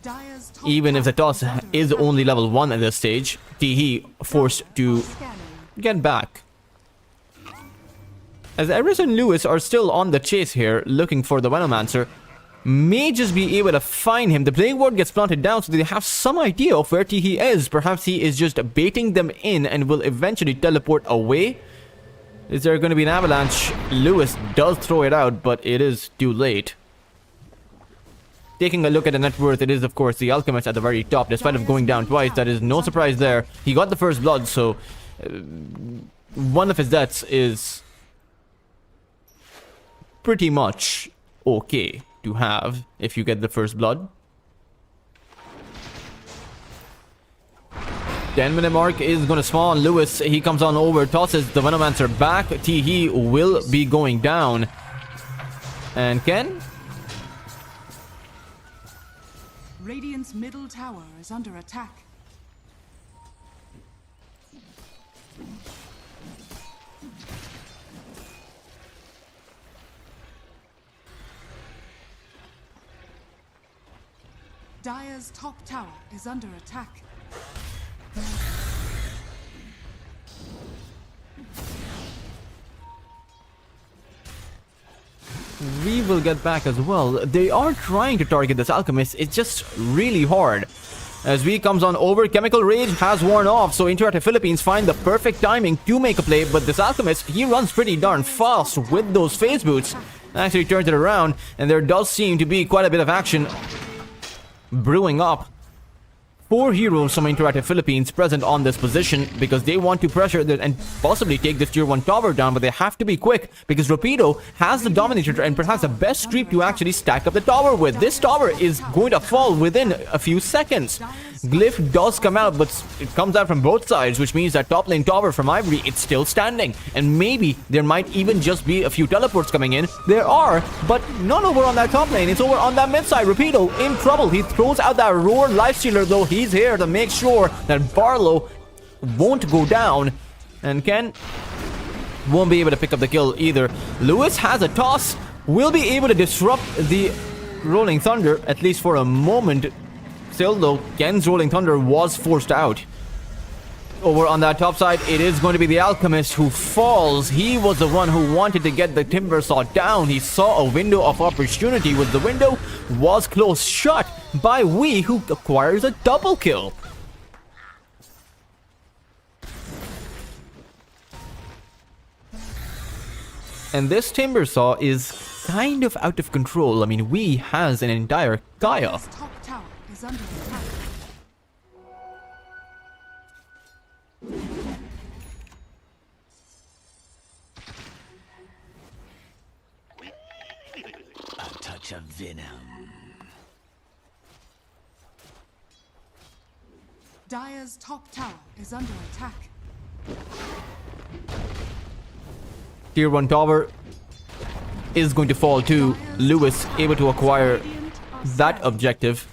Dire's top Even if the tower toss under is attack. only level 1 at this stage, Teehee forced to Scanning. get back. As Eris and Lewis are still on the chase here, looking for the Venomancer, may just be able to find him. The Plague Ward gets planted down so they have some idea of where Teehee is. Perhaps he is just baiting them in and will eventually teleport away. Is there going to be an avalanche? Lewis does throw it out, but it is too late. Taking a look at the net worth, it is of course the Alchemist at the very top, despite of going down twice. That is no surprise there. He got the first blood, so one of his deaths is pretty much okay to have if you get the first blood. 10-minute mark is going to spawn. Lewis, he comes on over, tosses the Venomancer back. Teehee will be going down. And Ken? Radiant's middle tower is under attack. Dire's top tower is under attack. We will get back as well. They are trying to target this Alchemist. It's just really hard. As V comes on over, Chemical Rage has worn off, so Interactive Philippines find the perfect timing to make a play, but this Alchemist, he runs pretty darn fast with those phase boots. Actually turns it around, and there does seem to be quite a bit of action brewing up. 4 heroes from Interactive Philippines present on this position because they want to pressure and possibly take this tier 1 tower down, but they have to be quick because Rapido has the Dominator and perhaps the best creep to actually stack up the tower with. This tower is going to fall within a few seconds. Glyph does come out, but it comes out from both sides, which means that top lane tower from Ivory, it's still standing. And maybe there might even just be a few teleports coming in. There are, but not over on that top lane. It's over on that mid side. Rapido in trouble. He throws out that Roar Lifestealer, though. He's here to make sure that Barlow won't go down. And Ken won't be able to pick up the kill either. Lewis has a toss. Will be able to disrupt the Rolling Thunder, at least for a moment. Still though, Ken's Rolling Thunder was forced out. Over on that top side, it is going to be the Alchemist who falls. He was the one who wanted to get the Timbersaw down. He saw a window of opportunity, but the window was closed shut by Wee, who acquires a double kill. And this Timbersaw is kind of out of control. I mean, Wee has an entire Gaia. Dire's top tower is under attack. A touch of venom. Dire's top tower is under attack. Tier 1 tower is going to fall to Lewis, able to acquire that objective.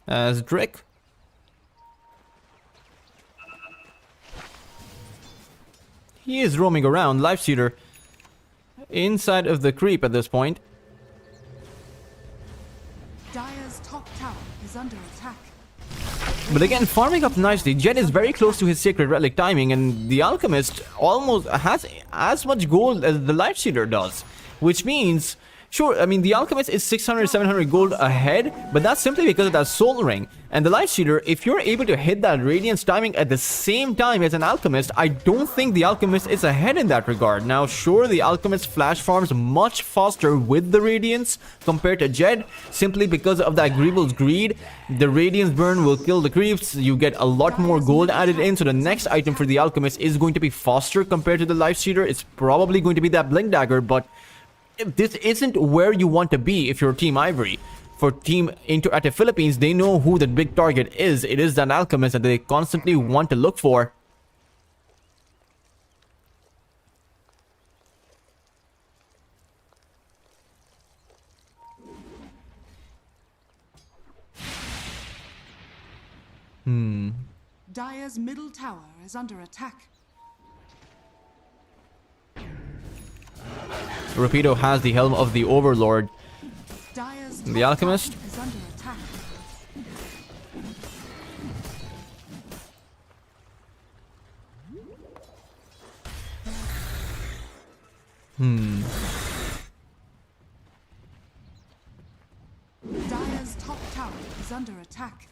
As Drake. He is roaming around, Life Stealer, inside of the creep at this point. Dire's top tower is under attack. But again, farming up nicely. Jed is very close to his Sacred Relic timing, and the Alchemist almost has as much gold as the Life Stealer does. Which means, sure, I mean, the Alchemist is 600, 700 gold ahead, but that's simply because of that Soul Ring. And the Life Stealer, if you're able to hit that Radiance timing at the same time as an Alchemist, I don't think the Alchemist is ahead in that regard. Now, sure, the Alchemist flash farms much faster with the Radiance compared to Jed, simply because of that Greeble's Greed. The Radiance burn will kill the creeps, you get a lot more gold added in, so the next item for the Alchemist is going to be faster compared to the Life Stealer. It's probably going to be that Blink Dagger, but this isn't where you want to be if you're Team Ivory. For Team Interactive Philippines, they know who the big target is. It is that Alchemist that they constantly want to look for. Dire's middle tower is under attack. Rapido has the Helm of the Overlord. Dire's The top Alchemist? tower is under attack. Dire's top tower is under attack.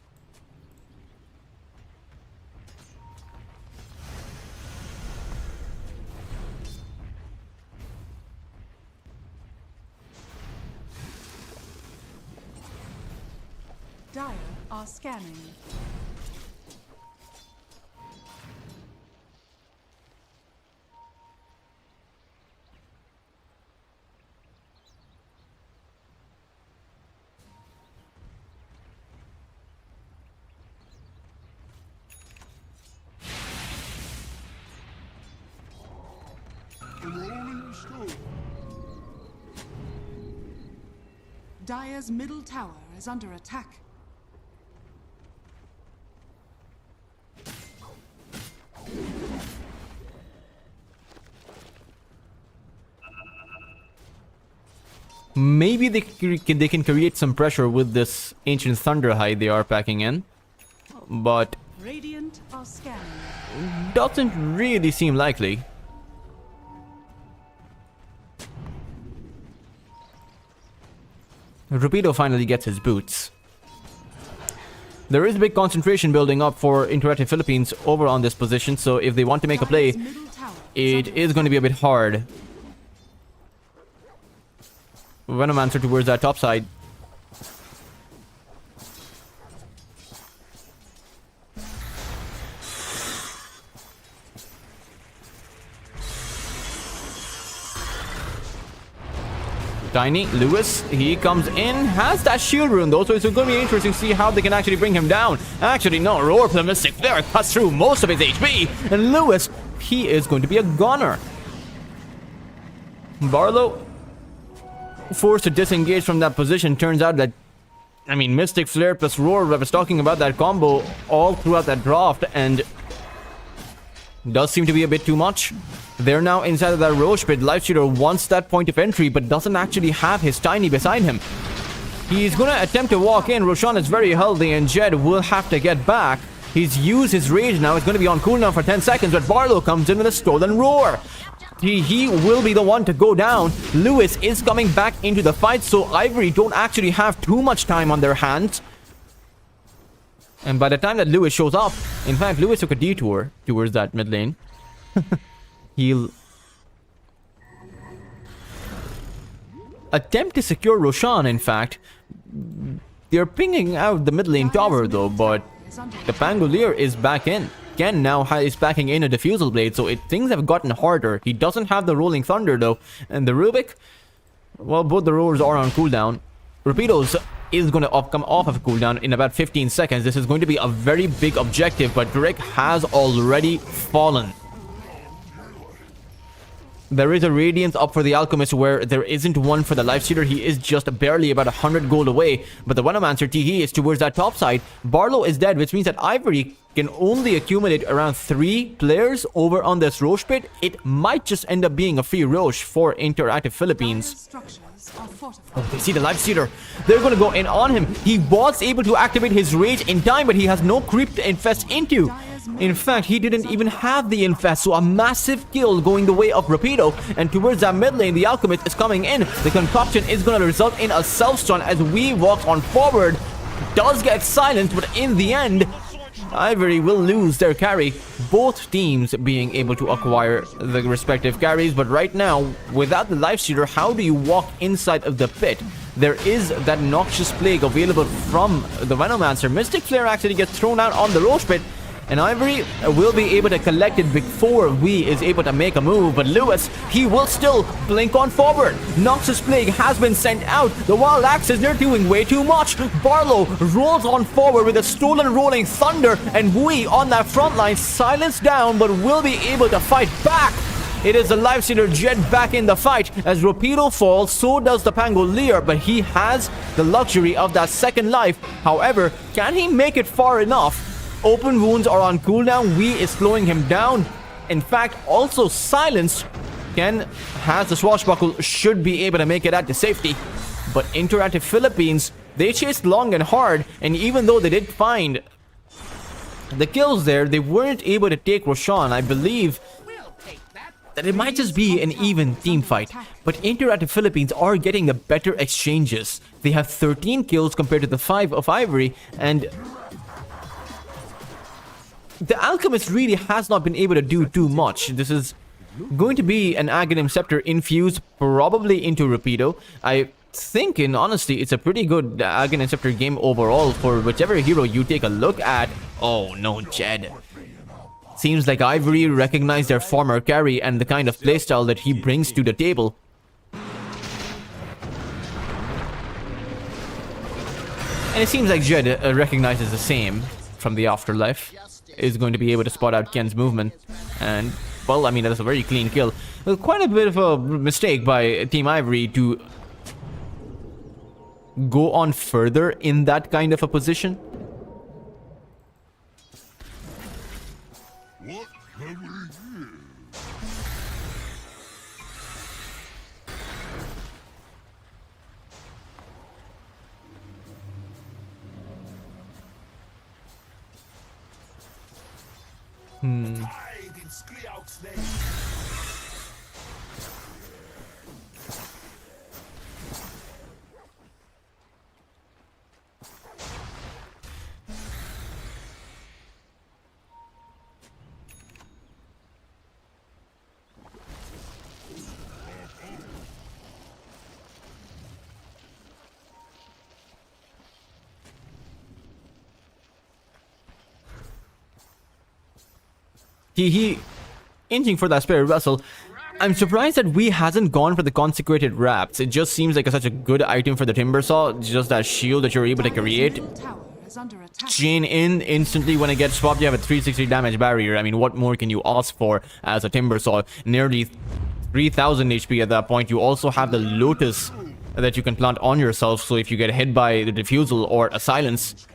Dire are scanning. Dire's middle tower is under attack. Maybe they can create some pressure with this Ancient Thunderhide they are packing in. But Radiant are scanning. doesn't really seem likely. Rapido finally gets his boots. There is a big concentration building up for Interactive Philippines over on this position, so if they want to make a play, Dire's middle tower it under is going to be a bit hard. Venomancer towards that top side. Tiny, Lewis, he comes in, has that shield rune though, so it's going to be interesting to see how they can actually bring him down. Actually, no, Roar the Mystic Flare cuts through most of his HP, and Lewis, he is going to be a goner. Barlow, forced to disengage from that position. Turns out that, I mean, Mystic Flare plus Roar, I was talking about that combo all throughout that draft, and does seem to be a bit too much. They're now inside of that Roche pit. Life Stealer wants that point of entry, but doesn't actually have his Tiny beside him. He's gonna attempt to walk in. Roshan is very healthy, and Jed will have to get back. He's used his rage now. It's gonna be on cooldown for 10 seconds, but Barlow comes in with a stolen roar. He will be the one to go down. Lewis is coming back into the fight, so Ivory don't actually have too much time on their hands. And by the time that Lewis shows up, in fact, Lewis took a detour towards that mid lane. He'll attempt to secure Roshan, in fact. They're pinging out the mid lane tower though, but the Pangolier is back in. Ken now is backing in a Diffusal Blade, so things have gotten harder. He doesn't have the Rolling Thunder though. And the Rubik, well, both the roars are on cooldown. Rapido's is going to come off of cooldown in about 15 seconds. This is going to be a very big objective, but Drake has already fallen. There is a Radiance up for the Alchemist where there isn't one for the Lifestealer. He is just barely about 100 gold away. But the Venomancer TE is towards that top side. Barlow is dead, which means that Ivory can only accumulate around 3 players over on this Roche pit. It might just end up being a free Roche for Interactive Philippines. Oh, they see the Lifestealer. They're going to go in on him. He was able to activate his Rage in time, but he has no creep to infest into. In fact, he didn't even have the infest, so a massive kill going the way of Rapido. And towards that mid lane, the Alchemist is coming in. The concoction is going to result in a self-stun as we walk on forward. Does get silenced, but in the end, Ivory will lose their carry. Both teams being able to acquire the respective carries, but right now, without the Lifestealer, how do you walk inside of the pit? There is that Noxious Plague available from the Venomancer. Mystic Flare actually gets thrown out on the Roche pit, and Ivory will be able to collect it before we is able to make a move. But Lewis, he will still blink on forward. Noxious Plague has been sent out. The Wild Axes, they're doing way too much. Barlow rolls on forward with a stolen Rolling Thunder, and we on that front line silenced down, but will be able to fight back. It is the Lifestealer Jet back in the fight. As Rapido falls, so does the Pangolier, but he has the luxury of that second life. However, can he make it far enough? Open wounds are on cooldown. Wee is slowing him down. In fact, also silenced. Ken has the swashbuckle, should be able to make it out to safety. But Interactive Philippines, they chased long and hard, and even though they did find the kills there, they weren't able to take Roshan. I believe that it might just be an even team fight, but Interactive Philippines are getting the better exchanges. They have 13 kills compared to the 5 of Ivory, and the Alchemist really has not been able to do too much. This is going to be an Aghanim Scepter infused probably into Rapido. I think, in honesty, it's a pretty good Aghanim Scepter game overall for whichever hero you take a look at. Oh no, Jed. Seems like Ivory recognized their former carry and the kind of playstyle that he brings to the table. And it seems like Jed recognizes the same from the Afterlife. Is going to be able to spot out Ken's movement. And, well, I mean, that's a very clean kill. Quite a bit of a mistake by Team Ivory to go on further in that kind of a position. What have we here? He inching for that Spirit Vessel. I'm surprised that we hasn't gone for the Consecrated Wraps. It just seems like such a good item for the Timber Saw. Just that shield that you're able to create. Chain in instantly when it gets swapped. You have a 360 damage barrier. I mean, what more can you ask for as a Timber Saw? Nearly 3000 HP at that point. You also have the Lotus that you can plant on yourself. So if you get hit by the Diffusal or a Silence,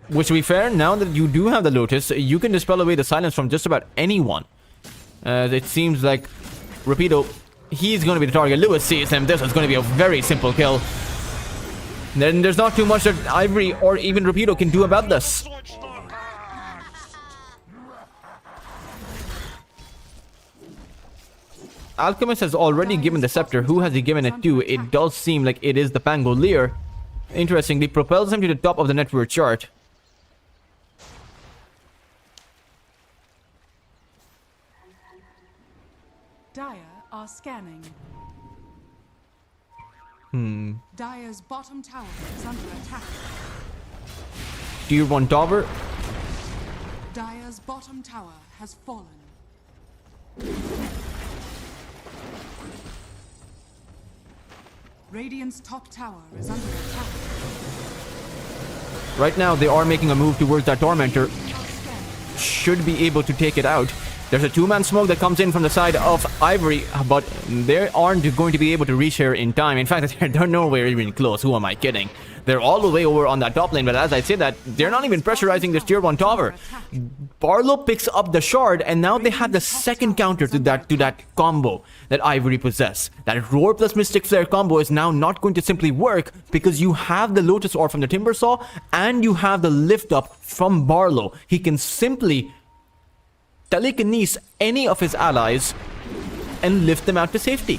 which, to be fair, now that you do have the Lotus, you can dispel away the silence from just about anyone. It seems like Rapido, he's going to be the target. Lewis sees him. This is going to be a very simple kill. Then there's not too much that Ivory or even Rapido can do about this. Alchemist has already given the Scepter. Who has he given it to? It does seem like it is the Pangolier. Interestingly, propels him to the top of the network chart. Dire are scanning. Dire's bottom tower is under attack. Tier 1 tower. Dire's bottom tower has fallen. Radiant's top tower is under attack. Right now, they are making a move towards that Tormentor. Should be able to take it out. There's a two-man smoke that comes in from the side of Ivory, but they aren't going to be able to reach here in time. In fact, they're nowhere even close. Who am I kidding? They're all the way over on that top lane, but as I say that, they're not even pressurizing this tier 1 tower. Barlow picks up the shard, and now they have the second counter to that combo that Ivory possess. That Roar plus Mystic Flare combo is now not going to simply work because you have the Lotus Orb from the Timbersaw and you have the lift up from Barlow. He can simply telekinesis any of his allies and lift them out to safety.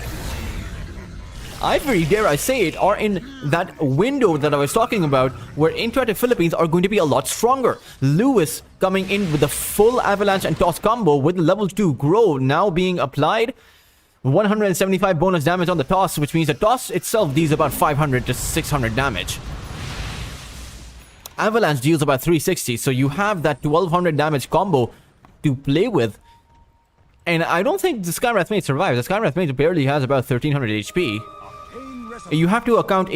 Ivory, dare I say it, are in that window that I was talking about where Interactive Philippines are going to be a lot stronger. Lewis coming in with the full Avalanche and Toss combo with level 2 Grow now being applied. 175 bonus damage on the Toss, which means the Toss itself deals about 500 to 600 damage. Avalanche deals about 360, so you have that 1200 damage combo to play with. And I don't think the Skywrath Mage survives. The Skywrath Mage barely has about 1300 HP. You have to account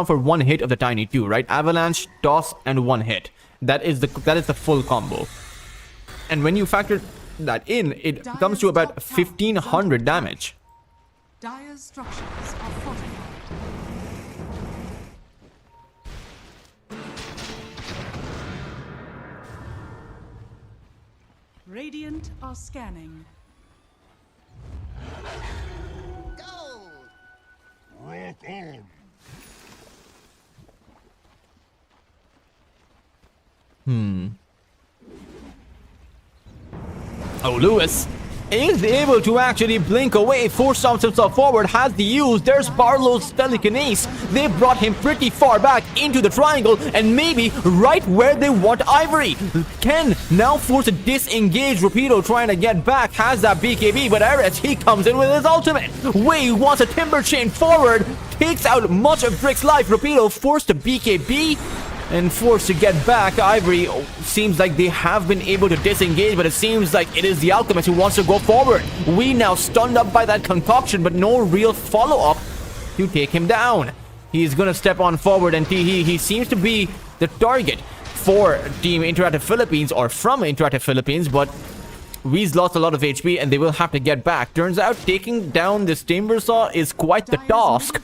for one hit of the Tiny 2, right? Avalanche, Toss, and one hit. That is the full combo. And when you factor that in, it comes to about 1500 damage. Dire's structures are fortified. Radiant are scanning. Rock on. Oh, Lewis is able to actually blink away, force himself forward, has the use. There's Barlow's telekinesis. They brought him pretty far back into the triangle and maybe right where they want Ivory. Ken now force a disengage. Rapido trying to get back, has that BKB, but Ares, he comes in with his ultimate. Wei wants a timber chain forward, takes out much of Brick's life. Rapido forced to BKB and forced to get back. Ivory seems like they have been able to disengage, but it seems like it is the Alchemist who wants to go forward. We now stunned up by that concoction, but no real follow-up to take him down. He's gonna step on forward, and he seems to be the target for Team Interactive Philippines, or from Interactive Philippines, but Wee's lost a lot of HP and they will have to get back. Turns out taking down this Timbersaw is quite the task.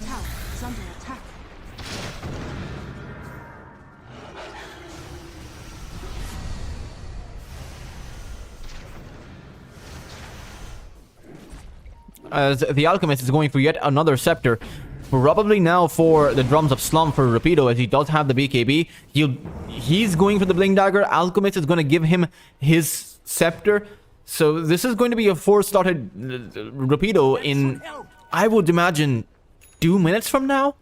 As the Alchemist is going for yet another scepter. Probably now for the Drums of Slum for Rapido, as he does have the BKB. He's going for the Blink Dagger. Alchemist is going to give him his scepter. So this is going to be a 4-started Rapido in, I would imagine, 2 minutes from now.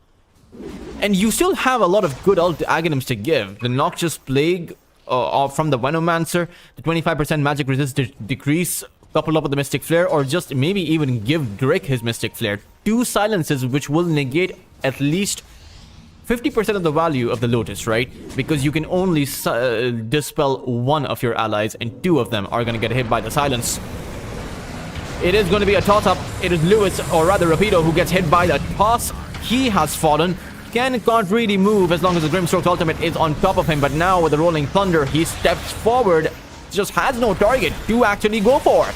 And you still have a lot of good agonyms to give. The Noxious Plague from the Venomancer, the 25% magic resist decrease, coupled up with the Mystic Flare, or just maybe even give Drake his Mystic Flare. 2 silences which will negate at least 50% of the value of the Lotus, right? Because you can only dispel one of your allies, and 2 of them are going to get hit by the silence. It is going to be a toss-up. It is Lewis, or rather Rapido, who gets hit by the toss. He has fallen. Ken can't really move as long as the Grimstroke's ultimate is on top of him, but now with the Rolling Thunder, he steps forward, just has no target to actually go for.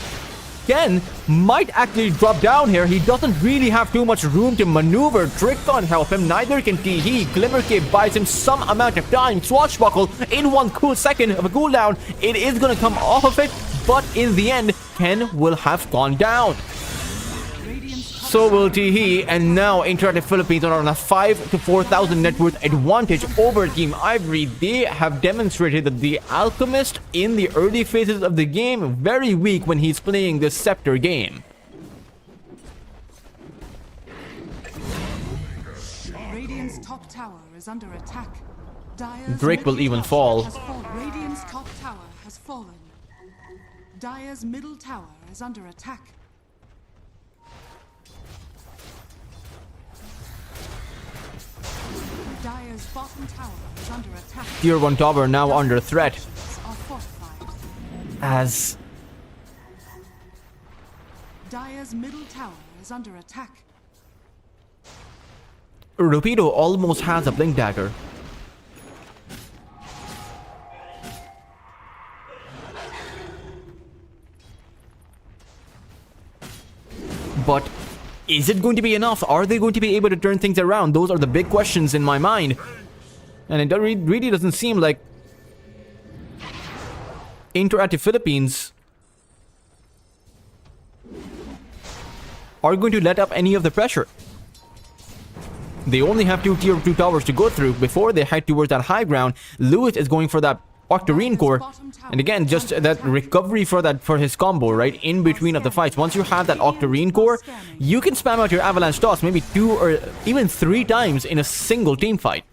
Ken might actually drop down here. He doesn't really have too much room to maneuver. Trick can't help him, neither can TD. Glimmer Cape buys him some amount of time. Swashbuckle in 1 cool second of a cooldown. It is going to come off of it, but in the end, Ken will have gone down. So will Teehee, and now Interactive Philippines are on a 5 to 4,000 net worth advantage over Team Ivory. They have demonstrated that the Alchemist in the early phases of the game, very weak when he's playing this Scepter game. Radiant's top tower is under attack. Drake will even fall. Radiant's top tower has fallen. Dire's middle tower is under attack. Dire's bottom tower is under attack. Tier 1 tower now under threat. Are fortified. As Dire's middle tower is under attack. Rapido almost has a Blink Dagger. but is it going to be enough? Are they going to be able to turn things around? Those are the big questions in my mind. And it really doesn't seem like Interactive Philippines are going to let up any of the pressure. They only have 2 tier 2 towers to go through before they head towards that high ground. Lewis is going for that Octarine core, and again, just that recovery for his combo, right, in between of the fights. Once you have that Octarine core, you can spam out your Avalanche toss maybe 2 or even 3 times in a single team fight.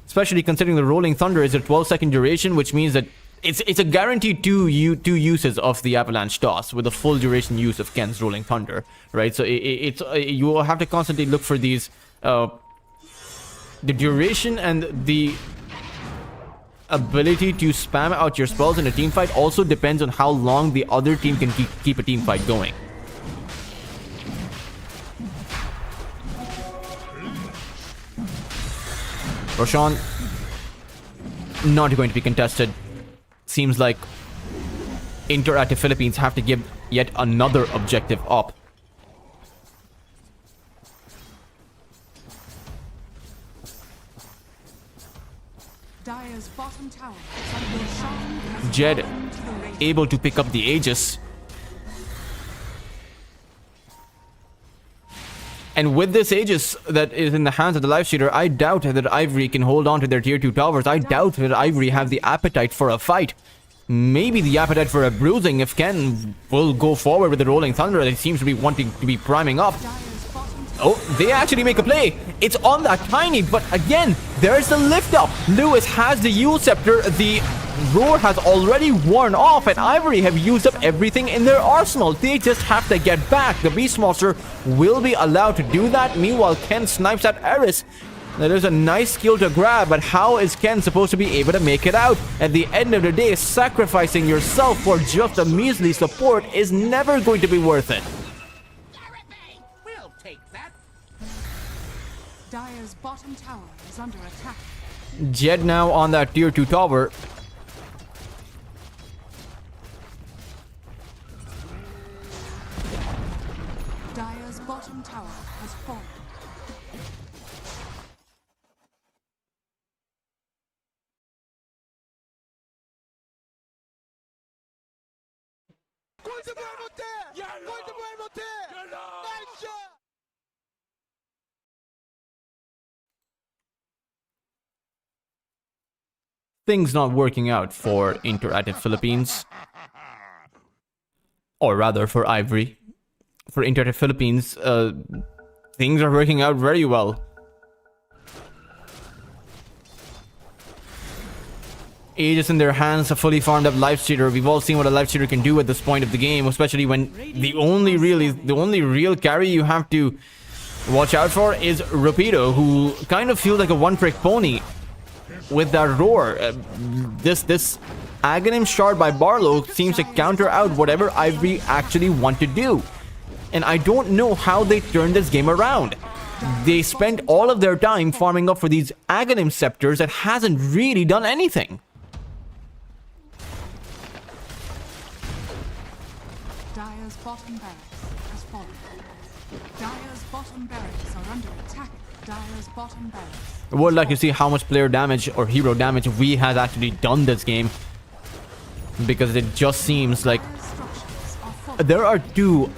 Especially considering the Rolling Thunder is a 12-second duration, which means that it's a guaranteed two uses of the Avalanche toss with a full duration use of Ken's Rolling Thunder, right? So you will have to constantly look for these the duration and the ability to spam out your spells in a team fight also depends on how long the other team can keep a team fight going. Roshan, not going to be contested. Seems like Interactive Philippines have to give yet another objective up. Dire's bottom tower is under Roshan. Jed able to pick up the Aegis. And with this Aegis that is in the hands of the Life Stealer, I doubt that Ivory can hold on to their tier 2 towers. I doubt that Ivory have the appetite for a fight. Maybe the appetite for a bruising if Ken will go forward with the Rolling Thunder that he seems to be wanting to be priming up. Oh, they actually make a play. It's on that Tiny, but again, there's the lift up. Lewis has the Yule Scepter. The Roar has already worn off, and Ivory have used up everything in their arsenal. They just have to get back. The Beast Monster will be allowed to do that. Meanwhile, Ken snipes at Eris. That is a nice skill to grab, but how is Ken supposed to be able to make it out? At the end of the day, sacrificing yourself for just a measly support is never going to be worth it. We'll take that. Dire's bottom tower is under attack. Jed now on that tier 2 tower. Dire's bottom tower has fallen. Things not working out for Interactive Philippines. Or rather, for Ivory. For Interactive Philippines, things are working out very well. Aegis in their hands, a fully farmed up Life Stealer. We've all seen what a Life Stealer can do at this point of the game, especially when the only real carry you have to watch out for is Rapido, who kind of feels like a one-trick pony with that Roar. This Aghanim Shard by Barlow seems to counter out whatever Ivory actually want to do. And I don't know how they turned this game around. They spent all of their time farming up for these Aghanim Scepters that hasn't really done anything. Dire's bottom barracks has fallen. Dire's bottom barracks are under attack. Dire's bottom barracks. I would like to see how much player damage or hero damage we has actually done this game, because it just seems like Dire's structures are fallen. there are 2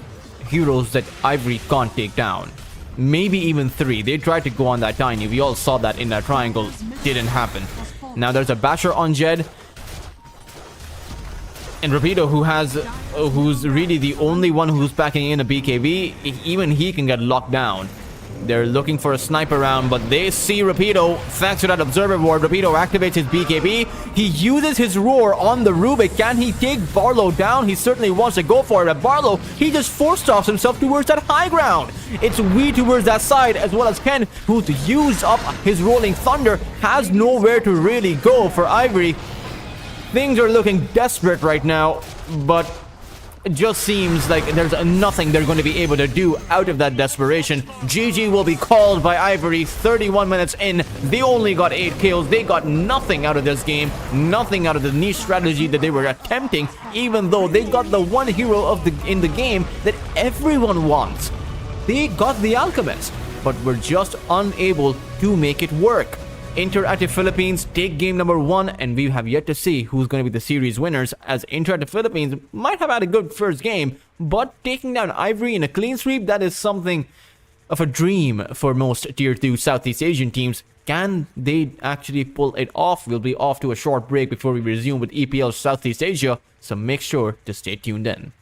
heroes that Ivory can't take down. Maybe even 3. They tried to go on that Tiny. We all saw that in that triangle. Didn't happen. Now there's a Basher on Jed. And Rapido, who's really the only one who's packing in a BKB, even he can get locked down. They're looking for a sniper round, but they see Rapido. Thanks to that Observer Ward, Rapido activates his BKB. He uses his Roar on the Rubik. Can he take Barlow down? He certainly wants to go for it. But Barlow, he just force-tossed himself towards that high ground. It's Wee towards that side, as well as Ken, who's used up his Rolling Thunder, has nowhere to really go for Ivory. Things are looking desperate right now, but it just seems like there's nothing they're going to be able to do out of that desperation. GG will be called by Ivory 31 minutes in. They only got 8 kills. They got nothing out of this game. Nothing out of the niche strategy that they were attempting, even though they got the one hero in the game that everyone wants. They got the Alchemist, but were just unable to make it work. Interactive Philippines take game number 1, and we have yet to see who's going to be the series winners, as Interactive Philippines might have had a good first game, but taking down Ivory in a clean sweep, that is something of a dream for most tier 2 Southeast Asian teams. Can they actually pull it off? We'll be off to a short break before we resume with EPL Southeast Asia, so make sure to stay tuned in.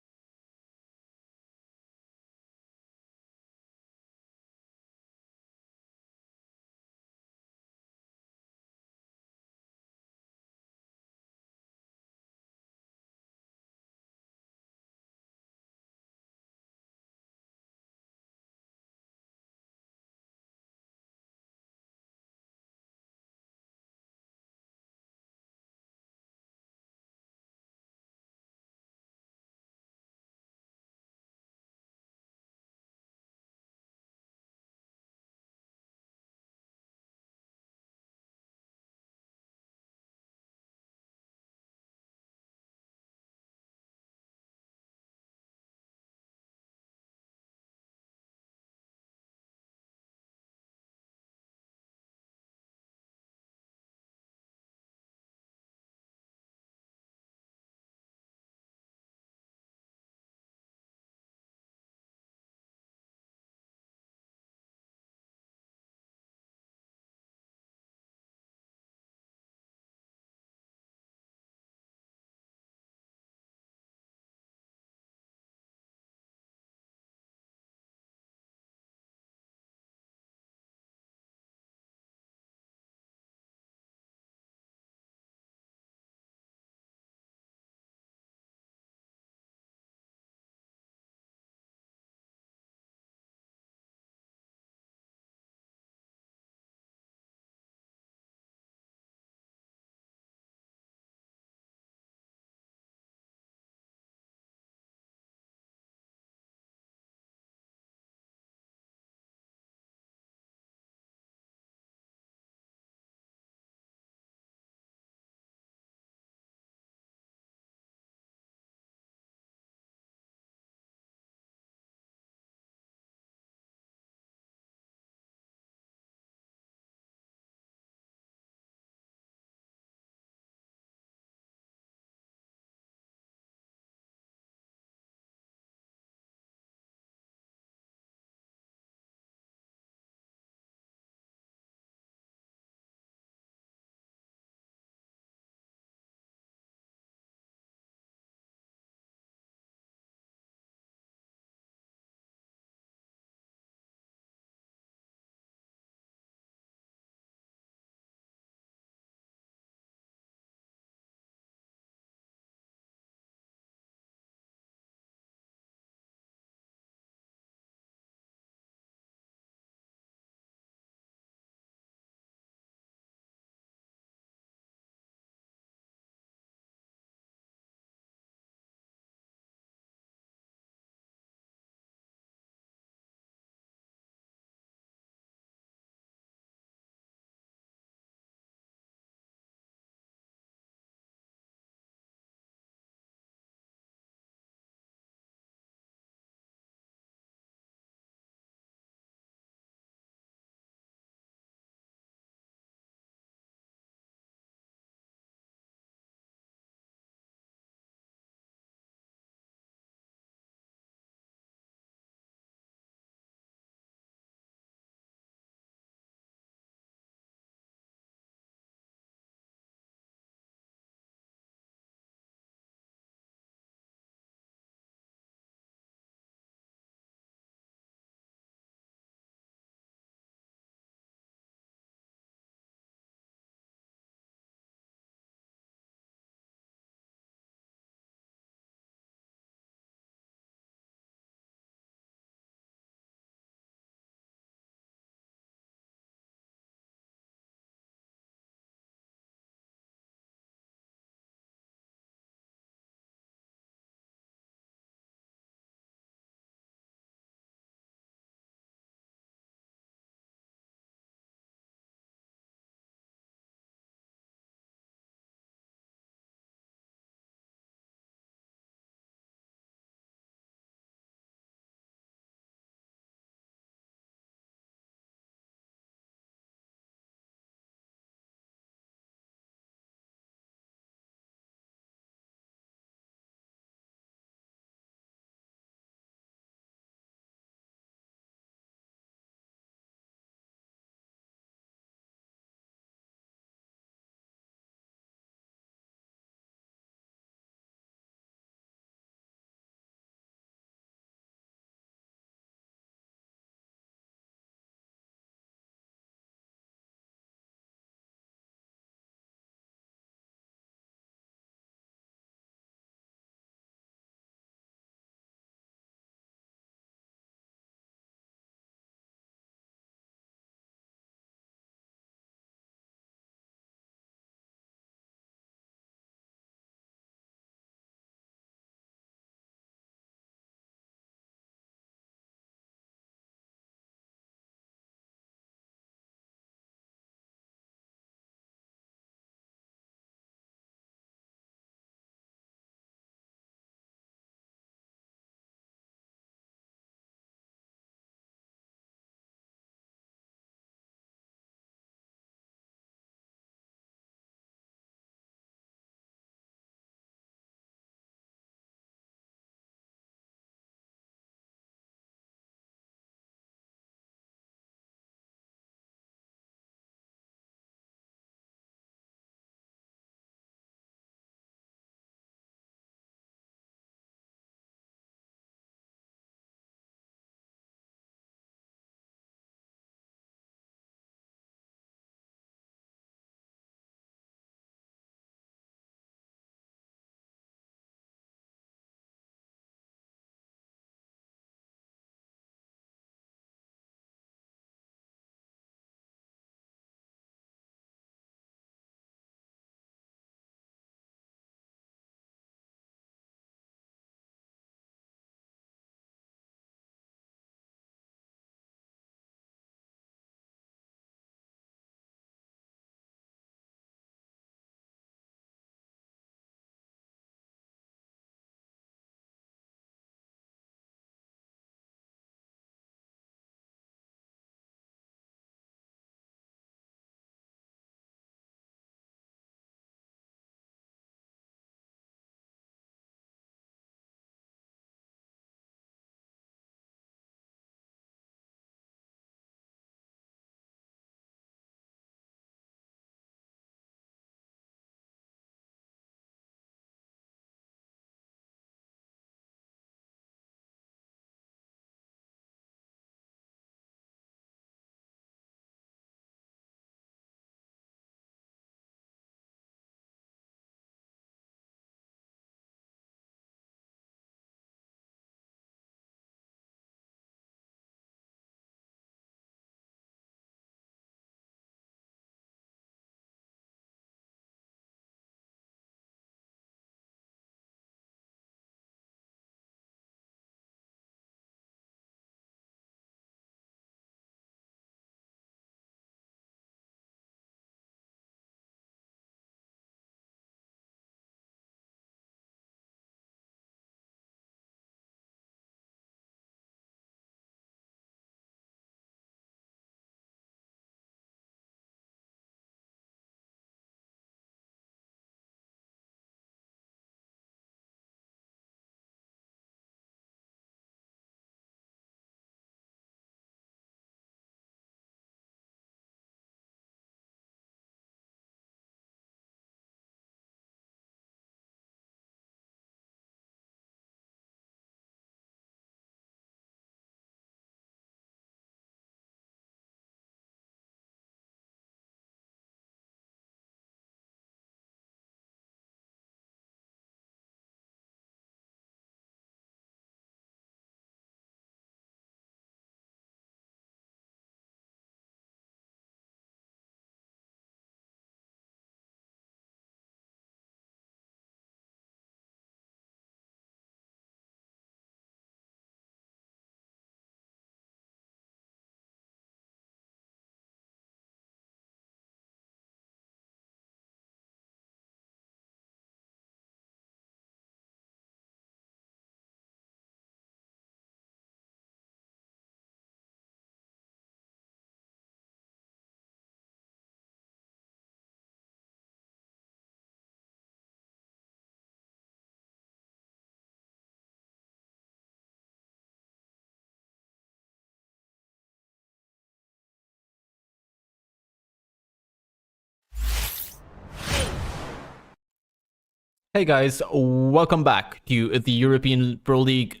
Hey guys, welcome back to the European Pro League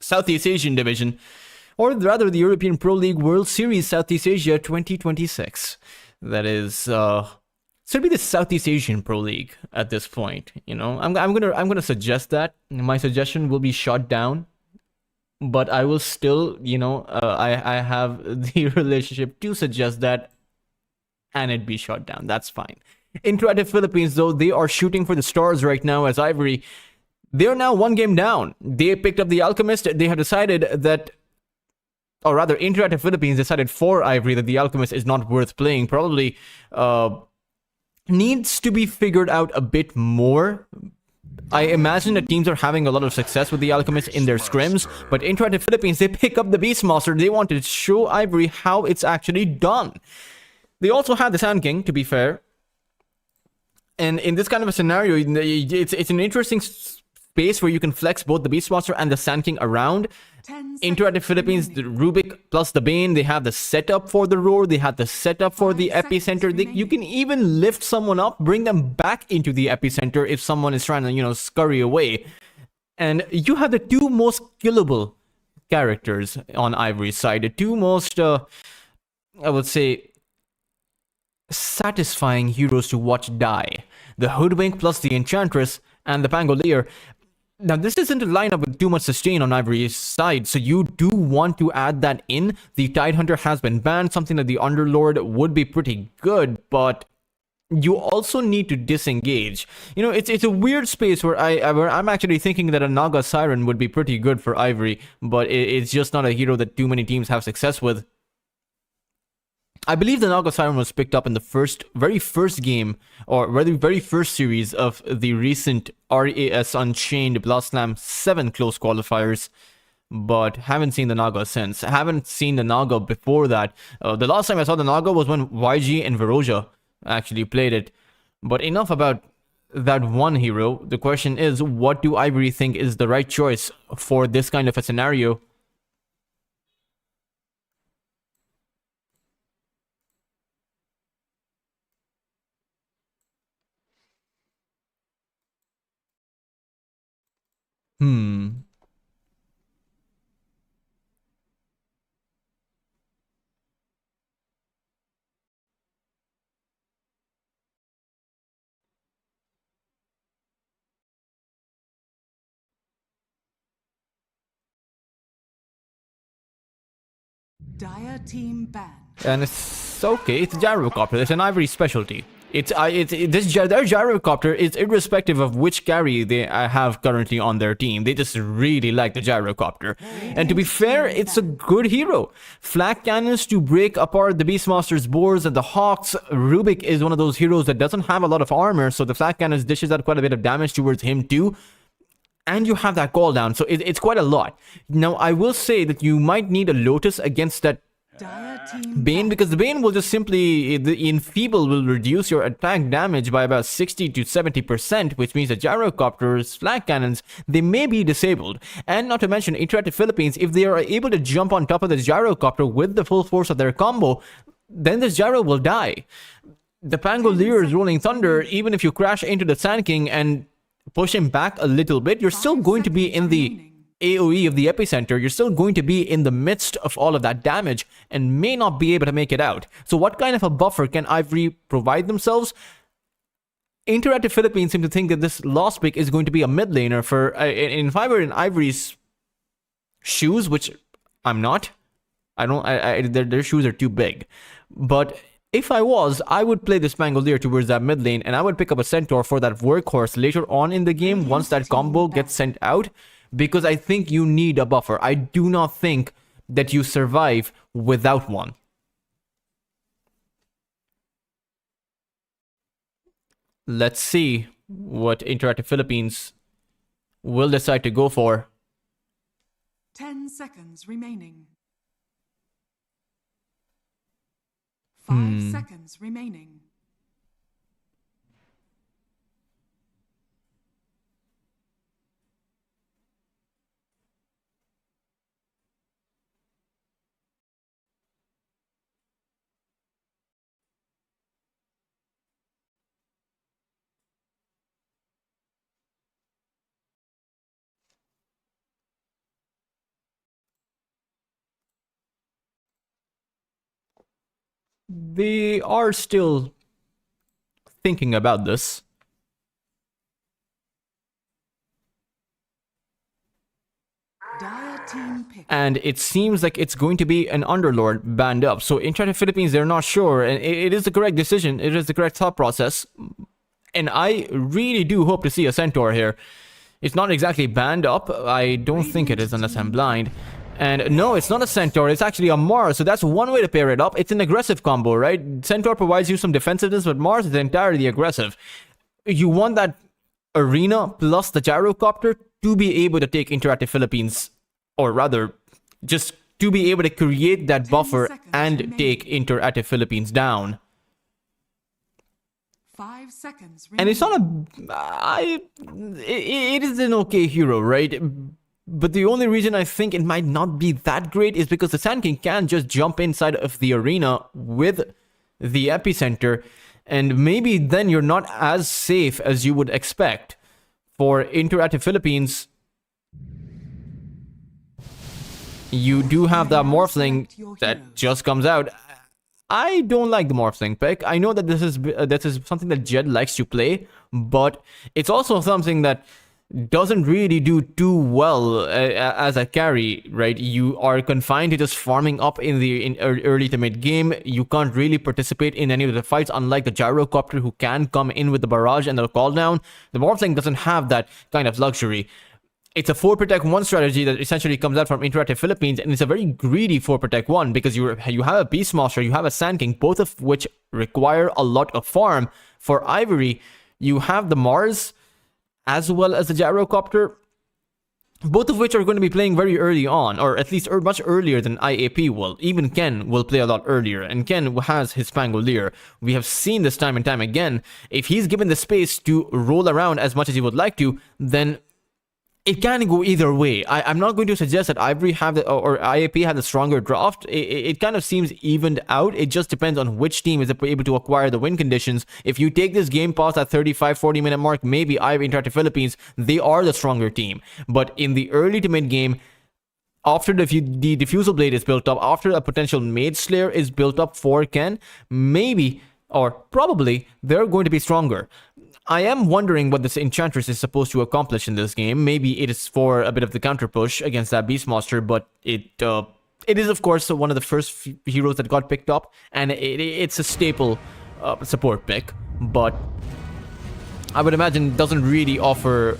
Southeast Asian Division, or rather the European Pro League World Series Southeast Asia 2026. That is, should be the Southeast Asian Pro League at this point. You know, I'm gonna suggest that. My suggestion will be shot down, but I will still, you know, I have the relationship to suggest that, and it be shot down. That's fine. Interactive Philippines, though, they are shooting for the stars right now as Ivory. They're now one game down. They picked up the Alchemist. They have decided that, or rather, Interactive Philippines decided for Ivory that the Alchemist is not worth playing. Probably needs to be figured out a bit more. I imagine that teams are having a lot of success with the Alchemist in their scrims, but Interactive Philippines, they pick up the Beastmaster. They want to show Ivory how it's actually done. They also have the Sand King, to be fair. And in this kind of a scenario, it's an interesting space where you can flex both the Beastmaster and the Sand King around. Interactive Philippines, the Rubik plus the Bane, they have the setup for the Roar, they have the setup for the Epicenter. You can even lift someone up, bring them back into the Epicenter if someone is trying to, you know, scurry away. And you have the two most killable characters on Ivory's side, the two most, I would say, satisfying heroes to watch die. The Hoodwink plus the Enchantress and the Pangolier. Now, this isn't a lineup with too much sustain on Ivory's side, so you do want to add that in. The Tidehunter has been banned, something that the Underlord would be pretty good, but you also need to disengage. You know, it's a weird space where I'm actually thinking that a Naga Siren would be pretty good for Ivory, but it's just not a hero that too many teams have success with. I believe the Naga Siren was picked up in the very first game, or very first series of the recent RAS Unchained Blast Slam 7 close qualifiers, but haven't seen the Naga since. Haven't seen the Naga before that. The last time I saw the Naga was when YG and Veroja actually played it. But enough about that one hero. The question is, what do Ivory think is the right choice for this kind of a scenario? Dire team ban. And it's okay, it's a gyrocopter, it's an Ivory specialty. Their gyrocopter is irrespective of which carry they have currently on their team. They just really like the gyrocopter. And to be fair, it's a good hero. Flak cannons to break apart the Beastmaster's boars and the Hawks. Rubik is one of those heroes that doesn't have a lot of armor, so the flak cannons dishes out quite a bit of damage towards him too. And you have that call down, so it's quite a lot. Now, I will say that you might need a Lotus against that Bane, because the Bane will just simply, the Enfeeble will reduce your attack damage by about 60 to 70%, which means that gyrocopters, flag cannons, they may be disabled. And not to mention, Interactive Philippines, if they are able to jump on top of this gyrocopter with the full force of their combo, then this gyro will die. The Pangolier's Rolling Thunder, even if you crash into the Sand King and push him back a little bit, you're still going to be in the AoE of the epicenter. You're still going to be in the midst of all of that damage and may not be able to make it out. So what kind of a buffer can Ivory provide themselves? Interactive Philippines seem to think that this lost pick is going to be a mid laner for, if I were in Ivory's shoes, which I'm not, their shoes are too big. But if I was, I would play this Pangolier towards that mid lane, and I would pick up a Centaur for that workhorse later on in the game once that combo gets sent out, because I think you need a buffer. I do not think that you survive without one. Let's see what Interactive Philippines will decide to go for. 10 seconds remaining. 5 seconds remaining. They are still thinking about this. Dire team pick. And it seems like it's going to be an Underlord banned up. So Interactive Philippines, they're not sure. And it is the correct decision. It is the correct thought process. And I really do hope to see a Centaur here. It's not exactly banned up. I don't think it is unless I'm blind. And no, it's not a Centaur. It's actually a Mars. So that's one way to pair it up. It's an aggressive combo, right? Centaur provides you some defensiveness, but Mars is entirely aggressive. You want that Arena plus the Gyrocopter to be able to take Interactive Philippines, or rather, just to be able to create that buffer and take Interactive Philippines down. 5 seconds. And it's not it is an okay hero, right? But the only reason I think it might not be that great is because the Sand King can just jump inside of the arena with the epicenter, and maybe then you're not as safe as you would expect. For Interactive Philippines, you do have that Morphling that just comes out. I don't like the Morphling pick. I know that this is something that Jed likes to play, but it's also something that doesn't really do too well as a carry, right? You are confined to just farming up in early to mid game. You can't really participate in any of the fights, unlike the Gyrocopter, who can come in with the barrage and the call down. The Morphling doesn't have that kind of luxury. It's a 4 protect 1 strategy that essentially comes out from Interactive Philippines, and it's a very greedy 4 protect 1 because you have a Beastmaster, you have a Sand King, both of which require a lot of farm. For Ivory, you have the Mars as well as the Gyrocopter, both of which are going to be playing very early on, or at least much earlier than IAP will. Even Ken will play a lot earlier, and Ken has his Pangolier. We have seen this time and time again. If he's given the space to roll around as much as he would like to, then it can go either way. I'm not going to suggest that Ivory have the, or IAP have the stronger draft. It kind of seems evened out. It just depends on which team is able to acquire the win conditions. If you take this game past that 35-40 minute mark, maybe Ivory Interactive Philippines, they are the stronger team. But in the early to mid game, after the Diffusal Blade is built up, after a potential Mage Slayer is built up for Ken, maybe, or probably, they're going to be stronger. I am wondering what this Enchantress is supposed to accomplish in this game. Maybe it is for a bit of the counter push against that Beastmaster, but it is of course one of the first heroes that got picked up, and it's a staple support pick, but I would imagine it doesn't really offer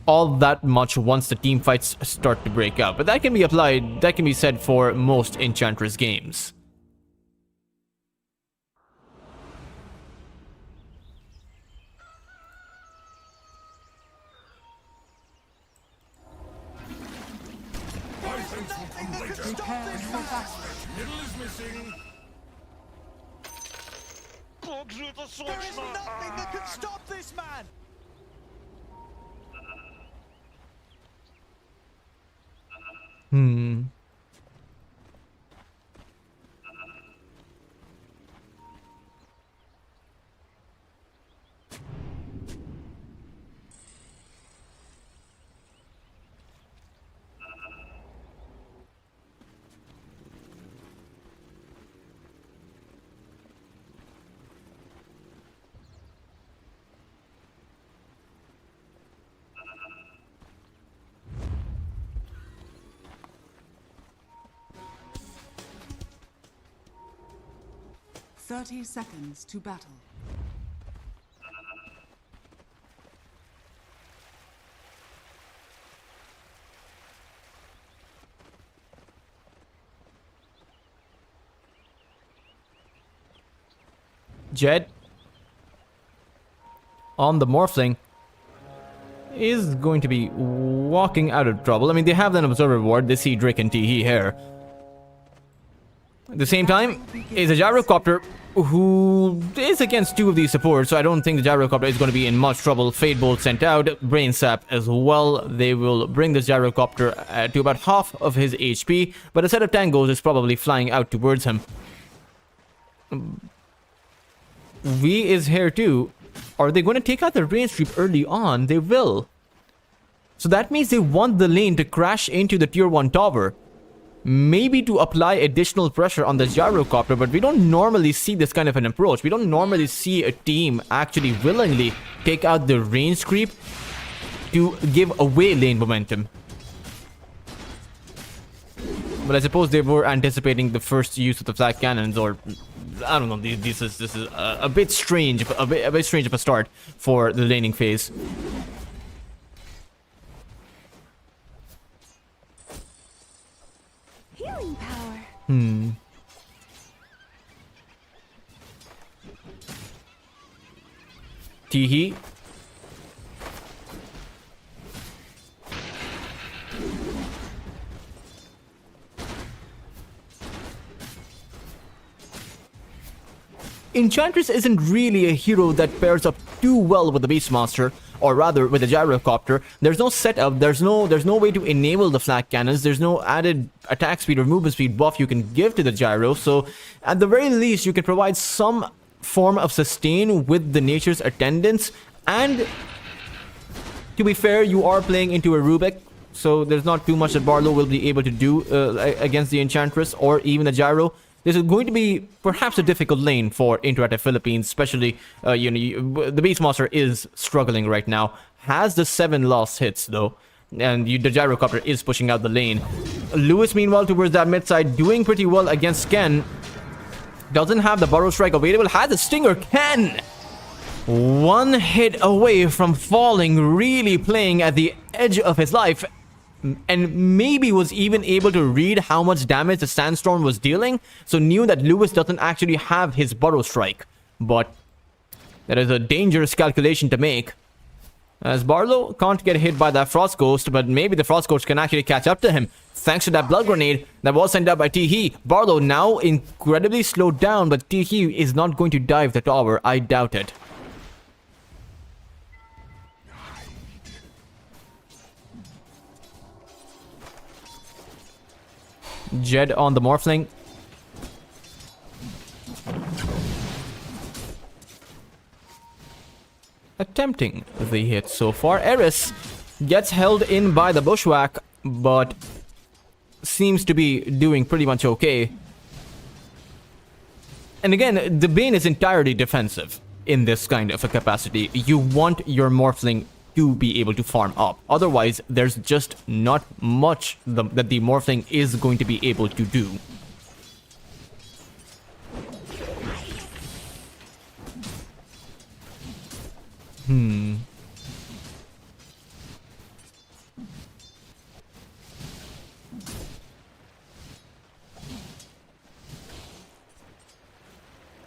all that much once the team fights start to break out. But that can be applied, that can be said for most Enchantress games. Prepare for battle. Middle is missing. There is nothing that can stop this man! Thirty seconds to battle. Jed on the Morphling is going to be walking out of trouble. I mean, they have an Observer Ward. They see Drake and Teehee here. At the same time, is a Gyrocopter who is against 2 of these supports, so I don't think the Gyrocopter is going to be in much trouble. Fade Bolt sent out, Brain Sap as well. They will bring this Gyrocopter to about half of his HP, but a set of Tangos is probably flying out towards him. V is here too. Are they going to take out the range creep early on? They will. So that means they want the lane to crash into the tier 1 tower. maybe to apply additional pressure on the gyrocopter, but we don't normally see this kind of an approach. We don't normally see a team actually willingly take out the range creep to give away lane momentum. But I suppose they were anticipating the first use of the flag cannons, or I don't know. This is a bit strange, a bit strange of a start for the laning phase. Healing power. Teehee. Enchantress isn't really a hero that pairs up too well with the Beastmaster, or rather with the gyrocopter. There's no setup, there's no way to enable the flag cannons, there's no added attack speed or movement speed buff you can give to the gyro, so at the very least you can provide some form of sustain with the nature's attendance, and to be fair, you are playing into a Rubik, so there's not too much that Barlow will be able to do against the Enchantress or even the gyro. This is going to be perhaps a difficult lane for Interactive Philippines, especially, the Beastmaster is struggling right now. Has the 7 lost hits, though, and the gyrocopter is pushing out the lane. Lewis, meanwhile, towards that mid side, doing pretty well against Ken. Doesn't have the Burrow Strike available, has a Stinger. Ken! 1 hit away from falling, really playing at the edge of his life. And maybe was even able to read how much damage the Sandstorm was dealing, so knew that Lewis doesn't actually have his Burrow Strike. But that is a dangerous calculation to make, as Barlow can't get hit by that Frost Ghost, but maybe the Frost Ghost can actually catch up to him thanks to that Blood Grenade that was sent out by Teehee. Barlow now incredibly slowed down, but Teehee is not going to dive the tower, I doubt it. Jed on the Morphling. Attempting the hit so far. Eris gets held in by the Bushwhack, but seems to be doing pretty much okay. And again, the Bane is entirely defensive in this kind of a capacity. You want your Morphling to be able to farm up. Otherwise, there's just not much that the Morphling is going to be able to do.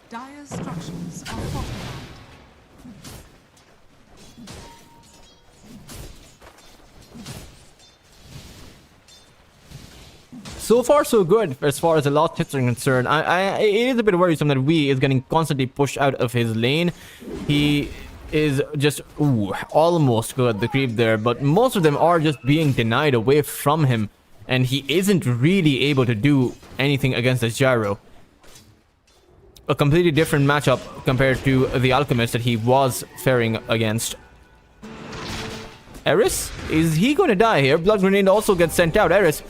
Dire's structures are fortified. So far, so good as far as the lost hits are concerned. It is a bit worrisome that Wee is getting constantly pushed out of his lane. He is just, almost got the creep there, but most of them are just being denied away from him, and he isn't really able to do anything against this gyro. A completely different matchup compared to the Alchemist that he was faring against. Eris? Is he going to die here? Blood Grenade also gets sent out. Eris,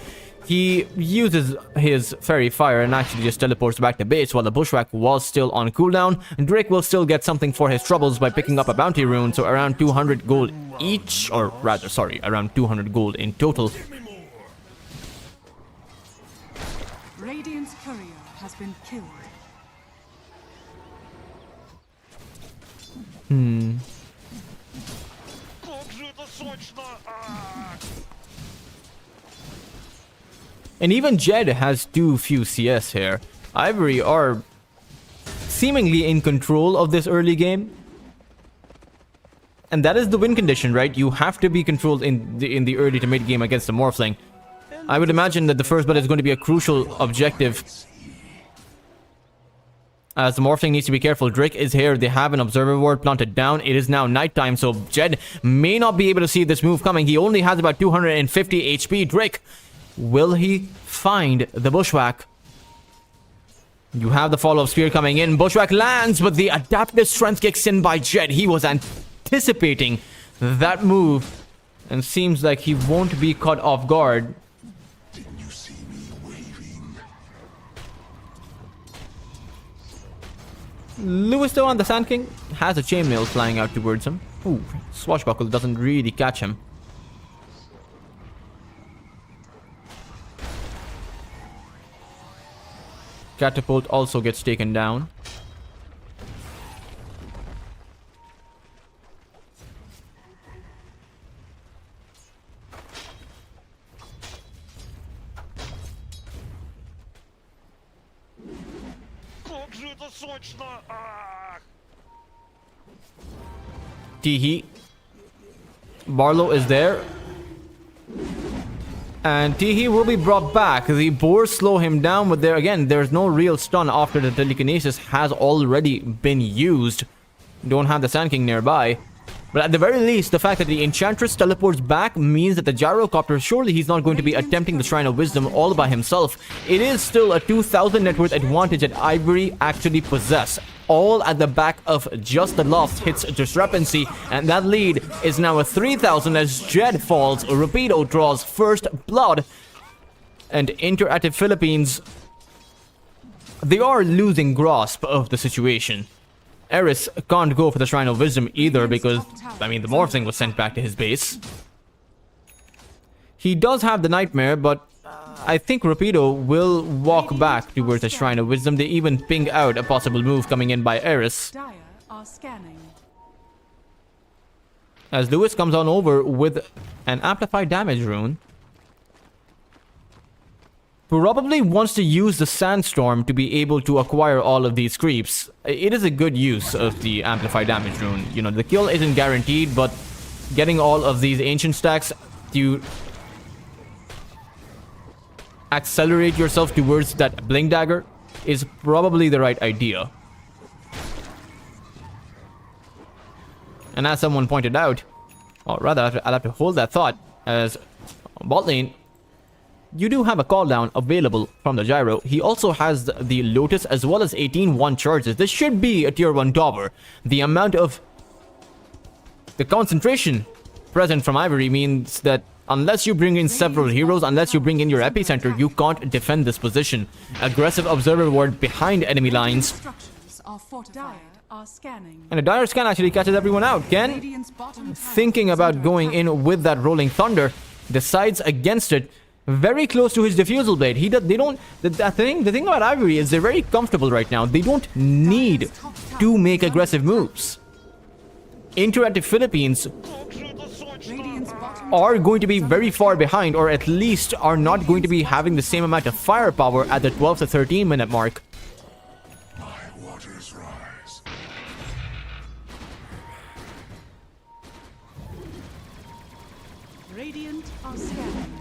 he uses his Fairy Fire and actually just teleports back to base while the Bushwhack was still on cooldown. Drake will still get something for his troubles by picking up a bounty rune, so around 200 gold each, or rather, sorry, around 200 gold in total. Radiant's courier has been killed. And even Jed has too few CS here. Ivory are seemingly in control of this early game. And that is the win condition, right? You have to be controlled in the early to mid game against the Morphling. I would imagine that the first blood is going to be a crucial objective, as the Morphling needs to be careful. Drake is here. They have an Observer Ward planted down. It is now nighttime, so Jed may not be able to see this move coming. He only has about 250 HP. Drake, will he find the Bushwhack? You have the follow-up spear coming in. Bushwhack lands, but the adaptive strength kicks in by Jed. He was anticipating that move and seems like he won't be caught off guard. Lewis, though, on the Sand King, has a chainmail flying out towards him. Ooh, Swashbuckle doesn't really catch him. Catapult also gets taken down. Как же это сочно! Teehee. Barlow is there. And Teehee will be brought back. The boars slow him down, but there again, there's no real stun after the telekinesis has already been used. Don't have the Sand King nearby. But at the very least, the fact that the Enchantress teleports back means that the Gyrocopter, surely he's not going to be attempting the Shrine of Wisdom all by himself. It is still a 2,000 net worth advantage that Ivory actually possess. All at the back of just the lost hits discrepancy. And that lead is now a 3,000 as Jed falls. Rapido draws first blood. And Interactive Philippines, they are losing grasp of the situation. Eris can't go for the Shrine of Wisdom either because, I mean, the Morph Thing was sent back to his base. He does have the Nightmare, but I think Rapido will walk back towards the Shrine of Wisdom. They even ping out a possible move coming in by Eris. Dire are scanning. As Lewis comes on over with an Amplified Damage rune. Probably wants to use the Sandstorm to be able to acquire all of these creeps. It is a good use of the Amplified Damage rune. You know, the kill isn't guaranteed, but getting all of these ancient stacks to accelerate yourself towards that Blink Dagger is probably the right idea. And as someone pointed out, or rather, I'll have to hold that thought, as bot lane, you do have a cooldown available from the Gyro. He also has the Lotus as well as 18-1 charges. This should be a tier 1 tower. The amount of the concentration present from Ivory means that unless you bring in several heroes, unless you bring in your epicenter, you can't defend this position. Aggressive Observer Ward behind enemy lines. Structures are fortified. Dire are scanning. And a Dire Scan actually catches everyone out. Ken, Radiant's bottom tower thinking is about under going attack. in with that Rolling Thunder, decides against it. Very close to his Diffusal Blade. The thing about Ivory is they're very comfortable right now. They don't need to make aggressive moves. Interactive Philippines Как же это сочно! Radiant's bottom are going to be very far behind, or at least are not going to be having the same amount of firepower at the 12 to 13 minute mark. My waters rise. Radiant are scanning.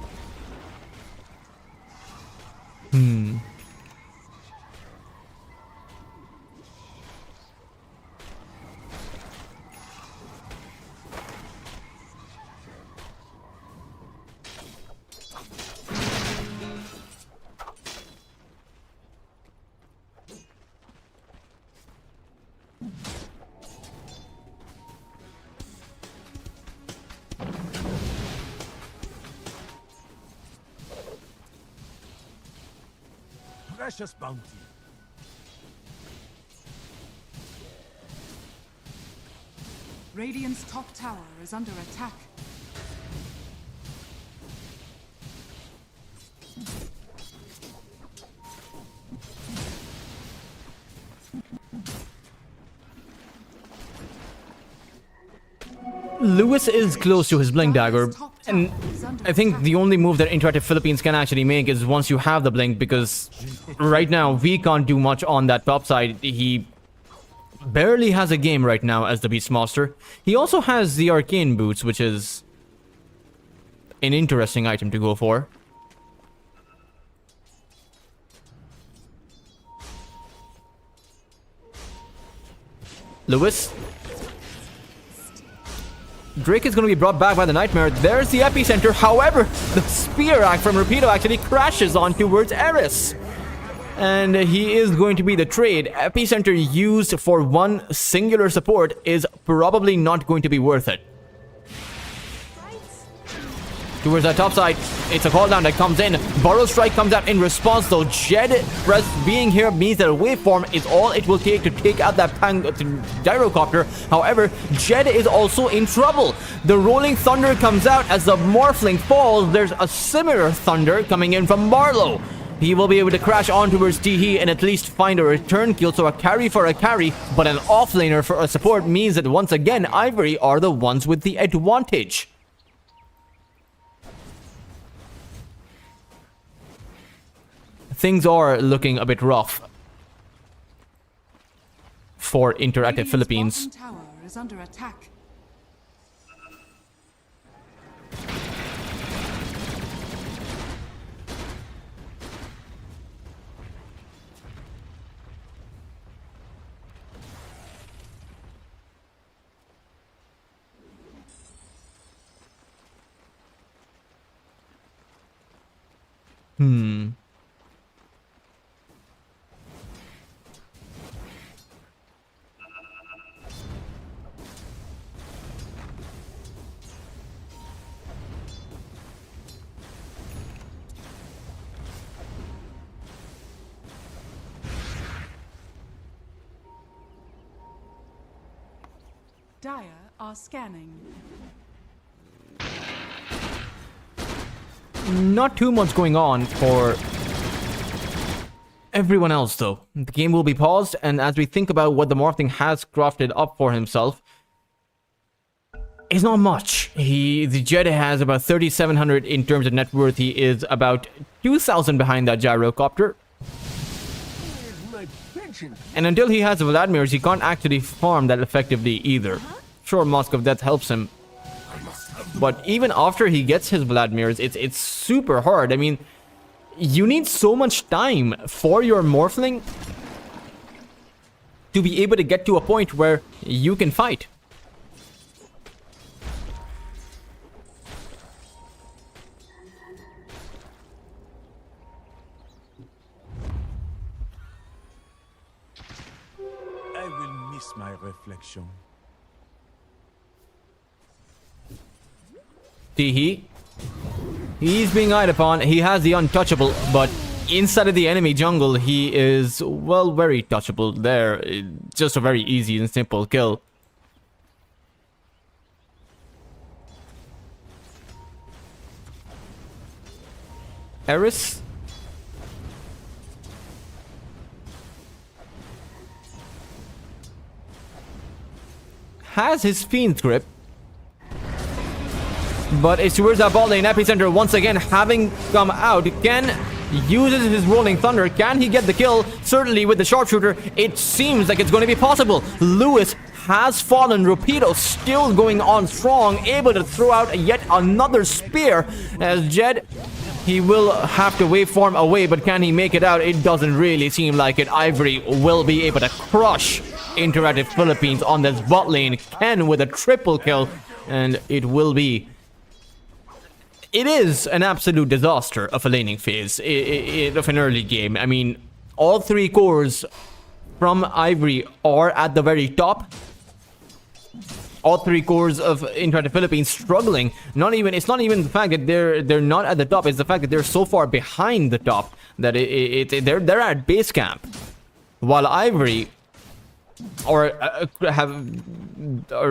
Precious bounty. Radiant's top tower is under attack. Lewis is close to his Blink Dagger, and I think the only move that Interactive Philippines can actually make is once you have the Blink, because right now we can't do much on that top side. He barely has a game right now as the Beastmaster. He also has the Arcane Boots, which is an interesting item to go for. Lewis. Drake is going to be brought back by the Nightmare. There's the epicenter. However, the Spear Act from Rapido actually crashes on towards Eris. And he is going to be the trade. Epicenter used for one singular support is probably not going to be worth it. towards that top side. It's a call down that comes in. Burrow Strike comes out in response though. Jed being here means that a waveform is all it will take to take out that gyrocopter. However, Jed is also in trouble. The Rolling Thunder comes out as the Morphling falls. There's a similar thunder coming in from Marlow. He will be able to crash on towards Teehee and at least find a return kill, so a carry for a carry, but an offlaner for a support means that once again, Ivory are the ones with the advantage. Things are looking a bit rough for Interactive Philippines. Bottom tower is under attack. Dire are scanning. Not too much going on for everyone else though. The game will be paused, and as we think about what the Morphling has crafted up for himself, it's not much. The Jedi has about 3,700 in terms of net worth. He is about 2,000 behind that gyrocopter. And until he has Vladimir's, he can't actually farm that effectively either. Sure, Mask of Death helps him, but even after he gets his Vladimir's, it's super hard. I mean, you need so much time for your Morphling to be able to get to a point where you can fight. I will miss my reflection. Teehee, he's being eyed upon. He has the untouchable, but inside of the enemy jungle, he is, well, very touchable there. Just a very easy and simple kill. Eris has his Fiend's Grip, but it's towards that bot lane. Epicenter once again having come out. Ken uses his Rolling Thunder. Can he get the kill? Certainly with the Sharpshooter, it seems like it's going to be possible. Lewis has fallen. Rapido still going on strong, able to throw out yet another spear. As Jed, he will have to waveform away, but can he make it out? It doesn't really seem like it. Ivory will be able to crush Interactive Philippines on this bot lane. Ken with a triple kill, and it will be... It is an absolute disaster of a laning phase of an early game. I mean, all three cores from Ivory are at the very top. All three cores of Interactive Philippines struggling. It's not even the fact that they're not at the top. It's the fact that they're so far behind the top that they're at base camp, while Ivory are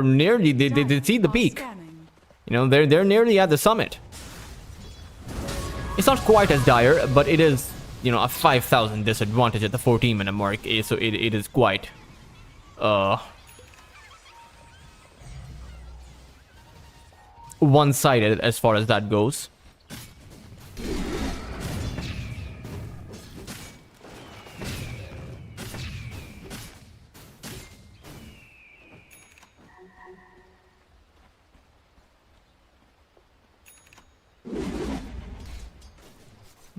nearly they see the peak. You know, they're nearly at the summit. It's not quite as dire, but it is, you know, a 5,000 disadvantage at the 14-minute mark. So it is quite one-sided as far as that goes.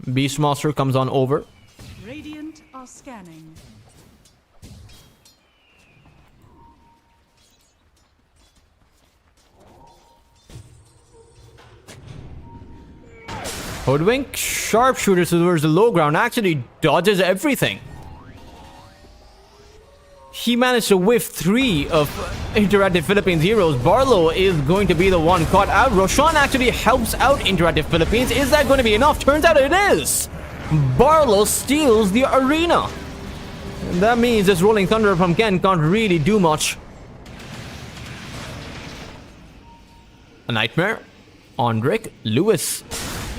Beastmaster comes on over. Radiant are scanning. Hoodwink, Sharpshooter towards the low ground, actually dodges everything. he managed to whiff 3 of Interactive Philippines heroes. Barlow is going to be the one caught out. Roshan actually helps out Interactive Philippines. Is that going to be enough? Turns out it is. Barlow steals the arena. That means this Rolling Thunder from Ken can't really do much. A nightmare. Andric. Lewis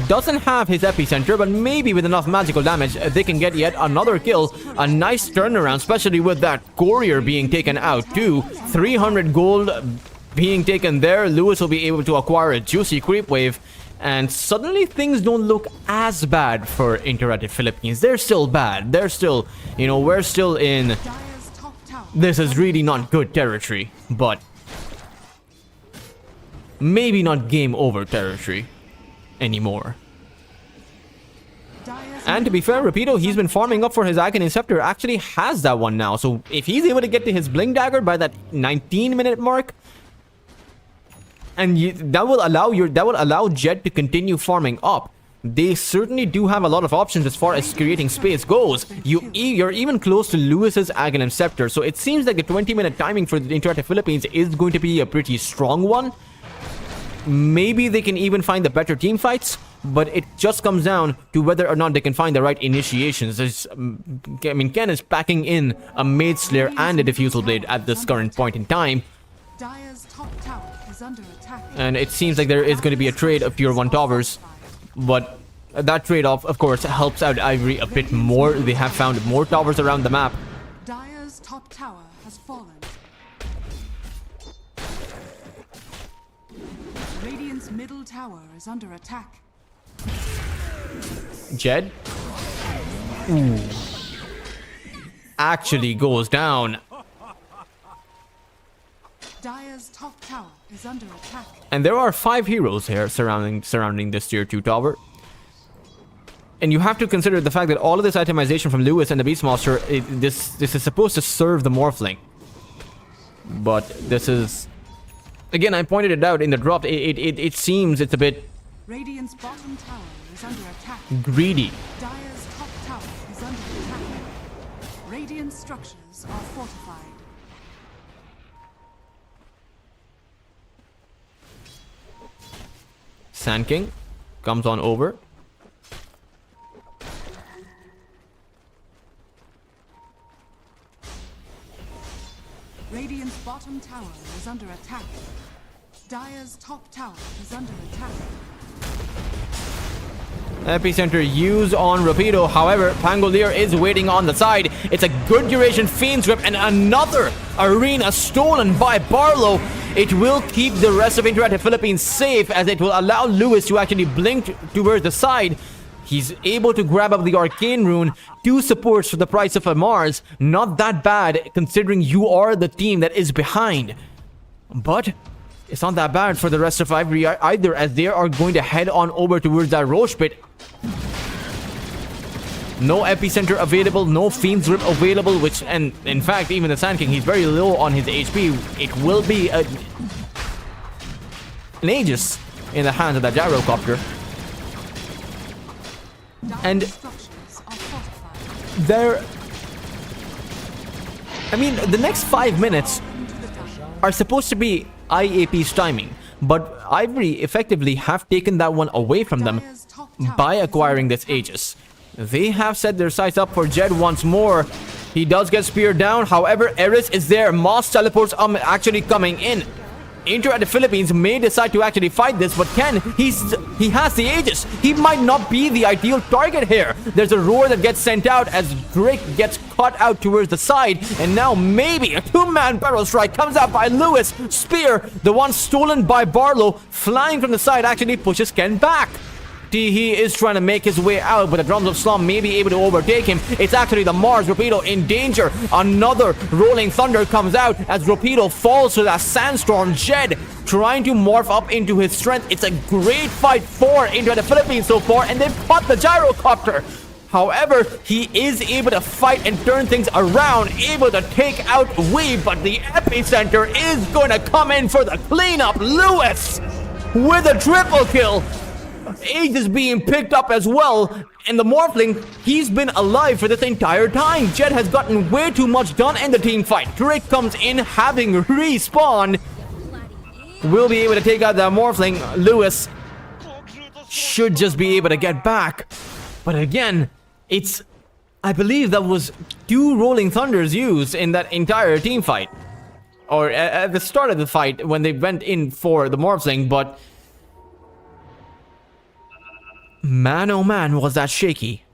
doesn't have his epicenter, but maybe with enough magical damage, they can get yet another kill. A nice turnaround, especially with that courier being taken out too. 300 gold being taken there. Lewis will be able to acquire a juicy creep wave. And suddenly things don't look as bad for Interactive Philippines. They're still bad. They're still, you know, we're still in... This is really not good territory, but maybe not game over territory anymore. And to be fair, Rapido, he's been farming up for his Aghanim Scepter, actually has that one now. So if he's able to get to his Blink Dagger by that 19-minute mark, and that will allow Jed to continue farming up. They certainly do have a lot of options as far as creating space goes. You're even close to Lewis's Aghanim Scepter, so it seems like the 20-minute timing for the Interactive Philippines is going to be a pretty strong one. Maybe they can even find the better team fights, but it just comes down to whether or not they can find the right initiations. I mean, Ken is packing in a Maid Slayer and a Diffusal Blade at this current point in time. Dire's top tower is under attack. And it seems like there is going to be a trade of Tier 1 towers, but that trade-off, of course, helps out Ivory a bit more. They have found more towers around the map. Dire's top tower has fallen. Radiant's middle tower is under attack. Jed? Ooh. Actually goes down. Dire's top tower is under attack. And there are 5 heroes here surrounding this Tier 2 tower. And you have to consider the fact that all of this itemization from Lewis and the Beastmaster, this is supposed to serve the Morphling. But this is... Again, I pointed it out in the drop. It seems it's a bit... Radiant's bottom tower is under attack. greedy. Dire's top tower is under attack. Radiant structures are fortified. Sand King comes on over. Radiant's bottom tower is under attack. Dire's top tower is under attack. Epicenter used on Rapido. However, Pangolier is waiting on the side. It's a good duration Fiend's Grip and another arena stolen by Barlow. It will keep the rest of Interactive Philippines safe as it will allow Lewis to actually blink towards the side. He's able to grab up the Arcane Rune. 2 supports for the price of a Mars. Not that bad considering you are the team that is behind. But it's not that bad for the rest of Ivory either, as they are going to head on over towards that Roche Pit. No Epicenter available, no Fiend's Grip available, which, and in fact, even the Sand King, he's very low on his HP. It will be an Aegis in the hands of that Gyrocopter. And there... I mean, the next 5 minutes are supposed to be IAP's timing, but Ivory effectively have taken that one away from them by acquiring this Aegis. They have set their sights up for Jed once more. He does get speared down. However, Eris is there. Moss teleports actually coming in. Interactive Philippines may decide to actually fight this, but Ken, he has the Aegis. He might not be the ideal target here. There's a roar that gets sent out as Drake gets caught out towards the side, and now maybe a 2-man barrel strike comes out by Lewis. Spear, the one stolen by Barlow, flying from the side, actually pushes Ken back. He is trying to make his way out, but the Drums of Slum may be able to overtake him. It's actually the Mars. Rapido in danger. Another Rolling Thunder comes out as Rapido falls to that Sandstorm. Jed trying to morph up into his strength. It's a great fight for Interactive Philippines so far, and they've caught the Gyrocopter. However, he is able to fight and turn things around, able to take out Weave, but the Epicenter is going to come in for the cleanup. Lewis with a triple kill. Age is being picked up as well. And the Morphling, he's been alive for this entire time. Jed has gotten way too much done in the team fight. Drake comes in having respawned. Will be able to take out that Morphling. Lewis should just be able to get back. But again, it's... I believe that was 2 Rolling Thunders used in that entire team fight. Or at the start of the fight when they went in for the Morphling, but... Man, oh man, was that shaky.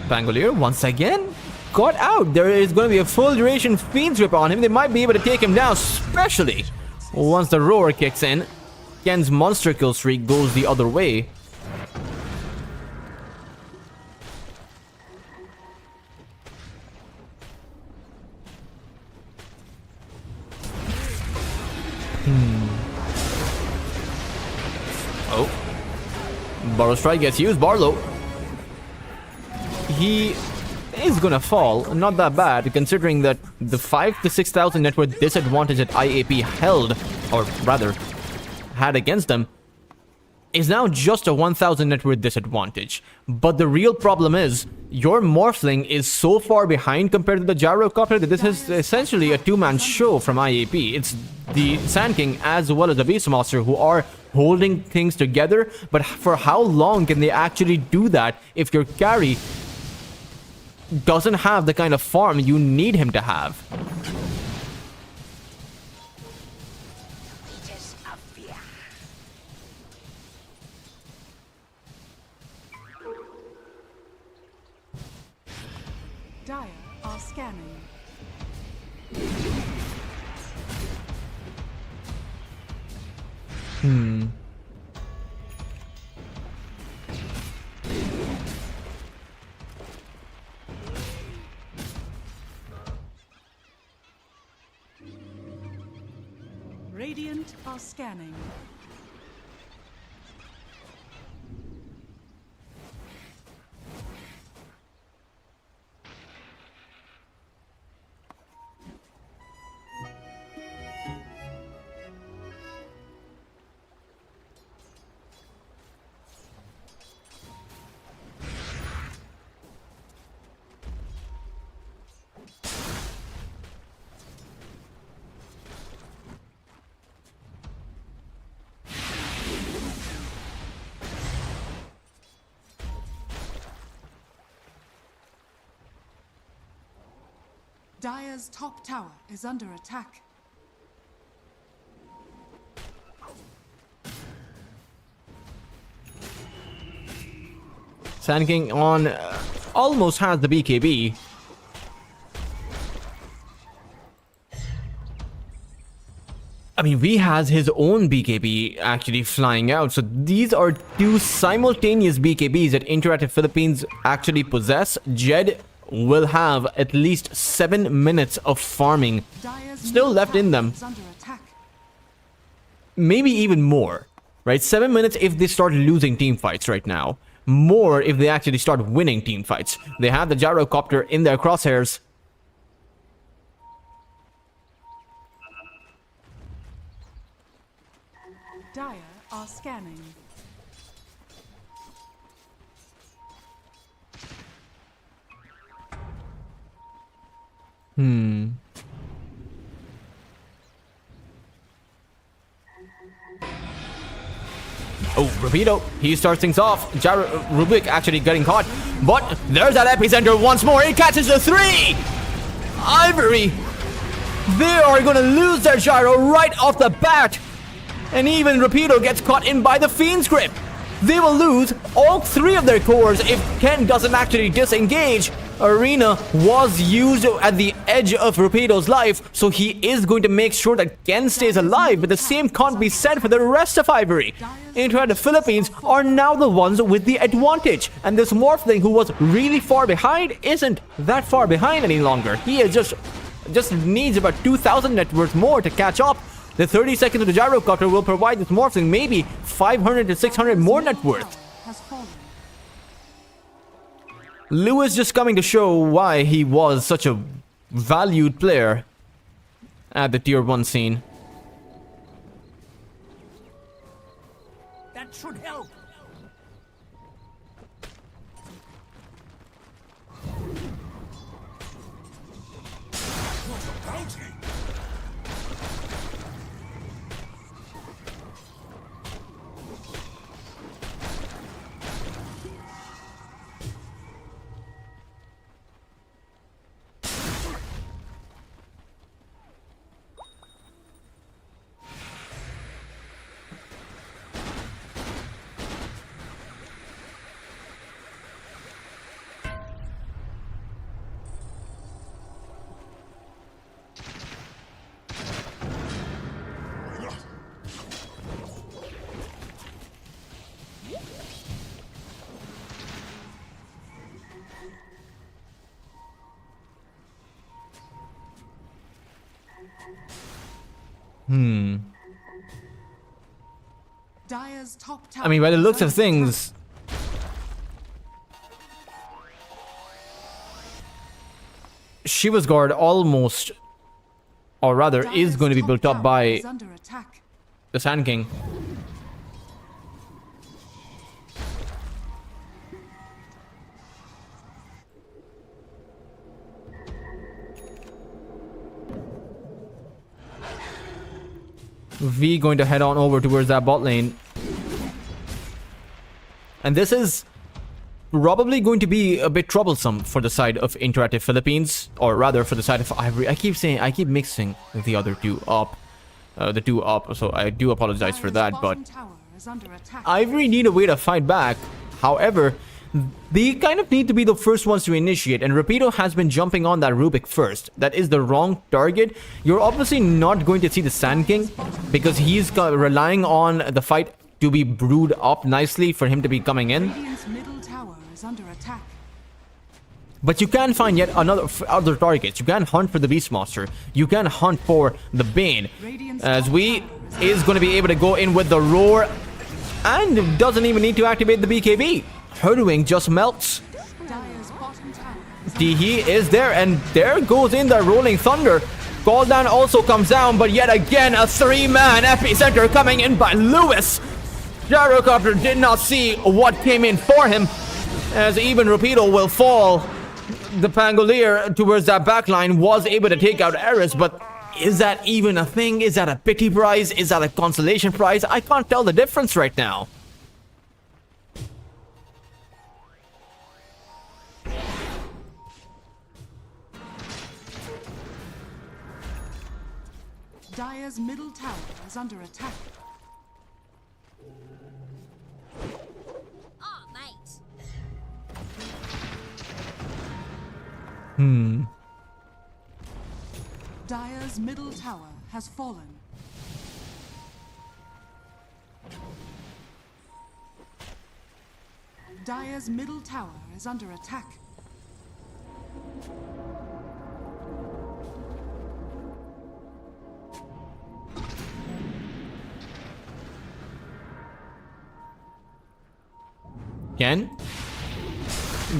Pangolier once again got out. There is going to be a full duration Fiend's Grip on him. They might be able to take him down, especially once the roar kicks in. Ken's monster kill streak goes the other way. Oh. Barrow Strike gets used. Barlow. He is gonna fall. Not that bad, considering that the 5,000 to 6,000 net worth disadvantage that IAP held, or rather, had against them, is now just a 1,000 net worth disadvantage. But the real problem is, your Morphling is so far behind compared to the Gyrocopter that this is essentially a 2-man show from IAP. It's the Sand King as well as the Beast Monster who are holding things together, but for how long can they actually do that if your carry doesn't have the kind of farm you need him to have? Dire are scanning. Radiant are scanning. Dire's top tower is under attack. Sand King on almost has the BKB. I mean, V has his own BKB actually flying out. So these are 2 simultaneous BKBs that Interactive Philippines actually possess. Jed will have at least 7 minutes of farming still left in them. Maybe even more, right? 7 minutes if they start losing team fights right now. More if they actually start winning team fights. They have the Gyrocopter in their crosshairs. Dire are scanning. Oh, Rapido, he starts things off. Rubik actually getting caught. But there's that epicenter once more. He catches the 3! Ivory! They are gonna lose their gyro right off the bat. And even Rapido gets caught in by the Fiend's Grip. They will lose all 3 of their cores if Ken doesn't actually disengage. Arena was used at the edge of Rapido's life, so he is going to make sure that Ken stays alive, but the same can't be said for the rest of Ivory. Interactive Philippines are now the ones with the advantage, and this Morphling who was really far behind isn't that far behind any longer. He is just needs about 2,000 net worth more to catch up. The 30 seconds of the Gyrocopter will provide this Morphling maybe 500 to 600 more net worth. Has fallen. Lewis just coming to show why he was such a valued player at the tier 1 scene. That should help. Dire's top tower I mean, by the is looks of under things, Shiva's guard almost, or rather, attack. is going to be Dire's built top up tower by is under attack. the Sand King. V going to head on over towards that bot lane. And this is probably going to be a bit troublesome for the side of Interactive Philippines, or rather for the side of Ivory. I keep mixing the other two up, so I do apologize for Dire's that, but bottom tower is under attack. Ivory need a way to fight back. However, they kind of need to be the first ones to initiate, and Rapido has been jumping on that Rubik first. That is the wrong target. You're obviously not going to see the Sand King because he's relying on the fight to be brewed up nicely for him to be coming in. Radiant's middle tower is under attack. But you can find yet other targets. You can hunt for the Beastmaster. You can hunt for the Bane. Radiant's As top we tower is going to be able to go in with the Roar, and doesn't even need to activate the BKB. Herdwing just melts. Dire's bottom tower is He is there, and there goes in the Rolling Thunder. Gul'dan also comes down, but yet again a 3-man epicenter coming in by Lewis. Gyrocopter did not see what came in for him, as even Rapido will fall. The Pangolier towards that backline was able to take out Eris, but is that even a thing? Is that a pity prize? Is that a consolation prize? I can't tell the difference right now. Dire's middle tower is under attack. Oh, mate. Dire's middle tower has fallen. Dire's middle tower is under attack. Ken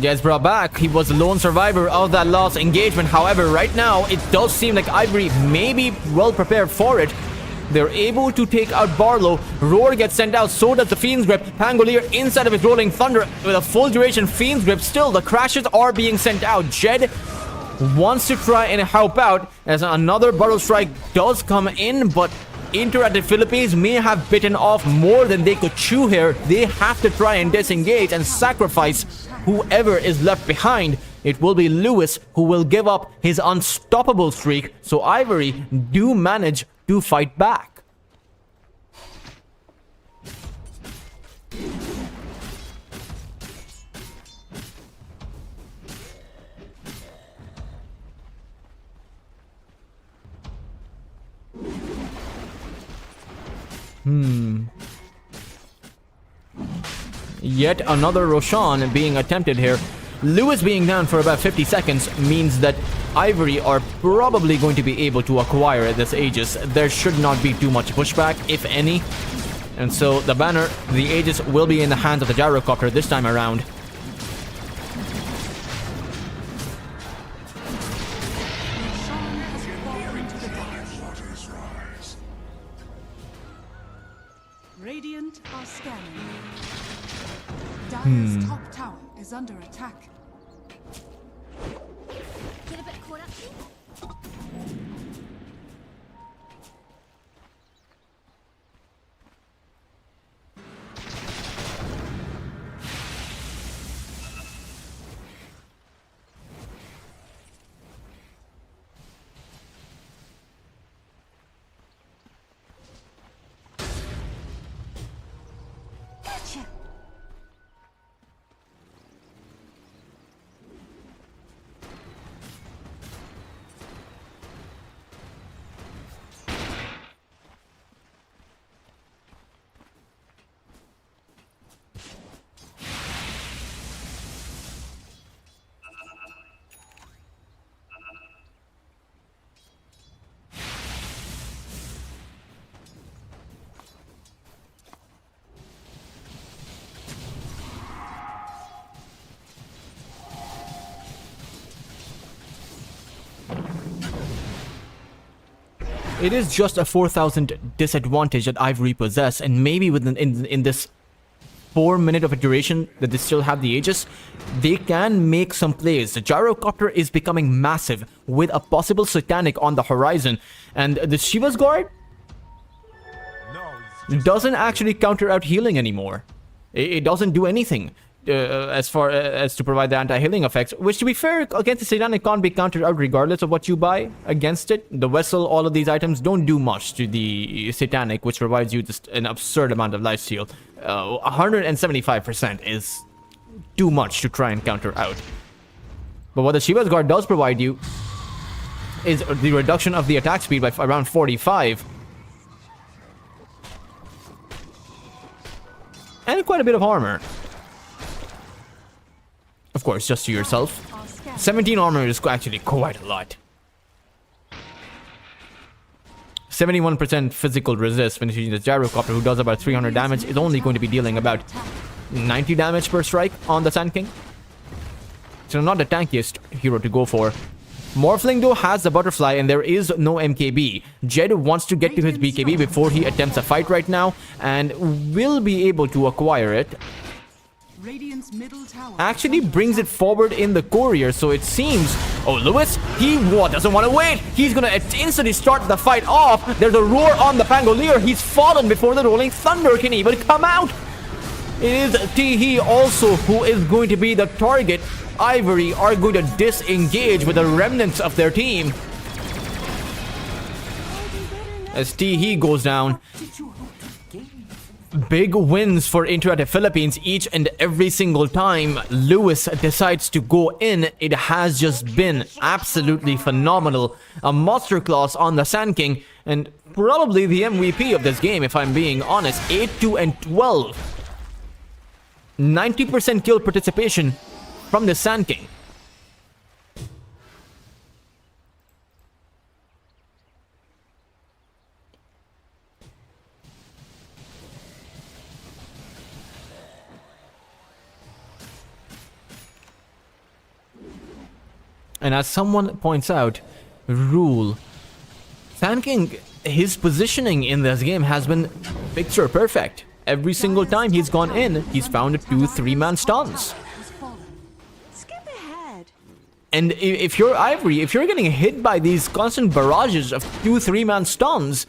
gets brought back. He was the lone survivor of that last engagement. However, right now, it does seem like Ivory may be well prepared for it. They're able to take out Barlow. Roar gets sent out, so does the Fiend's Grip. Pangolier inside of his Rolling Thunder with a full duration Fiend's Grip. Still, the crashes are being sent out. Jed wants to try and help out as another Burrow Strike does come in, but Interactive Philippines may have bitten off more than they could chew here. They have to try and disengage and sacrifice whoever is left behind. It will be Lewis who will give up his unstoppable streak, so Ivory do manage to fight back. Yet another Roshan being attempted here. Lewis being down for about 50 seconds means that Ivory are probably going to be able to acquire this Aegis. There should not be too much pushback, if any. And so the banner, the Aegis, will be in the hands of the Gyrocopter this time around. Radiant are scanning. Dire's top tower is under attack. Get a bit caught up here? Gotcha. It is just a 4,000 disadvantage that Ivory possess, and maybe within in this 4 minute of a duration that they still have the Aegis, they can make some plays. The Gyrocopter is becoming massive with a possible Satanic on the horizon, and the Shiva's Guard doesn't actually counter out healing anymore. It doesn't do anything as far as to provide the anti-healing effects, which, to be fair, against the Satanic can't be countered out regardless of what you buy against it. The Vessel, all of these items don't do much to the Satanic, which provides you just an absurd amount of lifesteal. 175% is too much to try and counter out. But what the Shiva's Guard does provide you is the reduction of the attack speed by around 45. And quite a bit of armor. Of course, just to yourself. 17 armor is actually quite a lot. 71% physical resist when using the Gyrocopter, who does about 300 damage, is only going to be dealing about 90 damage per strike on the Sand King. So not the tankiest hero to go for. Morphling though has the butterfly and there is no MKB. Jed wants to get to his BKB before he attempts a fight right now and will be able to acquire it. Radiant's middle tower Actually brings it forward in the courier, so it seems... Oh, Lewis, he doesn't want to wait. He's going to instantly start the fight off. There's a roar on the Pangolier. He's fallen before the Rolling Thunder can even come out. It is Teehee also who is going to be the target. Ivory are going to disengage with the remnants of their team. As Teehee goes down. Big wins for Interactive Philippines each and every single time Lewis decides to go in. It has just been absolutely phenomenal. A masterclass on the Sand King and probably the MVP of this game, if I'm being honest. 8-2-12. 90% kill participation from the Sand King. And as someone points out, Rule, Sand King, his positioning in this game has been picture perfect. Every single time he's gone in, he's found 2-3-man stuns. Skip ahead. And if you're Ivory, if you're getting hit by these constant barrages of 2-3-man stuns,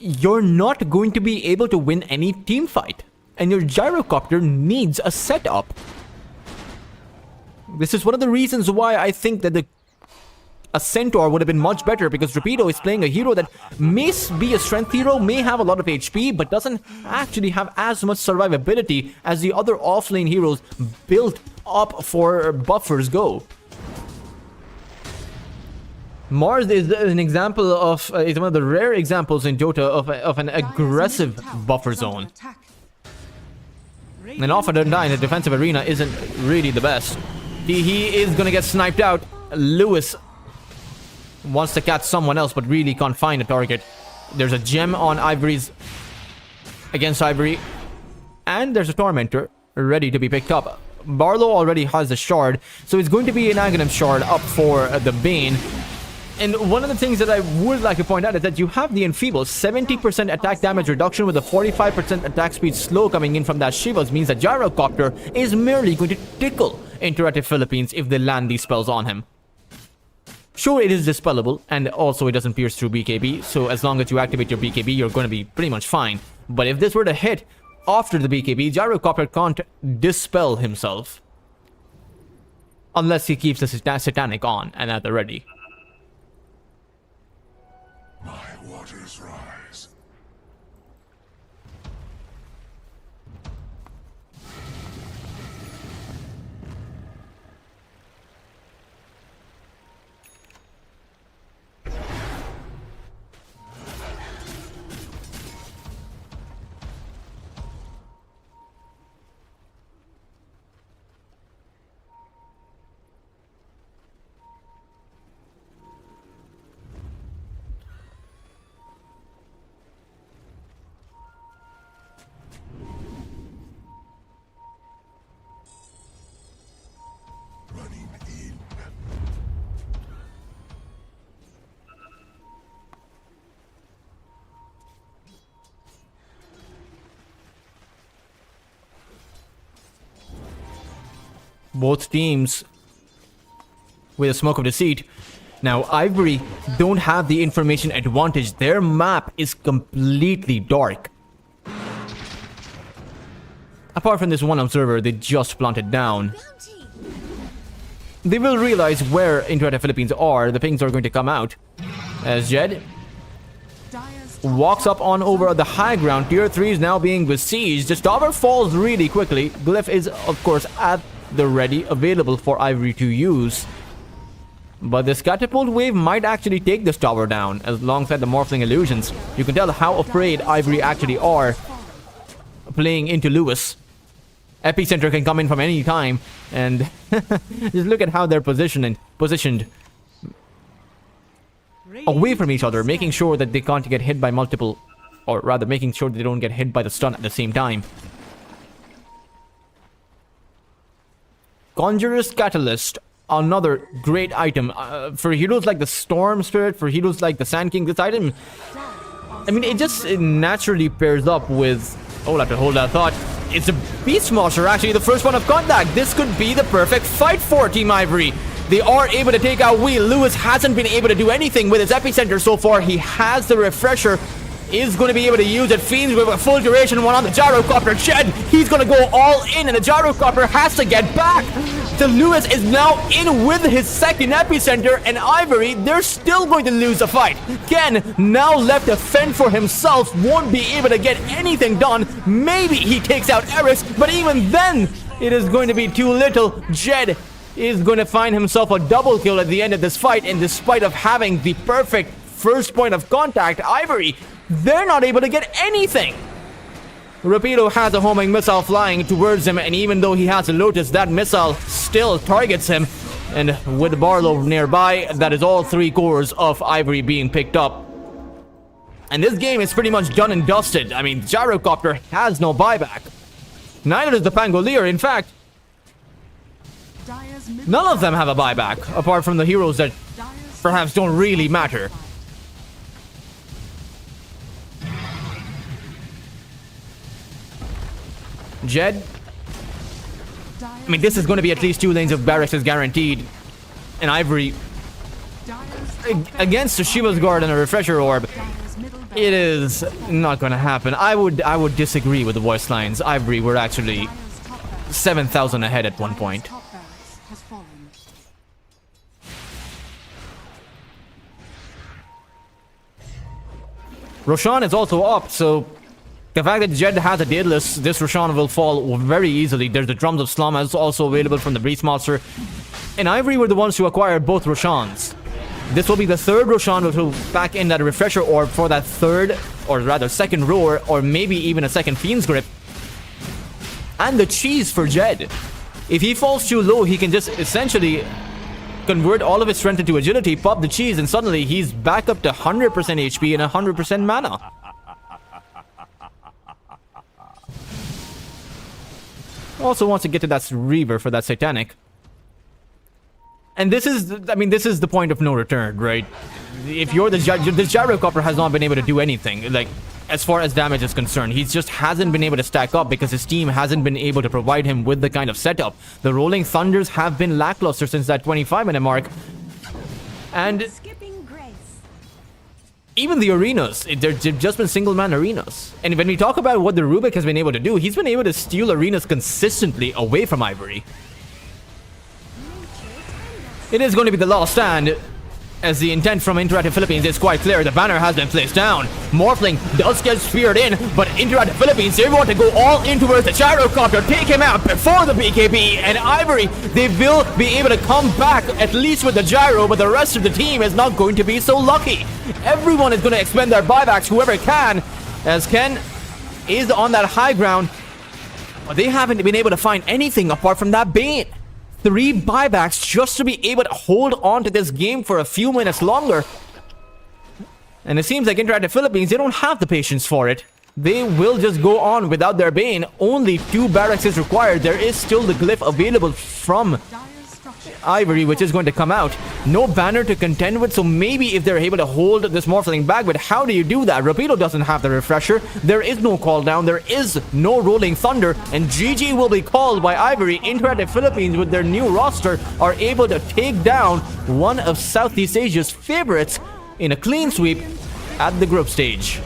you're not going to be able to win any team fight. And your Gyrocopter needs a setup. This is one of the reasons why I think that a Centaur would have been much better, because Rapido is playing a hero that may be a strength hero, may have a lot of HP, but doesn't actually have as much survivability as the other offlane heroes built up for buffers go. Mars is an example of, is one of the rare examples in Dota of an aggressive buffer zone. And often in the defensive arena isn't really the best. He is gonna get sniped out. Lewis wants to catch someone else, but really can't find a target. There's a gem on Ivory's... against Ivory. And there's a Tormentor ready to be picked up. Barlow already has a shard, so it's going to be an Aghanim shard up for the Bane. And one of the things that I would like to point out is that you have the Enfeeble. 70% attack damage reduction with a 45% attack speed slow coming in from that Shivas means that Gyrocopter is merely going to tickle Interactive Philippines if they land these spells on him. Sure, it is dispellable, and also it doesn't pierce through BKB, so as long as you activate your BKB, you're going to be pretty much fine. But if this were to hit after the BKB, Gyrocopter can't dispel himself. Unless he keeps the Satanic on and at the ready. My waters rise. Running in. Both teams with a smoke of deceit. Now, Ivory don't have the information advantage. Their map is completely dark. Apart from this one observer they just planted down. Bounty. They will realize where Interactive Philippines are. The pings are going to come out. As Jed Dire's walks up on over the high ground. Tier 3 is now being besieged. The tower falls really quickly. Glyph is, of course, at the ready, available for Ivory to use. But this catapult wave might actually take this tower down, alongside the Morphling Illusions. You can tell how afraid Ivory actually are playing into Lewis. Epicenter can come in from any time, and just look at how they're positioned away from each other, making sure that they can't get hit by multiple, or rather making sure they don't get hit by the stun at the same time. Conjurer's Catalyst, another great item. For heroes like the Storm Spirit, for heroes like the Sand King, this item, I mean, it just naturally pairs up with... Oh, I'll have to hold that thought. It's a Beastmaster, actually, the first one of contact. This could be the perfect fight for Team Ivory. They are able to take out Wheel. Lewis hasn't been able to do anything with his Epicenter so far. He has the Refresher. Is going to be able to use it. Fiends with a full duration one on the Gyrocopter. Jed, he's going to go all in, and the Gyrocopter has to get back. So Lewis is now in with his second Epicenter, and Ivory, they're still going to lose the fight. Ken, now left to fend for himself, won't be able to get anything done. Maybe he takes out Eris, but even then, it is going to be too little. Jed is going to find himself a double kill at the end of this fight, and despite of having the perfect first point of contact, Ivory, they're not able to get anything. Rapido has a homing missile flying towards him, and even though he has a Lotus, that missile still targets him. And with Barlow nearby, that is all 3 cores of Ivory being picked up. And this game is pretty much done and dusted. I mean, Gyrocopter has no buyback. Neither does the Pangolier. In fact, Dire's middle none of them have a buyback, apart from the heroes that Dire's perhaps don't really matter. Jed, I mean, this is going to be at least 2 lanes of barracks is guaranteed. And Ivory, Dire's against a Shiva's Guard and a Refresher Orb, Dire's middle barracks. it is not going to happen. I would disagree with the voice lines. Ivory were actually Dire's top barracks. 7,000 ahead at one point. Top barracks has fallen. Roshan is also up, so the fact that Jed has a Daedalus, this Roshan will fall very easily. There's the Drums of Slum as also available from the Beastmaster. And Ivory were the ones who acquired both Roshans. This will be the 3rd Roshan which will pack in that Refresher Orb for that 3rd, or rather 2nd Roar, or maybe even a 2nd Fiend's Grip. And the Cheese for Jed. If he falls too low, he can just essentially convert all of his strength into agility, pop the Cheese, and suddenly he's back up to 100% HP and 100% mana. Also wants to get to that Reaver for that Satanic. And this is the point of no return, right? If you're the gyrocopter has not been able to do anything, like, as far as damage is concerned. He just hasn't been able to stack up because his team hasn't been able to provide him with the kind of setup. The Rolling Thunders have been lackluster since that 25-minute mark. And Skipping grace. even the arenas, they've just been single-man arenas. And when we talk about what the Rubik has been able to do, he's been able to steal arenas consistently away from Ivory. It is going to be the last stand, as the intent from Interactive Philippines is quite clear. The banner has been placed down. Morphling does get speared in, but Interactive Philippines, they want to go all in towards the gyrocopter, take him out before the BKB, and Ivory, they will be able to come back at least with the gyro, but the rest of the team is not going to be so lucky. Everyone is going to expend their buybacks, whoever can, as Ken is on that high ground, but they haven't been able to find anything apart from that Bane. 3 buybacks just to be able to hold on to this game for a few minutes longer. And it seems like Interactive Philippines, they don't have the patience for it. They will just go on without their Bane. Only 2 barracks is required. There is still the glyph available from Ivory, which is going to come out. No banner to contend with, so maybe if they're able to hold this Morphling back, but how do you do that? Rapido doesn't have the refresher. There is no call down. There is no Rolling Thunder, and GG will be called by Ivory. Interactive Philippines, with their new roster, are able to take down one of Southeast Asia's favorites in a clean sweep at the group stage.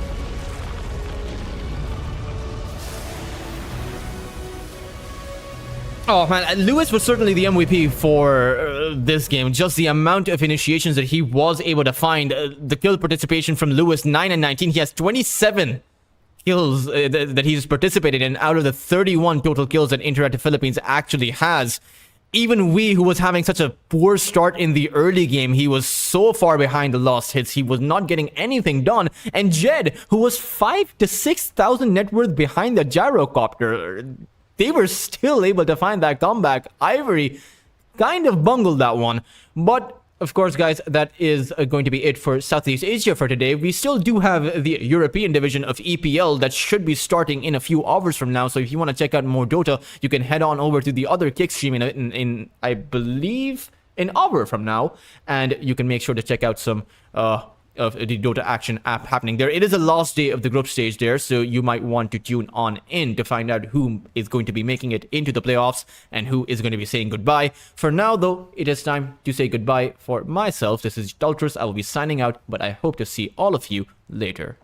Oh man, Lewis was certainly the MVP for this game. Just the amount of initiations that he was able to find. The kill participation from Lewis, 9 and 19. He has 27 kills that he's participated in out of the 31 total kills that Interactive Philippines actually has. Even Wee, who was having such a poor start in the early game, he was so far behind the lost hits, he was not getting anything done. And Jed, who was 5,000 to 6,000 net worth behind the gyrocopter, they were still able to find that comeback. Ivory kind of bungled that one. But, of course, guys, that is going to be it for Southeast Asia for today. We still do have the European division of EPL that should be starting in a few hours from now. So if you want to check out more Dota, you can head on over to the other kick stream in I believe, an hour from now. And you can make sure to check out some of the Dota Action app happening there. It is the last day of the group stage there, so you might want to tune on in to find out who is going to be making it into the playoffs and who is going to be saying goodbye. For now, though, it is time to say goodbye for myself. This is Daltrus. I will be signing out, but I hope to see all of you later.